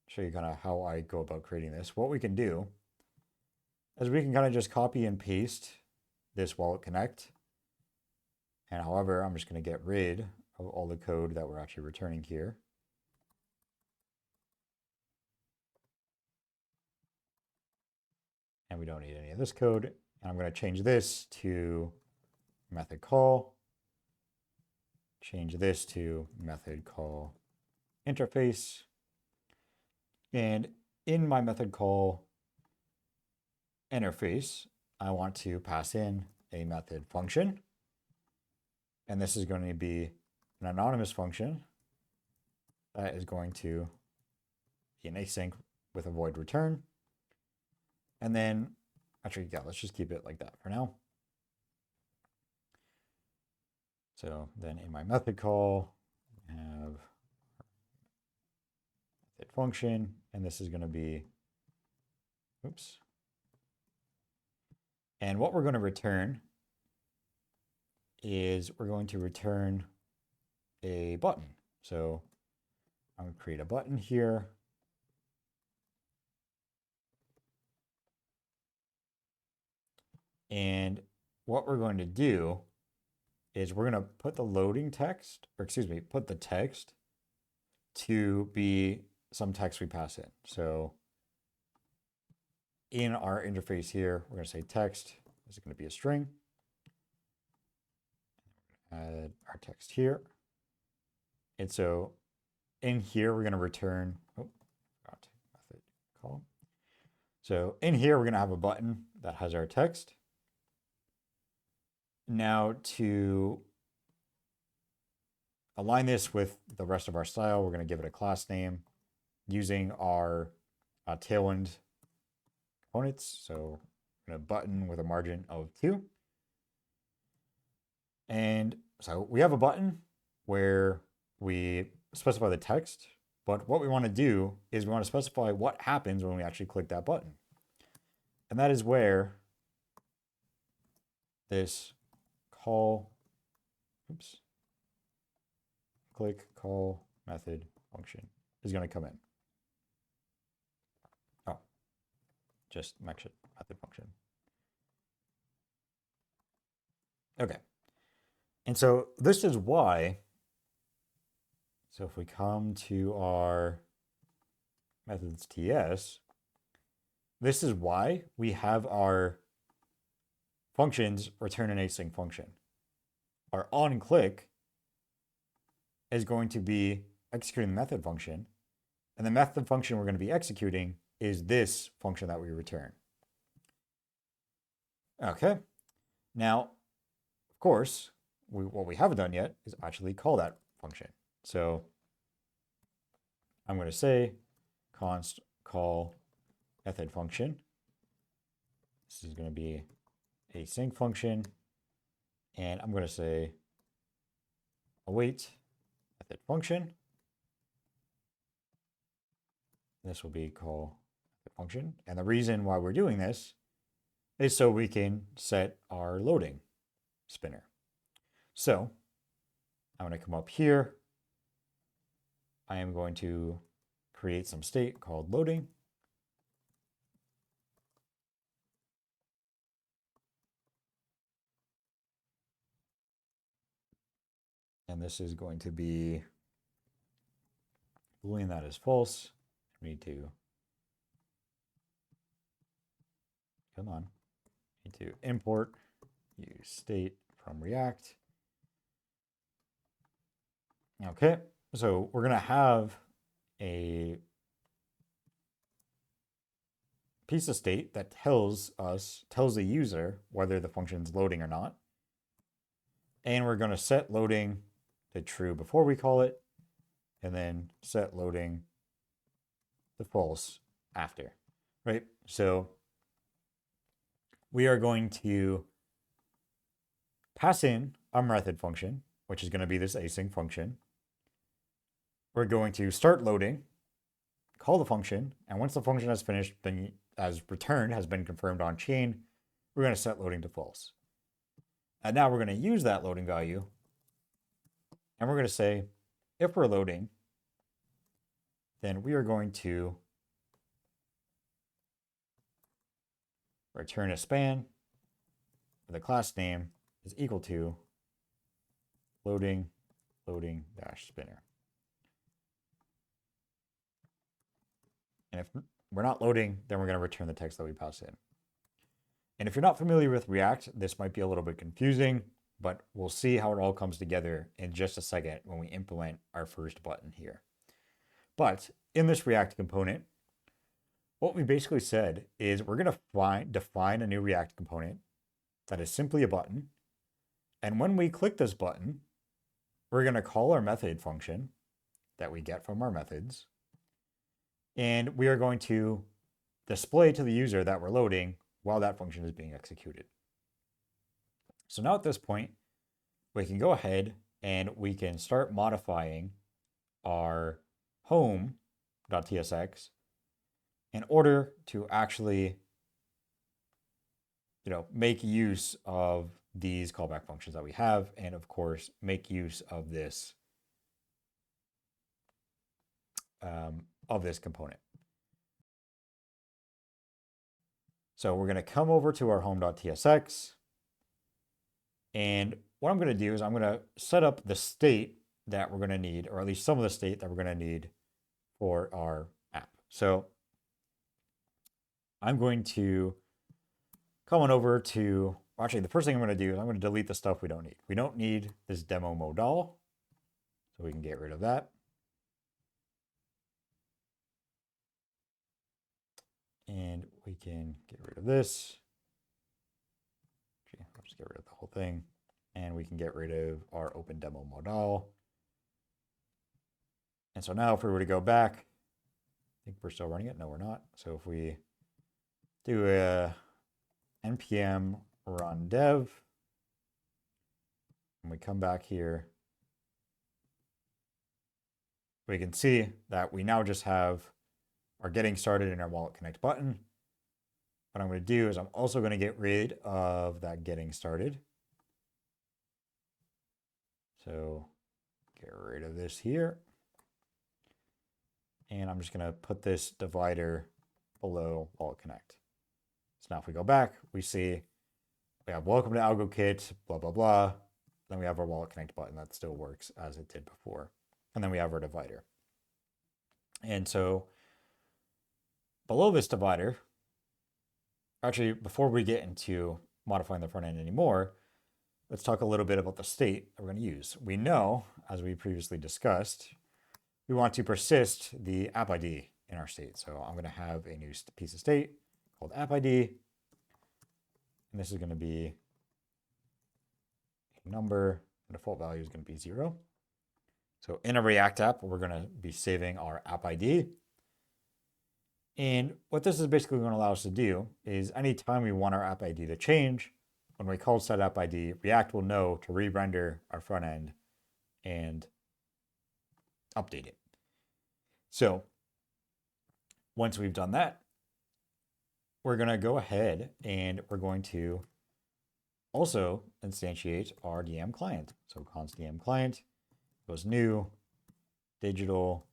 show you kind of how I go about creating this. What we can do is we can kind of just copy and paste this wallet connect. And however, I'm just going to get rid of all the code that we're actually returning here. And we don't need any of this code. And I'm going to change this to method call. Change this to method call interface. And in my method call interface, I want to pass in a method function. And this is going to be an anonymous function that is going to be an async with a void return. And then, actually, yeah, let's just keep it like that for now. So then in my method call, I have method function, and this is going to be, oops. And what we're going to return is we're going to return a button. So I'm going to create a button here. And what we're going to do is we're going to put the loading text, or excuse me, put the text to be some text we pass in. So in our interface here, we're going to say text. This is going to be a string. Add our text here. And so in here, we're going to return, method call. So in here, we're going to have a button that has our text. Now to align this with the rest of our style, we're going to give it a class name using our Tailwind components. So I'm going to button with a margin of 2. And so we have a button where we specify the text, but what we want to do is we want to specify what happens when we actually click that button. And that is where this call, click call method function is going to come in. Oh, just mention method function. Okay. And so this is why, so if we come to our methods TS, this is why we have our functions return an async function. Our on click is going to be executing the method function, and the method function we're going to be executing is this function that we return. Okay. Now, of course, what we haven't done yet is actually call that function. So I'm going to say const call method function. This is going to be a sync function. And I'm going to say await method function. This will be call method function. And the reason why we're doing this is so we can set our loading spinner. So I'm going to come up here. I am going to create some state called loading. And this is going to be boolean that is false. We need to come on, need to import use state from React. Okay, so we're gonna have a piece of state that tells the user whether the function's loading or not. And we're gonna set loading to true before we call it, and then set loading to false after, right? So we are going to pass in our method function, which is going to be this async function. We're going to start loading, call the function, and once the function has finished, then as returned has been confirmed on chain, we're going to set loading to false. And now we're going to use that loading value, and we're going to say, if we're loading, then we are going to return a span where the class name is equal to loading dash spinner. And if we're not loading, then we're going to return the text that we pass in. And if you're not familiar with React, this might be a little bit confusing, but we'll see how it all comes together in just a second when we implement our first button here. But in this React component, what we basically said is we're going to define a new React component that is simply a button. And when we click this button, we're going to call our method function that we get from our methods. And we are going to display to the user that we're loading while that function is being executed. So now at this point, we can go ahead and we can start modifying our home.tsx in order to actually, make use of these callback functions that we have, and of course, make use of this component. So we're going to come over to our home.tsx, and what I'm going to do is I'm going to set up the state that we're going to need, or at least some of the state that we're going to need for our app. So I'm going to come on over to, actually the first thing I'm going to do is I'm going to delete the stuff we don't need. We don't need this demo modal, so we can get rid of that. And we can get rid of this. Actually, I'll just get rid of the whole thing. And we can get rid of our open demo modal. And so now if we were to go back, I think we're still running it. No, we're not. So if we do a npm run dev, and we come back here, we can see that we now just have our getting started and our wallet connect button. What I'm going to do is I'm also going to get rid of that getting started. So get rid of this here. And I'm just going to put this divider below wallet connect. So now if we go back, we see we have welcome to AlgoKit, blah, blah, blah. Then we have our wallet connect button that still works as it did before. And then we have our divider. And so below this divider, actually, before we get into modifying the front end anymore, let's talk a little bit about the state that we're going to use. We know, as we previously discussed, we want to persist the app ID in our state. So I'm going to have a new piece of state called app ID. And this is going to be a number. The default value is going to be 0. So in a React app, we're going to be saving our app ID. And what this is basically going to allow us to do is anytime we want our app ID to change, when we call set app ID, React will know to re-render our front end and update it. So once we've done that, we're going to go ahead and we're going to also instantiate our DM client. So const DM client goes new digital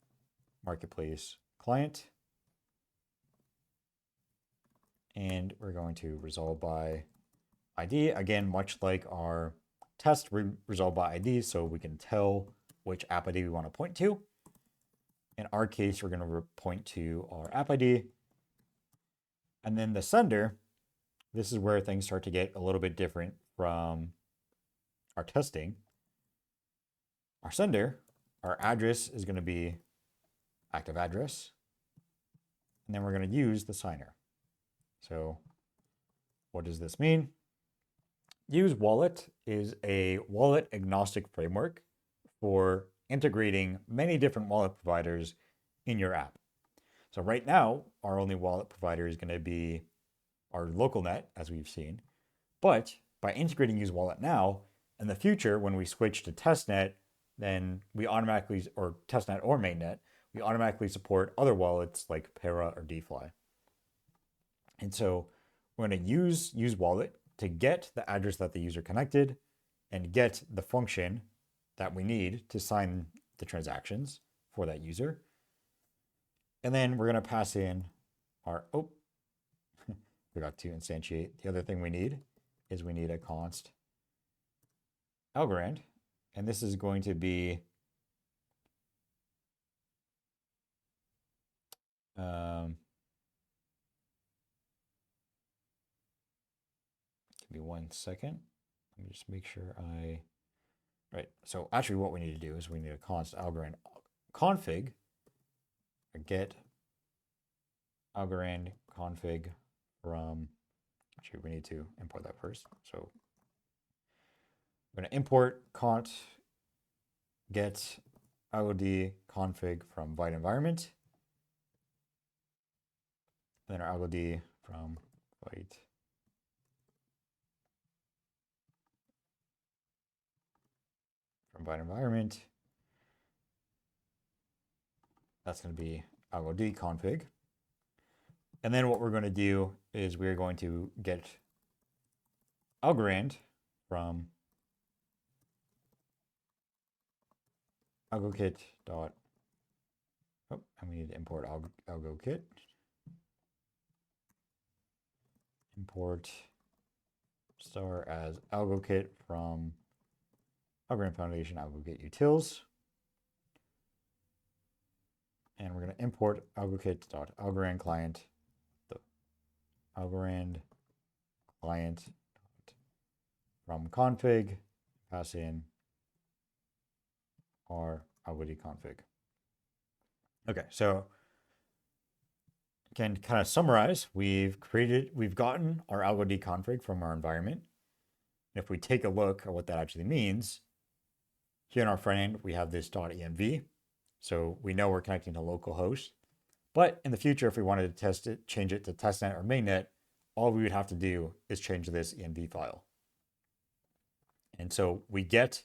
marketplace client. And we're going to resolve by ID. Again, much like our test, we resolve by ID so we can tell which app ID we want to point to. In our case, we're going to point to our app ID. And then the sender this is where things start to get a little bit different from our testing. Our sender, our address is going to be active address, and then we're going to use the signer. So what does this mean? Use Wallet is a wallet agnostic framework for integrating many different wallet providers in your app. So right now, our only wallet provider is going to be our local net, as we've seen. But by integrating Use Wallet now, in the future, when we switch to testnet, then we automatically, or testnet or mainnet, we automatically support other wallets like Para or DFly. And so we're going to use Wallet to get the address that the user connected and get the function that we need to sign the transactions for that user. And then we're going to pass in our, forgot to instantiate. The other thing we need is we need a const Algorand. And this is going to be give me 1 second. Let me just make sure right. So actually what we need to do is we need a const Algorand config, get Algorand config from, actually we need to import that first. So I'm going to import const get algod config from Vite environment. And then our algod from Vite environment. That's going to be algod config. And then what we're going to do is we're going to get Algorand from algokit dot, and we need to import algokit. Import star as algokit from Algorand Foundation algokit utils. And we're going to import algokit.algorand client, the Algorand client from config, pass in our algod config. Okay, so again, kind of summarize, we've gotten our algod config from our environment. And if we take a look at what that actually means, here in our front end, we have this .env. So we know we're connecting to localhost. But in the future, if we wanted to test it, change it to testnet or mainnet, all we would have to do is change this env file. And so we get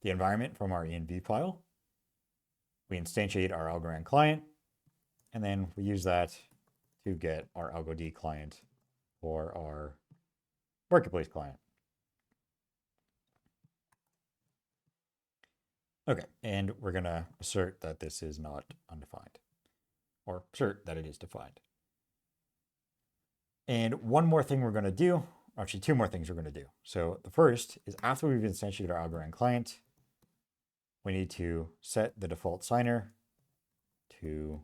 the environment from our env file. We instantiate our Algorand client, and then we use that to get our algod client for our marketplace client. Okay, and we're going to assert that this is not undefined, or assert that it is defined. And one more thing we're going to do, actually two more things we're going to do. So the first is after we've instantiated our Algorand client, we need to set the default signer to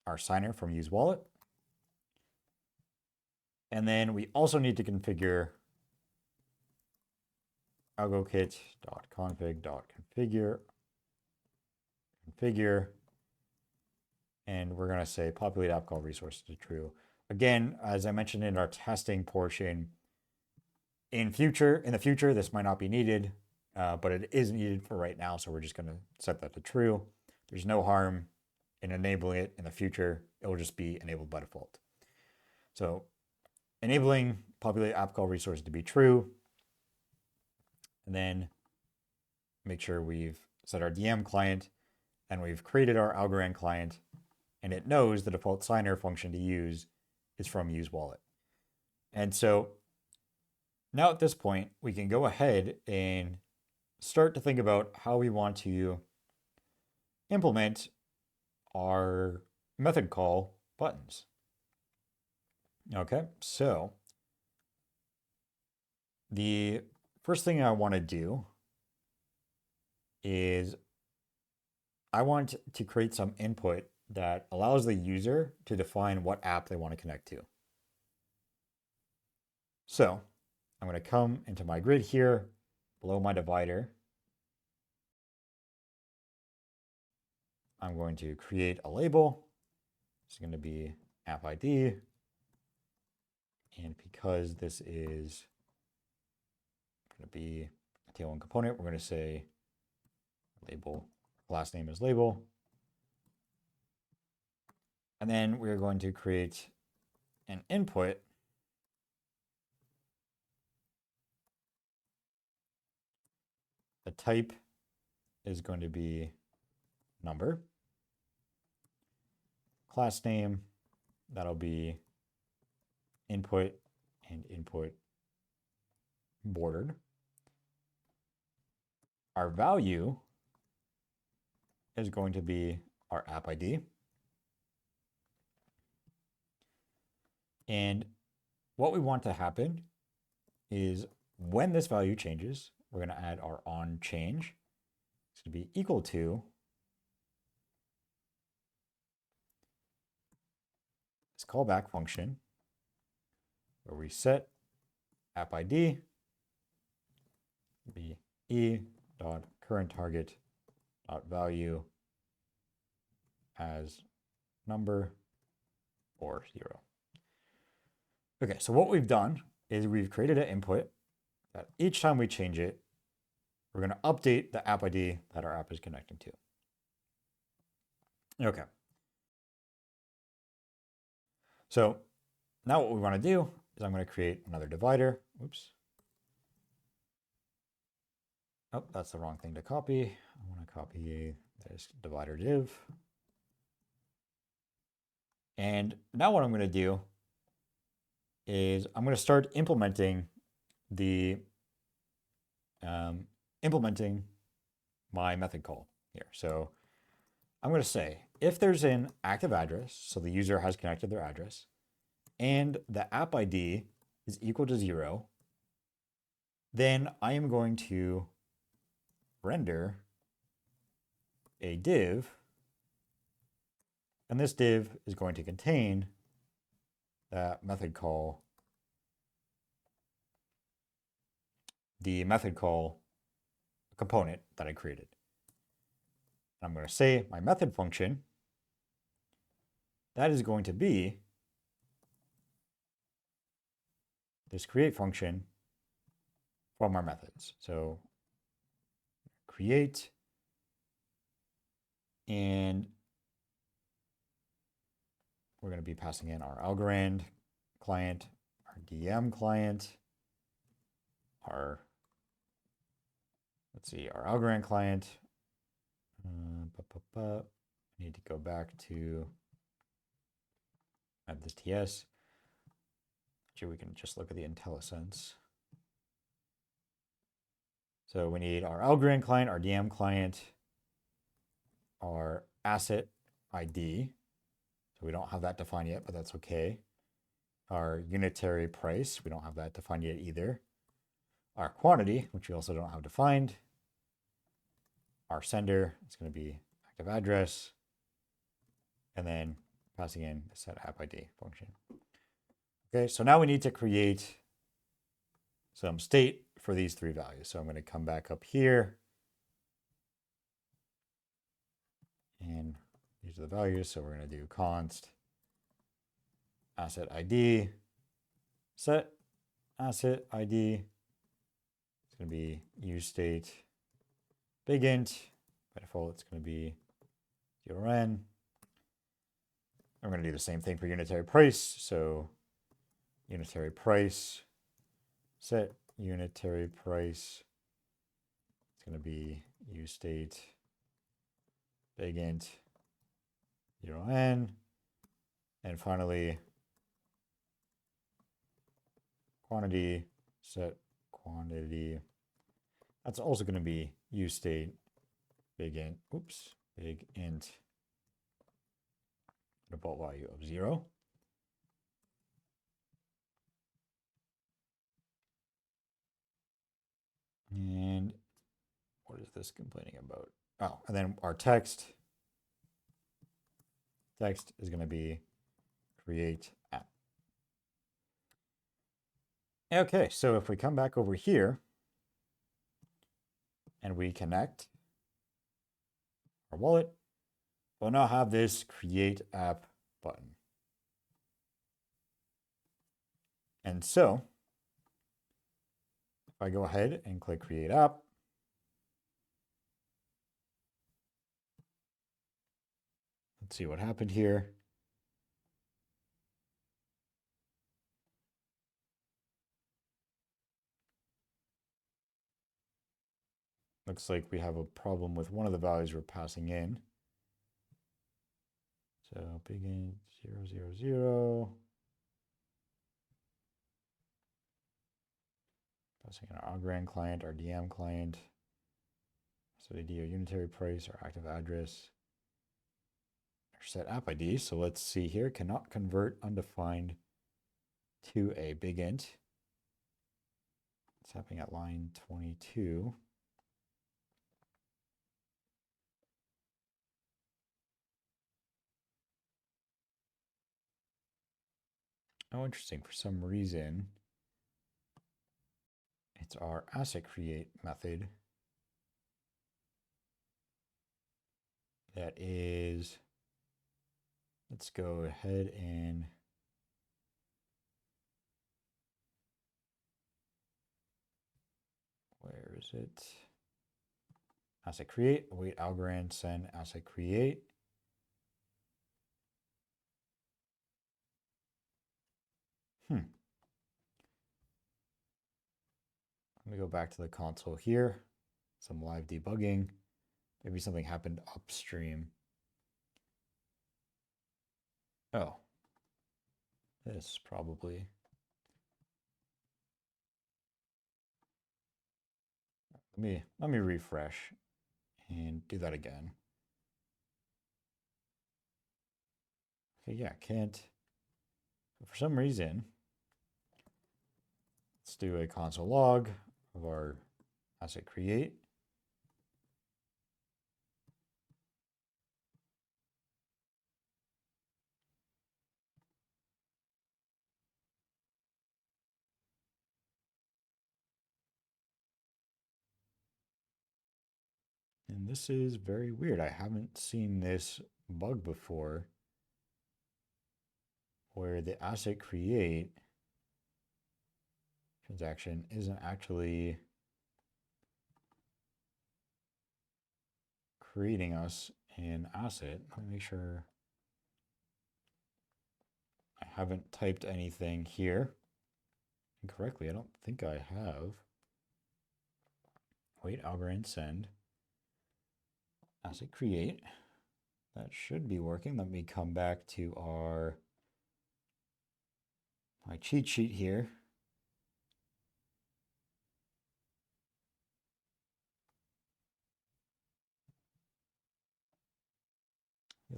our signer from Use Wallet. And then we also need to configure algokit.config.configure, and we're going to say populate app call resources to true. Again, as I mentioned in our testing portion, in the future, this might not be needed, but it is needed for right now. So we're just going to set that to true. There's no harm in enabling it in the future. It will just be enabled by default. So enabling populate app call resource to be true. And then make sure we've set our DM client and we've created our Algorand client, and it knows the default signer function to use is from Use Wallet. And so now at this point, we can go ahead and start to think about how we want to implement our method call buttons. Okay, so the first thing I want to do is I want to create some input that allows the user to define what app they want to connect to. So I'm going to come into my grid here below my divider. I'm going to create a label. It's going to be app ID. And because this is going to be a tail1 component, we're going to say label, class name is label. And then we're going to create an input. The type is going to be number. Class name, that'll be input and input bordered. Our value is going to be our app ID. And what we want to happen is when this value changes, we're going to add our on change. It's going to be equal to this callback function where we set app ID be e dot current target dot value as number or 0. Okay, so what we've done is we've created an input that each time we change it, we're going to update the app ID that our app is connecting to. Okay. So now what we want to do is I'm going to create another divider. Oops. Oh, that's the wrong thing to copy. I want to copy this divider div. And now what I'm going to do is I'm going to start implementing my method call here. So I'm going to say if there's an active address, so the user has connected their address, and the app ID is equal to 0, then I am going to render a div, and this div is going to contain that method call, the method call component that I created. I'm going to say my method function, that is going to be this create function from our methods. So create, and we're going to be passing in our Algorand client, our DM client, our Algorand client. I need to go back to add this TS. Actually, we can just look at the IntelliSense. So we need our Algorand client, our DM client, our asset ID. So we don't have that defined yet, but that's okay. Our unitary price, we don't have that defined yet either. Our quantity, which we also don't have defined. Our sender is going to be active address. And then passing in the set app ID function. Okay, so now we need to create some state for these three values. So I'm going to come back up here. And these are the values. So we're going to do const asset ID, set asset ID. It's going to be use state big int. By default, it's going to be URN. I'm going to do the same thing for unitary price. So unitary price, set unitary price. It's going to be use state big int URN. And finally, quantity, set quantity. That's also going to be use state big int, big int default value of 0. And what is this complaining about? Oh, and then our text is going to be create app. Okay, so if we come back over here and we connect our wallet, we'll now have this create app button. And so if I go ahead and click create app, let's see what happened here. Looks like we have a problem with one of the values we're passing in. So big int 000. Passing in our Algorand client, our DM client, so ID, our unitary price, our active address, our set app ID. So let's see here, cannot convert undefined to a big int. It's happening at line 22. Oh, interesting. For some reason, it's our asset create method that is, let's go ahead and where is it? Asset create, await Algorand, send asset create. Let me go back to the console here. Some live debugging. Maybe something happened upstream. Oh, this probably. Let me refresh and do that again. Okay, yeah, can't. For some reason, let's do a console log of our asset create. And this is very weird. I haven't seen this bug before where the asset create transaction isn't actually creating us an asset. Let me make sure I haven't typed anything here incorrectly. I don't think I have. Wait, Algorand send. Asset create. That should be working. Let me come back to my cheat sheet here.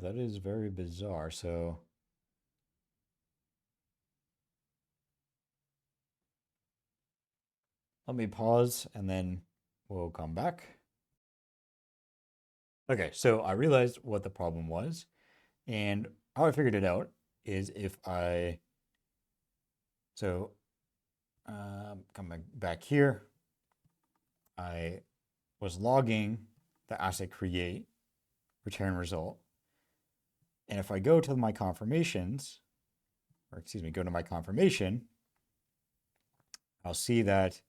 That is very bizarre. So let me pause and then we'll come back. Okay, so I realized what the problem was, and how I figured it out is if I, so come back here, I was logging the asset create return result. And if I go to my confirmations, or excuse me, go to my confirmation, I'll see that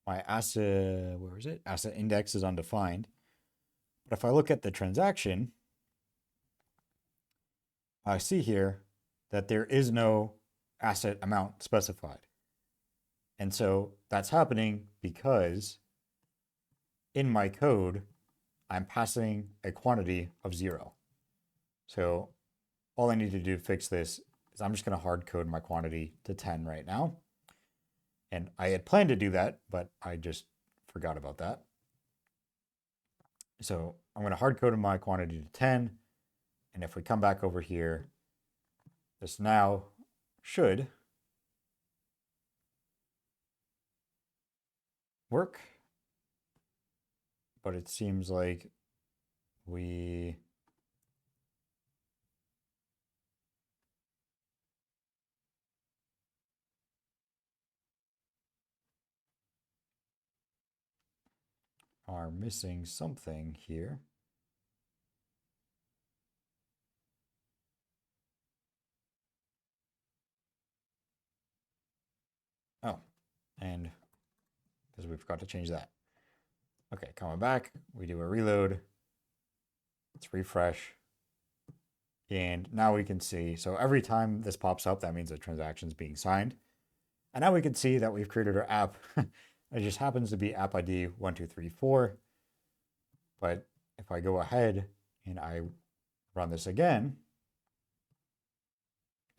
my asset, where is it? Asset index is undefined. But if I look at the transaction, I see here that there is no asset amount specified. And so that's happening because in my code, I'm passing a quantity of 0. So all I need to do to fix this is I'm just going to hard code my quantity to 10 right now. And I had planned to do that, but I just forgot about that. So I'm going to hard code my quantity to 10. And if we come back over here, this now should work. But it seems like we are missing something here. Oh, and because we forgot to change that. Okay, coming back, we do a reload. Let's refresh. And now we can see, so every time this pops up, that means a transaction is being signed. And now we can see that we've created our app. It just happens to be app ID 1234. But if I go ahead and I run this again,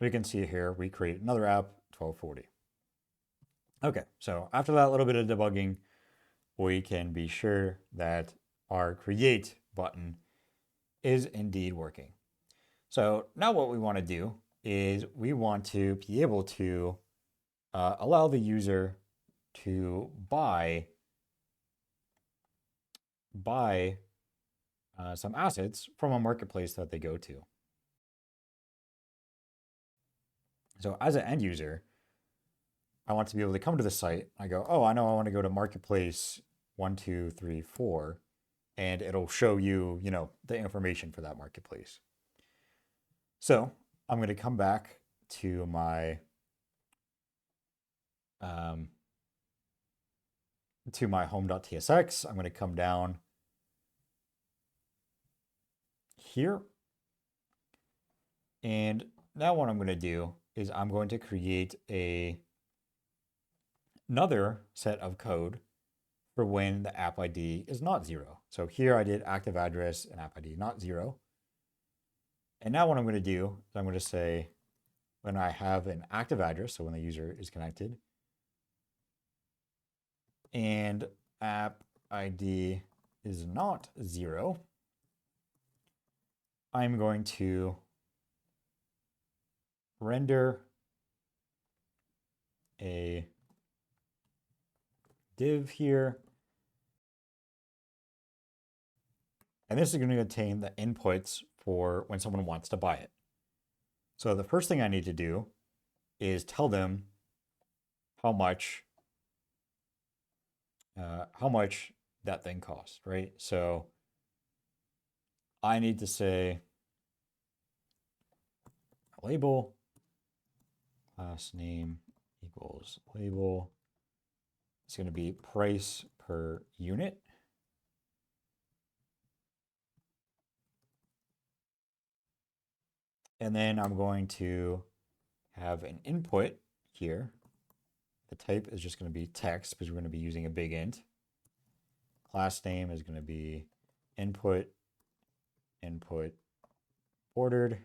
we can see here we create another app 1240. Okay, so after that little bit of debugging, we can be sure that our create button is indeed working. So now what we want to do is we want to be able to allow the user to buy some assets from a marketplace that they go to. So as an end user, I want to be able to come to the site. I go, oh, I know I want to go to marketplace 1234, and it'll show you, the information for that marketplace. So I'm going to come back to my home.tsx. I'm going to come down here. And now what I'm going to do is I'm going to create another set of code for when the app ID is not 0. So here I did active address and app ID not 0. And now what I'm going to do is I'm going to say when I have an active address, so when the user is connected, and app ID is not 0, I'm going to render a div here. And this is going to contain the inputs for when someone wants to buy it. So the first thing I need to do is tell them how much that thing costs, right? So I need to say label class name equals label. It's going to be price per unit. And then I'm going to have an input here. The type is just going to be text because we're going to be using a big int. Class name is going to be input ordered.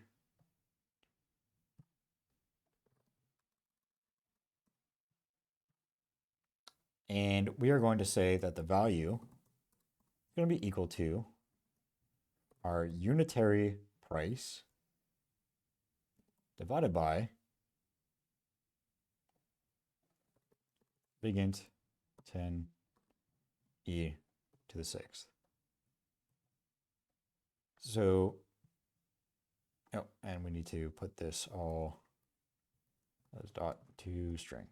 And we are going to say that the value is going to be equal to our unitary price divided by big int 10 e to the 6th. So, oh, and we need to put this all as dot to string.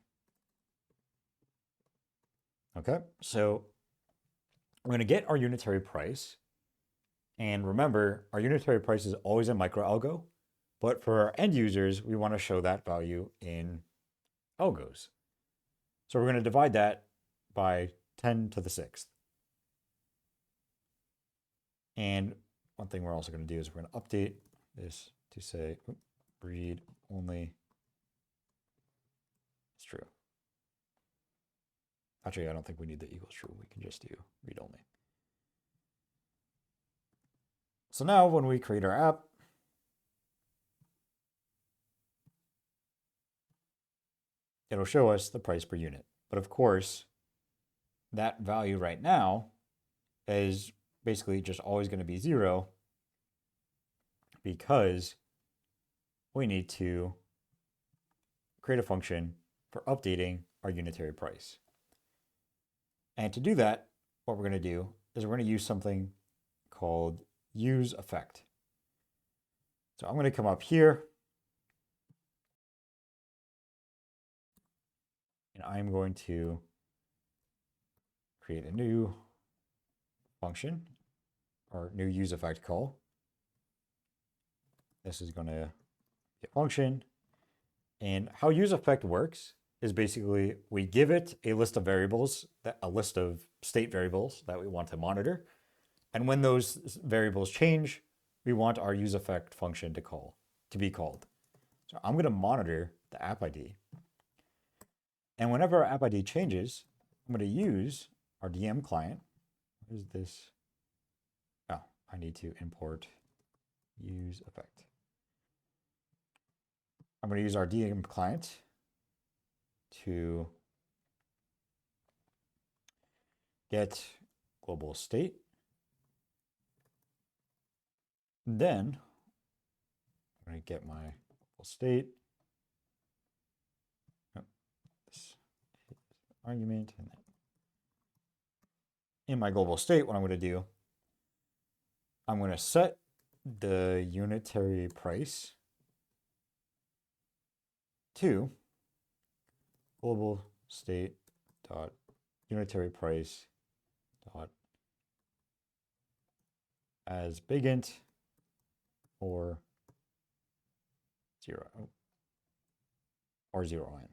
Okay, so we're going to get our unitary price. And remember, our unitary price is always a microalgo, but for our end users, we want to show that value in algos. So we're going to divide that by 10 to the 6th. And one thing we're also going to do is we're going to update this to say read only is true. Actually, I don't think we need the equals true. We can just do read only. So now when we create our app, it'll show us the price per unit. But of course, that value right now is basically just always going to be 0 because we need to create a function for updating our unitary price. And to do that, what we're going to do is we're going to use something called use effect. So I'm going to come up here and I'm going to create a new function, our new use effect call. This is going to be a function. And how use effect works is basically we give it a list of variables, a list of state variables that we want to monitor. And when those variables change, we want our use effect function to be called. So I'm going to monitor the app ID. And whenever our app ID changes, I'm going to use our DM client. What is this? Oh, I need to import use effect. I'm going to use our DM client to get global state. Then I'm going to get my global state. Oh, this argument. And then in my global state, what I'm going to do, I'm going to set the unitary price to global state dot unitary price dot as big int or 0 or 0n.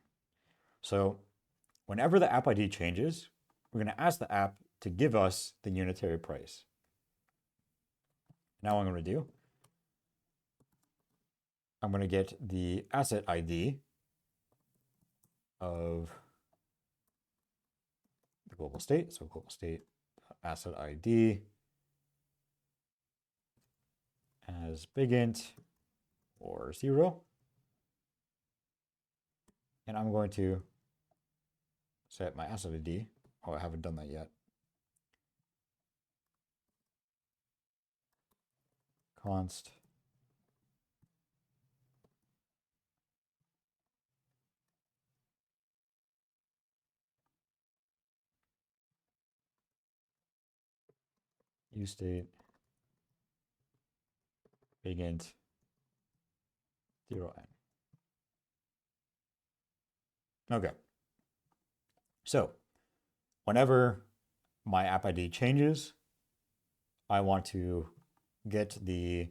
So whenever the app ID changes, we're going to ask the app to give us the unitary price. Now what I'm going to do, I'm going to get the asset ID of the global state. So global state asset ID as big int or 0. And I'm going to set my asset ID. Oh, I haven't done that yet. Const use state big int 0n. Okay. So whenever my app ID changes, I want to get the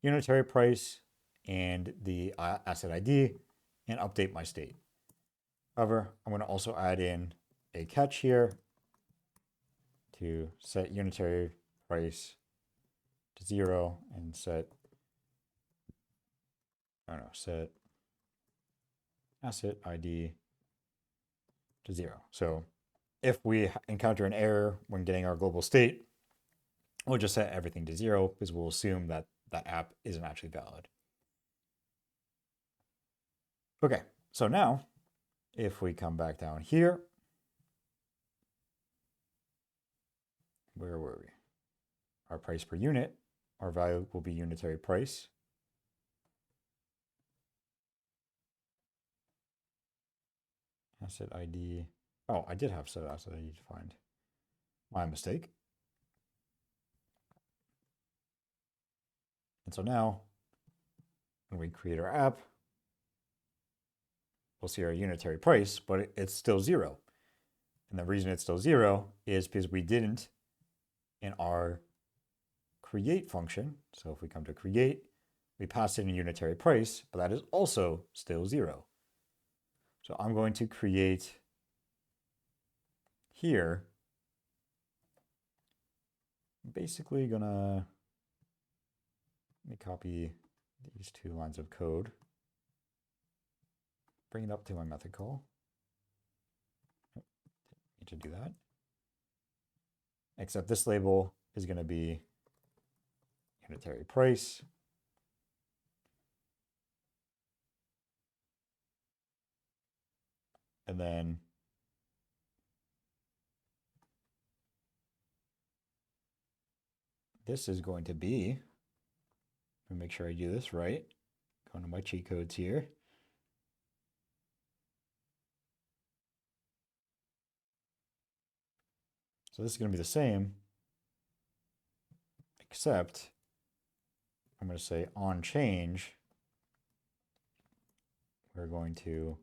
unitary price and the asset ID and update my state. However, I'm going to also add in a catch here to set unitary price to 0 and set asset ID to 0. So if we encounter an error when getting our global state, we'll just set everything to 0 because we'll assume that that app isn't actually valid. Okay, so now if we come back down here, where were we? Our price per unit, our value will be unitary price. Asset ID. Oh, I did have set asset ID defined. My mistake. And so now, when we create our app, we'll see our unitary price, but it's still 0. And the reason it's still 0 is because we didn't in our create function. So if we come to create, we pass in a unitary price, but that is also still 0. So I'm going to create here, basically gonna, let me copy these 2 lines of code, bring it up to my method call. Need to do that. Except this label is going to be unitary price. And then this is going to be, let me make sure I do this right. Going to my cheat codes here. So this is going to be the same, except I'm going to say on change, we're going to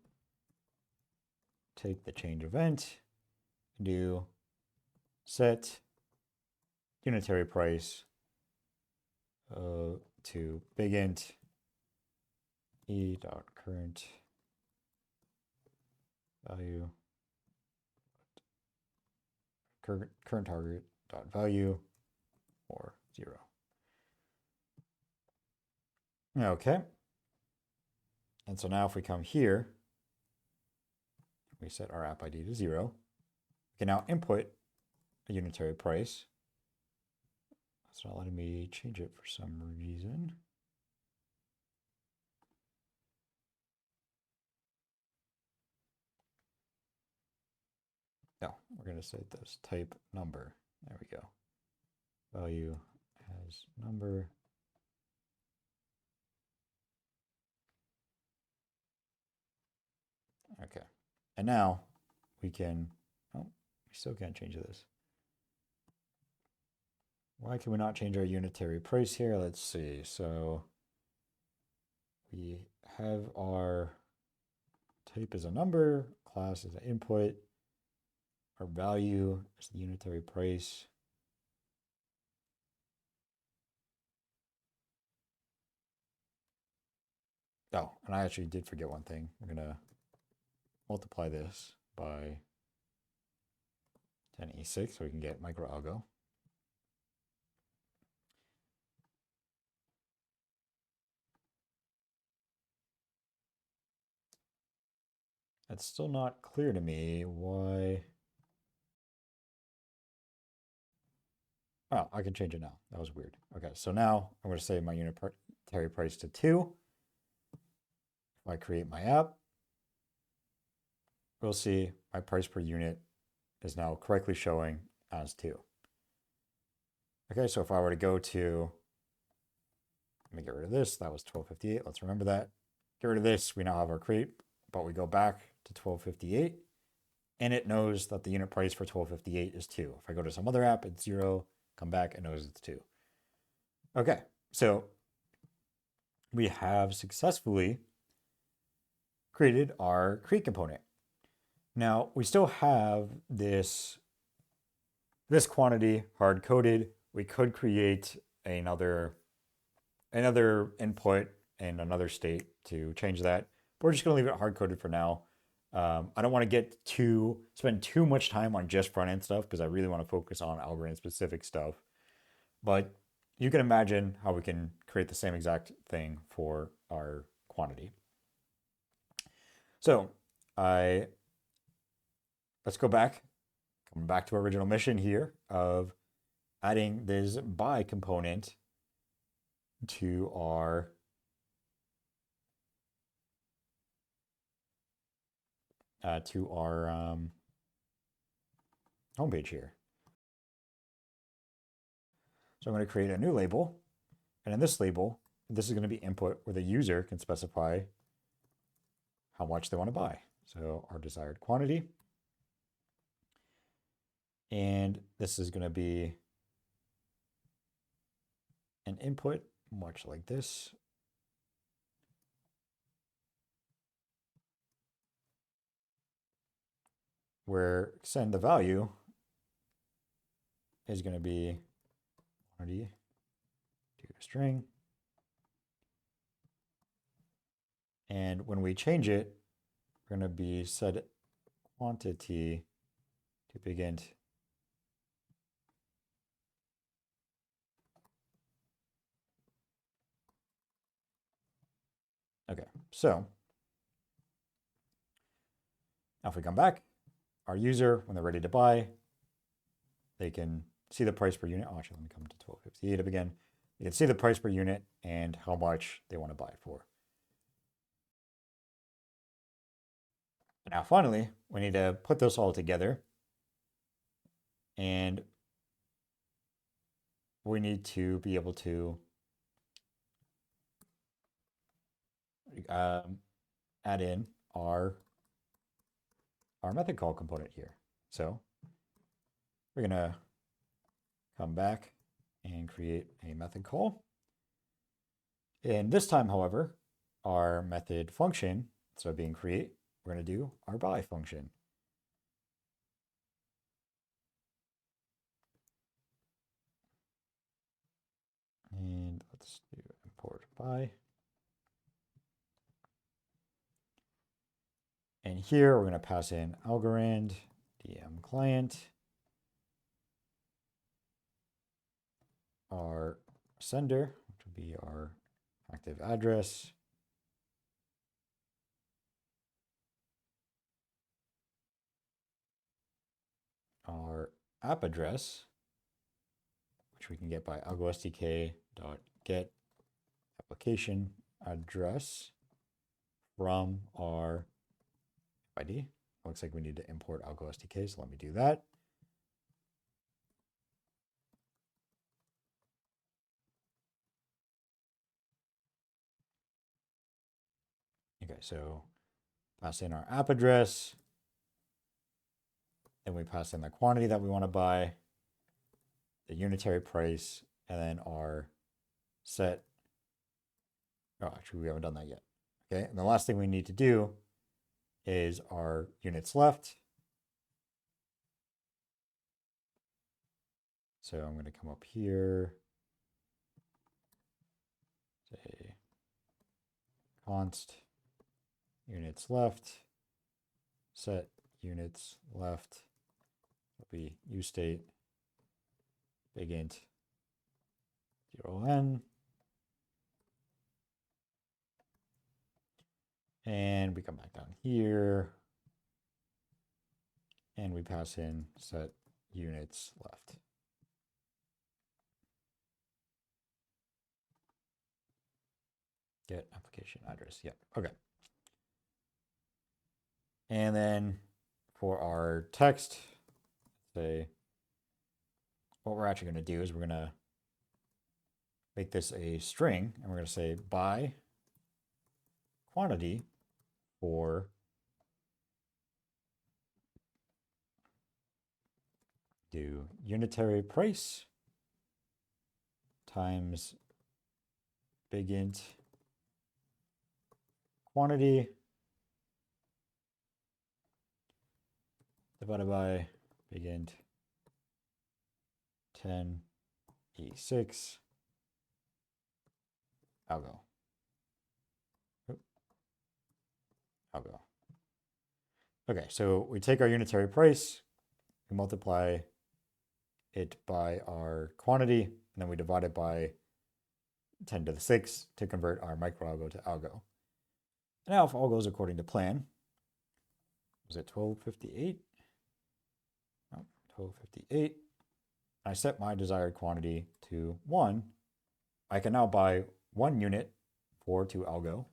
take the change event, do set unitary price to big int e dot current value current target dot value or 0. Okay. And so now if we come here, we set our app ID to 0. We can now input a unitary price. It's not letting me change it for some reason. No, we're going to set this type number. There we go. Value as number. Okay. And now we can, oh, we still can't change this. Why can we not change our unitary price here? Let's see. So we have our type as a number, class as an input, our value is the unitary price. Oh, and I actually did forget one thing. We're going to multiply this by 10e6 so we can get microalgo. It's still not clear to me why. Oh, I can change it now. That was weird. Okay, so now I'm going to say my unitary price to 2. If I create my app, we'll see my price per unit is now correctly showing as 2. Okay, so if I were to go to, let me get rid of this. That was 1258. Let's remember that. Get rid of this. We now have our create, but we go back to 1258 and it knows that the unit price for 1258 is 2. If I go to some other app, it's 0. Come back, it knows it's 2. Okay, so we have successfully created our create component. Now we still have this quantity hard coded. We could create another input and another state to change that. But we're just going to leave it hard coded for now. I don't want to spend too much time on just front end stuff because I really want to focus on Algorand specific stuff. But you can imagine how we can create the same exact thing for our quantity. So let's go back, coming back to our original mission here of adding this buy component to our homepage here. So I'm going to create a new label. And in this label, this is going to be input where the user can specify how much they want to buy. So our desired quantity. And this is going to be an input, much like this. Where send the value is going to be quantity to string. And when we change it, we're going to be set quantity to big int. Okay, so now if we come back, our user, when they're ready to buy, they can see the price per unit. Oh, actually, let me come to 1258 up again. You can see the price per unit and how much they want to buy it for. Now, finally, we need to put this all together. And we need to be able to add in our method call component here. So we're going to come back and create a method call. And this time, however, our method function, instead of being create, we're going to do our buy function. And let's do import by. And here we're going to pass in Algorand, DM client, our sender, which will be our active address, our app address, which we can get by algostk.get application address from our ID. Looks like we need to import algo SDK, so let me do that. Okay, so pass in our app address, then we pass in the quantity that we want to buy, the unitary price, and then our set. Oh, actually, we haven't done that yet. Okay, and the last thing we need to do is our units left. So I'm going to come up here, say const units left, set units left, will be uState big int 0n. And we come back down here and we pass in set units left. Get application address. Yep. Okay. And then for our text, say what we're actually going to do is we're going to make this a string and we're going to say by quantity for do unitary price times big int quantity divided by big int 10e6 algo. Algo. Okay, so we take our unitary price, we multiply it by our quantity, and then we divide it by 10 to the 6 to convert our microalgo to algo. And now if all goes according to plan, was it 1258? No, 1258. I set my desired quantity to 1. I can now buy 1 unit for 2 algo.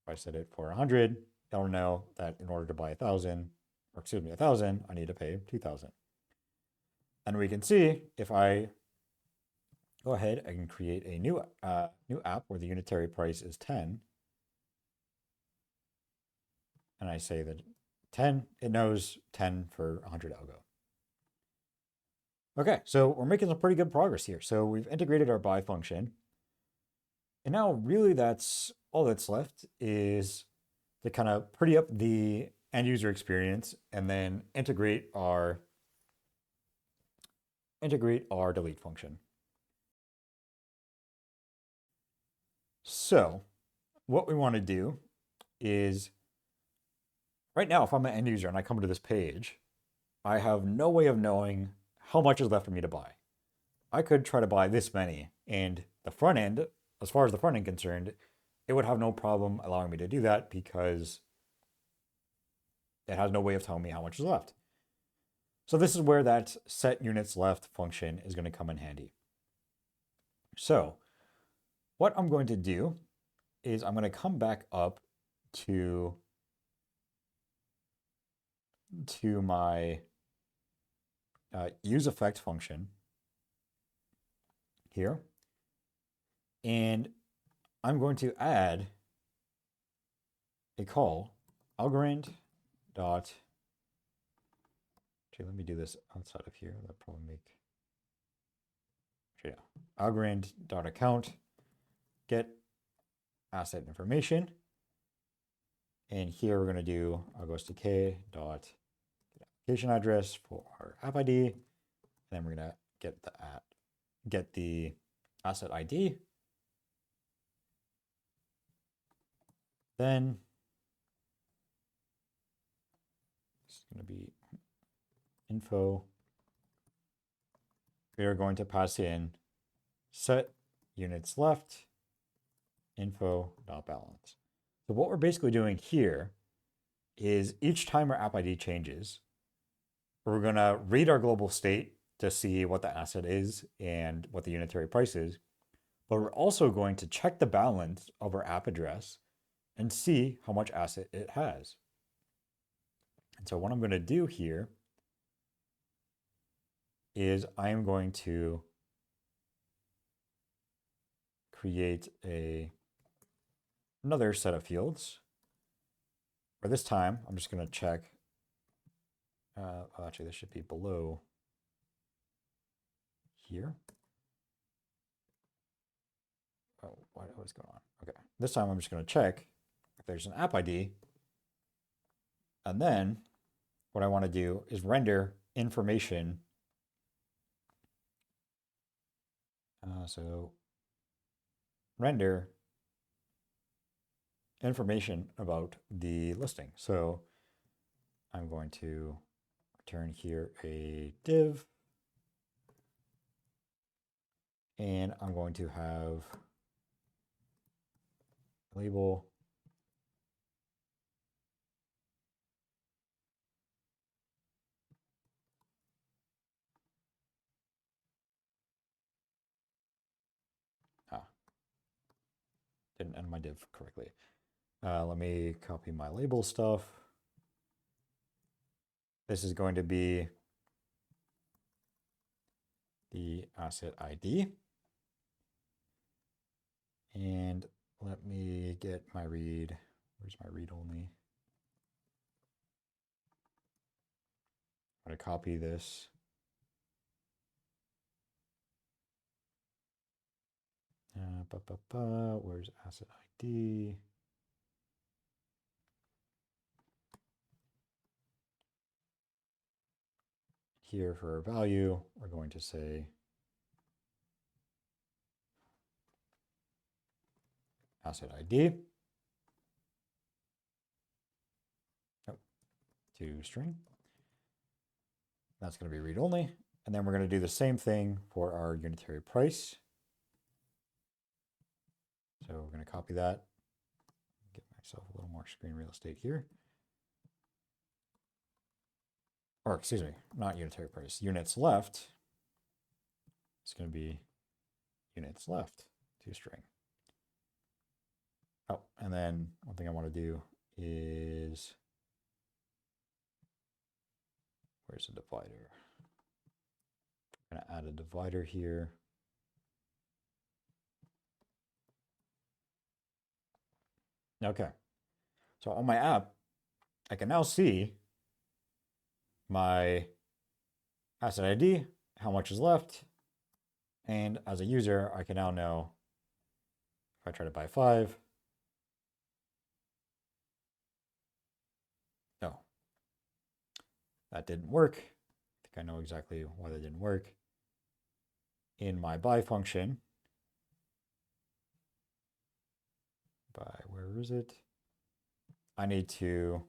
If I set it for 100, it'll know that in order to buy 1,000, I need to pay 2,000. And we can see if I go ahead, I can create a new app where the unitary price is 10. And I say that 10, it knows 10 for 100 algo. Okay, so we're making some pretty good progress here. So we've integrated our buy function. And now really that's all that's left is to kind of pretty up the end user experience and then integrate our delete function. So what we want to do is right now, if I'm an end user and I come to this page, I have no way of knowing how much is left for me to buy. I could try to buy this many, and the front end, as far as the front end concerned, it would have no problem allowing me to do that because it has no way of telling me how much is left. So this is where that set units left function is going to come in handy. So what I'm going to do is I'm going to come back up to my use effect function here. And I'm going to add a call Algorand dot. Actually, let me do this outside of here. That'll probably make. Yeah, Algorand dot account get asset information. And here we're going to do algostk dot application address for our app ID. And then we're going to get the asset ID. Then it's going to be info. We are going to pass in set units left info.balance. So what we're basically doing here is each time our app ID changes, we're going to read our global state to see what the asset is and what the unitary price is. But we're also going to check the balance of our app address and see how much asset it has. And so what I'm going to do here is I am going to create another set of fields. For this time, I'm just going to check. Actually, this should be below here. Oh, what is going on? Okay, this time I'm just going to check if there's an app ID. And then what I want to do is render information. So render information about the listing. So I'm going to return here a div, and I'm going to have label didn't end my div correctly. Let me copy my label stuff. This is going to be the asset ID. And let me get my read. Where's my read only? I'm going to copy this. Where's asset ID? Here for our value, we're going to say asset ID. To string. That's going to be read only. And then we're going to do the same thing for our unitary price. So we're going to copy that. Get myself a little more screen real estate here. Or excuse me, not unitary price, units left. It's going to be units left to string. Oh, and then one thing I want to do is, where's the divider? I'm going to add a divider here. Okay. So on my app, I can now see my asset ID, how much is left. And as a user, I can now know if I try to buy 5. No, that didn't work. I think I know exactly why that didn't work. In my buy function, where is it? I need to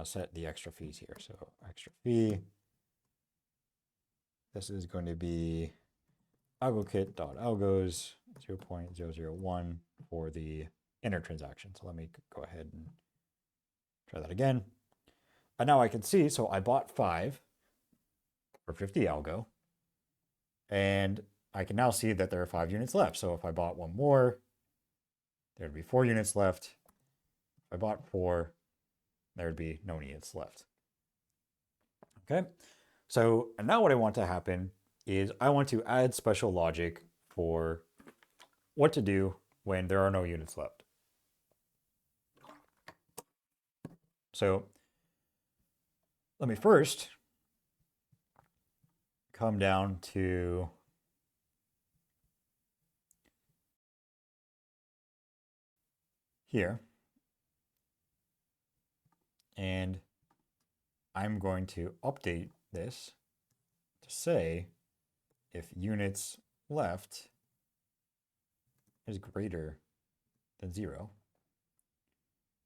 set the extra fees here. So extra fee. This is going to be algokit.algos 0.001 for the inner transaction. So let me go ahead and try that again. And now I can see, so I bought 5 for 50 algo. And I can now see that there are 5 units left. So if I bought one more, there'd be 4 units left. If I bought 4, there'd be no units left. Okay. So, and now what I want to happen is I want to add special logic for what to do when there are no units left. So let me first come down to here, and I'm going to update this to say if units left is greater than 0.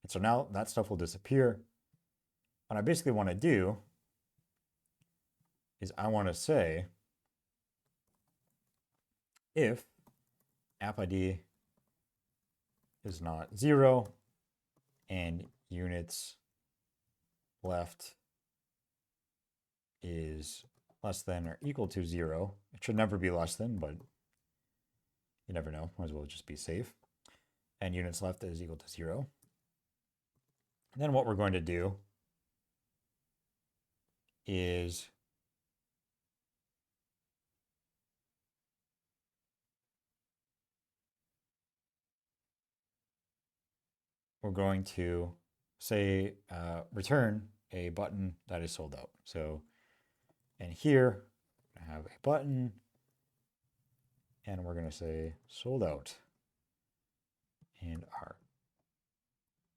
And so now that stuff will disappear. What I basically want to do is I want to say if app ID is not 0 and units left is less than or equal to 0. It should never be less than, but you never know. Might as well just be safe. And units left is equal to 0. And then what we're going to do is we're going to say return a button that is sold out. So, and here I have a button and we're going to say sold out. And our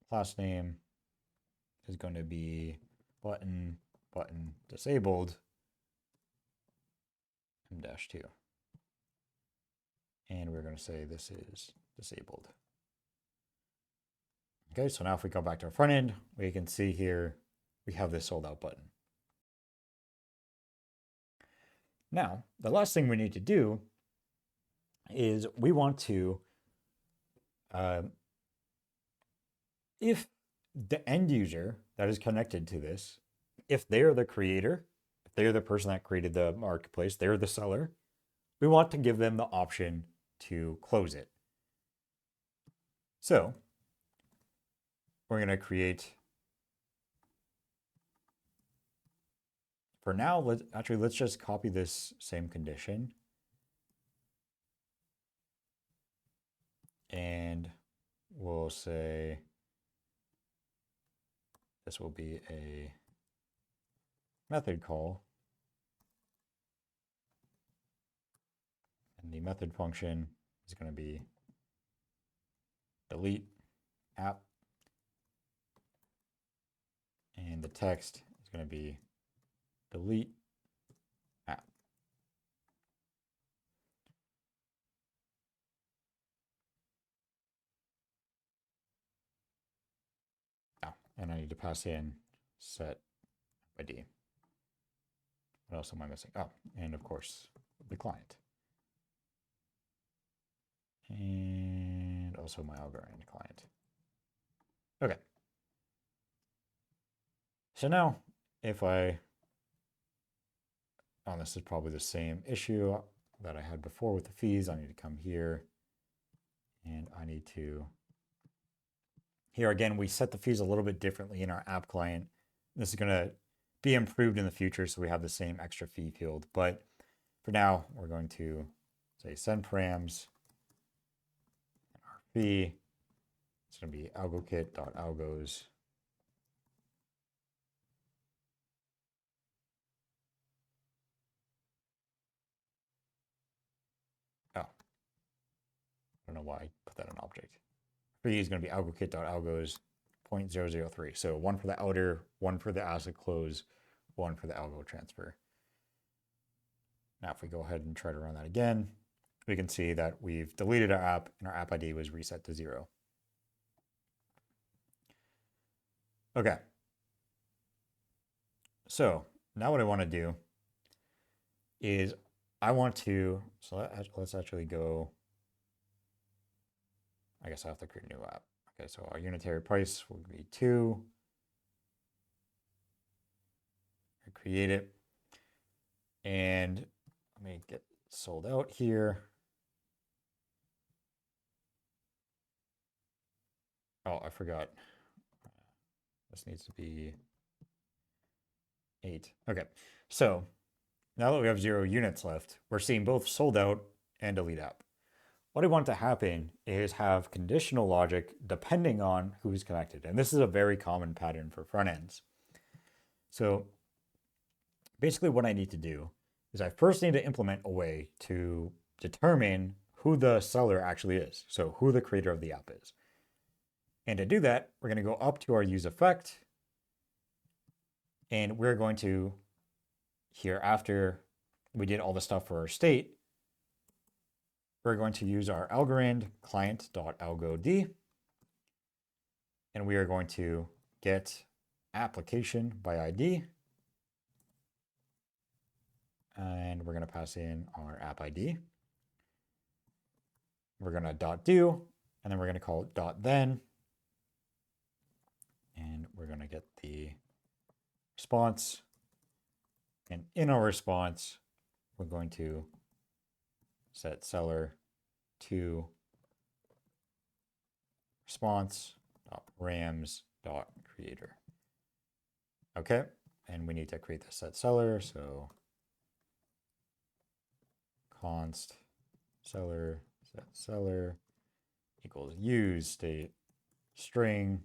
class name is going to be button disabled m-2. And we're going to say this is disabled. Okay, so now if we go back to our front end, we can see here we have this sold out button. Now, the last thing we need to do is we want to, if the end user that is connected to this, if they're the creator, if they're the person that created the marketplace, they're the seller, we want to give them the option to close it. So we're going to create, for now, let's just copy this same condition. And we'll say this will be a method call. And the method function is going to be delete app. And the text is going to be delete app. Oh, and I need to pass in set ID. What else am I missing? Oh, and of course, the client. And also my Algorand client. Okay. So now if I, oh, this is probably the same issue that I had before with the fees. I need to come here and I need to, here again, we set the fees a little bit differently in our app client. This is going to be improved in the future, so we have the same extra fee field. But for now, we're going to say send params, and our fee, it's going to be algokit.algos. Oh, I don't know why I put that in object. Fee is going to be algokit.algos 0.003. So one for the outer, one for the asset close, one for the algo transfer. Now, if we go ahead and try to run that again, we can see that we've deleted our app and our app ID was reset to 0. Okay. So now what I want to do is I want to, so let's actually go, I guess I have to create a new app. Okay, so our unitary price will be 2. I create it. And let me get sold out here. Oh, I forgot. This needs to be 8. Okay, so now that we have 0 units left, we're seeing both sold out and delete app. What I want to happen is have conditional logic depending on who's connected. And this is a very common pattern for front ends. So basically what I need to do is I first need to implement a way to determine who the seller actually is. So who the creator of the app is. And to do that, we're going to go up to our use effect. And we're going to, here after we did all the stuff for our state, we're going to use our Algorand client.algod, and we are going to get application by ID, and we're going to pass in our app ID. We're going to .do, and then we're going to call it .then, and we're going to get the response, and in our response, we're going to set seller to response.rams.creator. Okay, and we need to create the set seller, so const seller set seller equals use state string.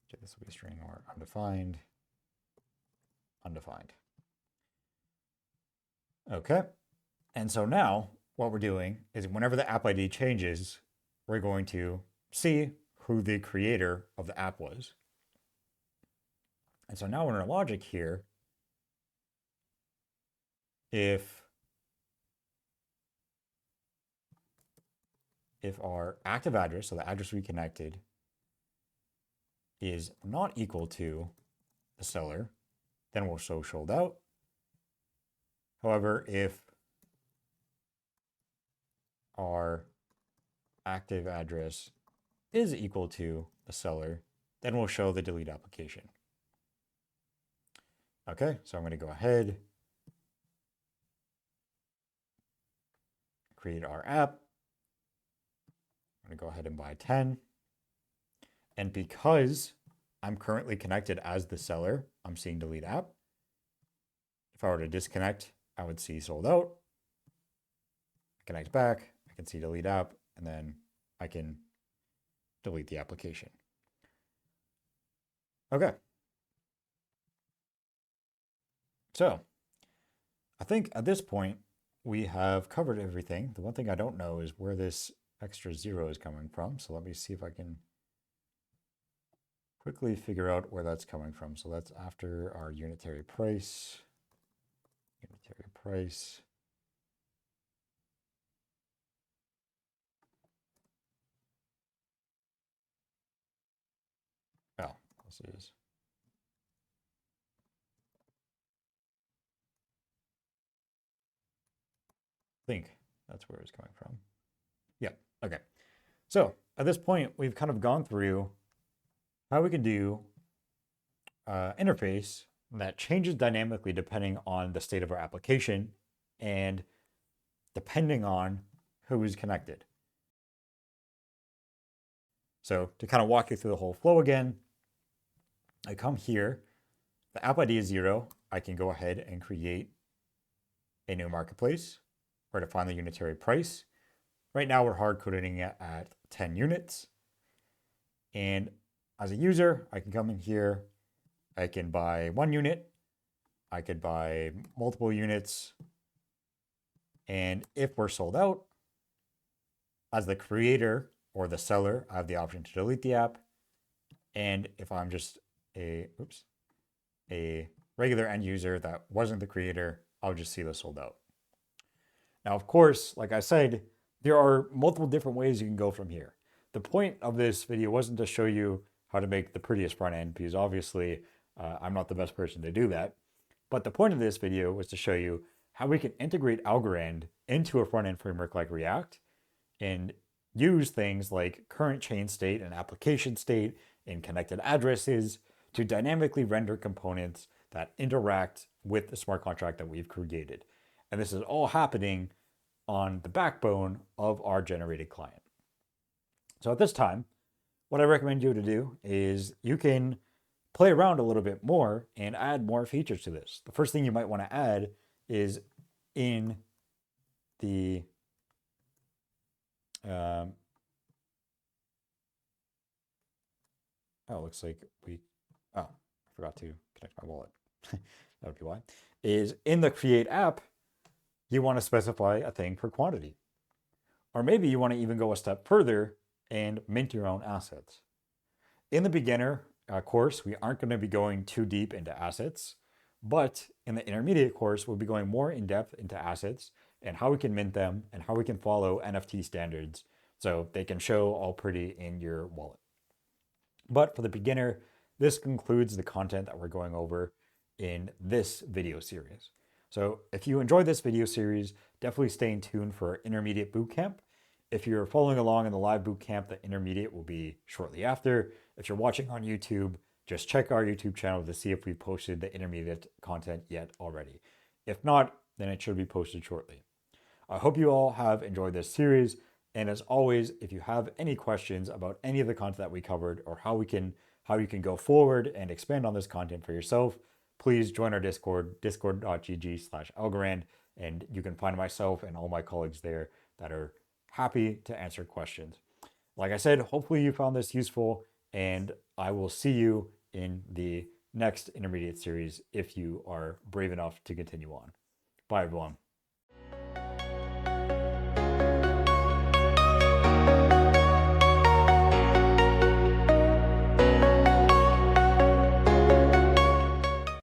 Okay, this will be string or undefined. Okay, and so now what we're doing is whenever the app ID changes, we're going to see who the creator of the app was. And so now in our logic here, if our active address, so the address we connected, is not equal to the seller, then we'll show sold out. However, if our active address is equal to the seller, then we'll show the delete application. Okay, so I'm going to go ahead, create our app. I'm going to go ahead and buy 10. And because I'm currently connected as the seller, I'm seeing delete app. If I were to disconnect, I would see sold out. Connect back, I can see delete app, and then I can delete the application. Okay. So I think at this point, we have covered everything. The one thing I don't know is where this extra 0 is coming from. So let me see if I can quickly figure out where that's coming from. So that's after our unitary price. Unitary price. Oh, this is. I think that's where it's coming from. Yeah, okay. So at this point, we've kind of gone through how we can do interface that changes dynamically depending on the state of our application and depending on who is connected. So to kind of walk you through the whole flow again, I come here, the app ID is 0. I can go ahead and create a new marketplace where to find the unitary price. Right now we're hard coding it at 10 units. And as a user, I can come in here, I can buy 1 unit, I could buy multiple units. And if we're sold out, as the creator or the seller, I have the option to delete the app. And if I'm just a regular end user that wasn't the creator, I'll just see the sold out. Now, of course, like I said, there are multiple different ways you can go from here. The point of this video wasn't to show you how to make the prettiest front end, because obviously I'm not the best person to do that. But the point of this video was to show you how we can integrate Algorand into a front end framework like React and use things like current chain state and application state and connected addresses to dynamically render components that interact with the smart contract that we've created. And this is all happening on the backbone of our generated client. So at this time, what I recommend you to do is you can play around a little bit more and add more features to this. The first thing you might want to add is in the looks like I forgot to connect my wallet. That would be why. Is in the create app, you want to specify a thing for quantity. Or maybe you want to even go a step further and mint your own assets. In the beginner course, we aren't going to be going too deep into assets, but In the intermediate course, we'll be going more in depth into assets and how we can mint them and how we can follow NFT standards so they can show all pretty in your wallet. But for the beginner, this concludes the content that we're going over in this video series. So if you enjoyed this video series, definitely stay in tune for intermediate bootcamp. If you're following along in the live bootcamp, the intermediate will be shortly after. If you're watching on YouTube, just check our YouTube channel to see if we posted the intermediate content yet already. If not, then it should be posted shortly. I hope you all have enjoyed this series. And as always, if you have any questions about any of the content that we covered or how you can go forward and expand on this content for yourself, please join our Discord, discord.gg/Algorand, and you can find myself and all my colleagues there that are happy to answer questions. Like I said, hopefully you found this useful, and I will see you in the next intermediate series if you are brave enough to continue on. Bye, everyone.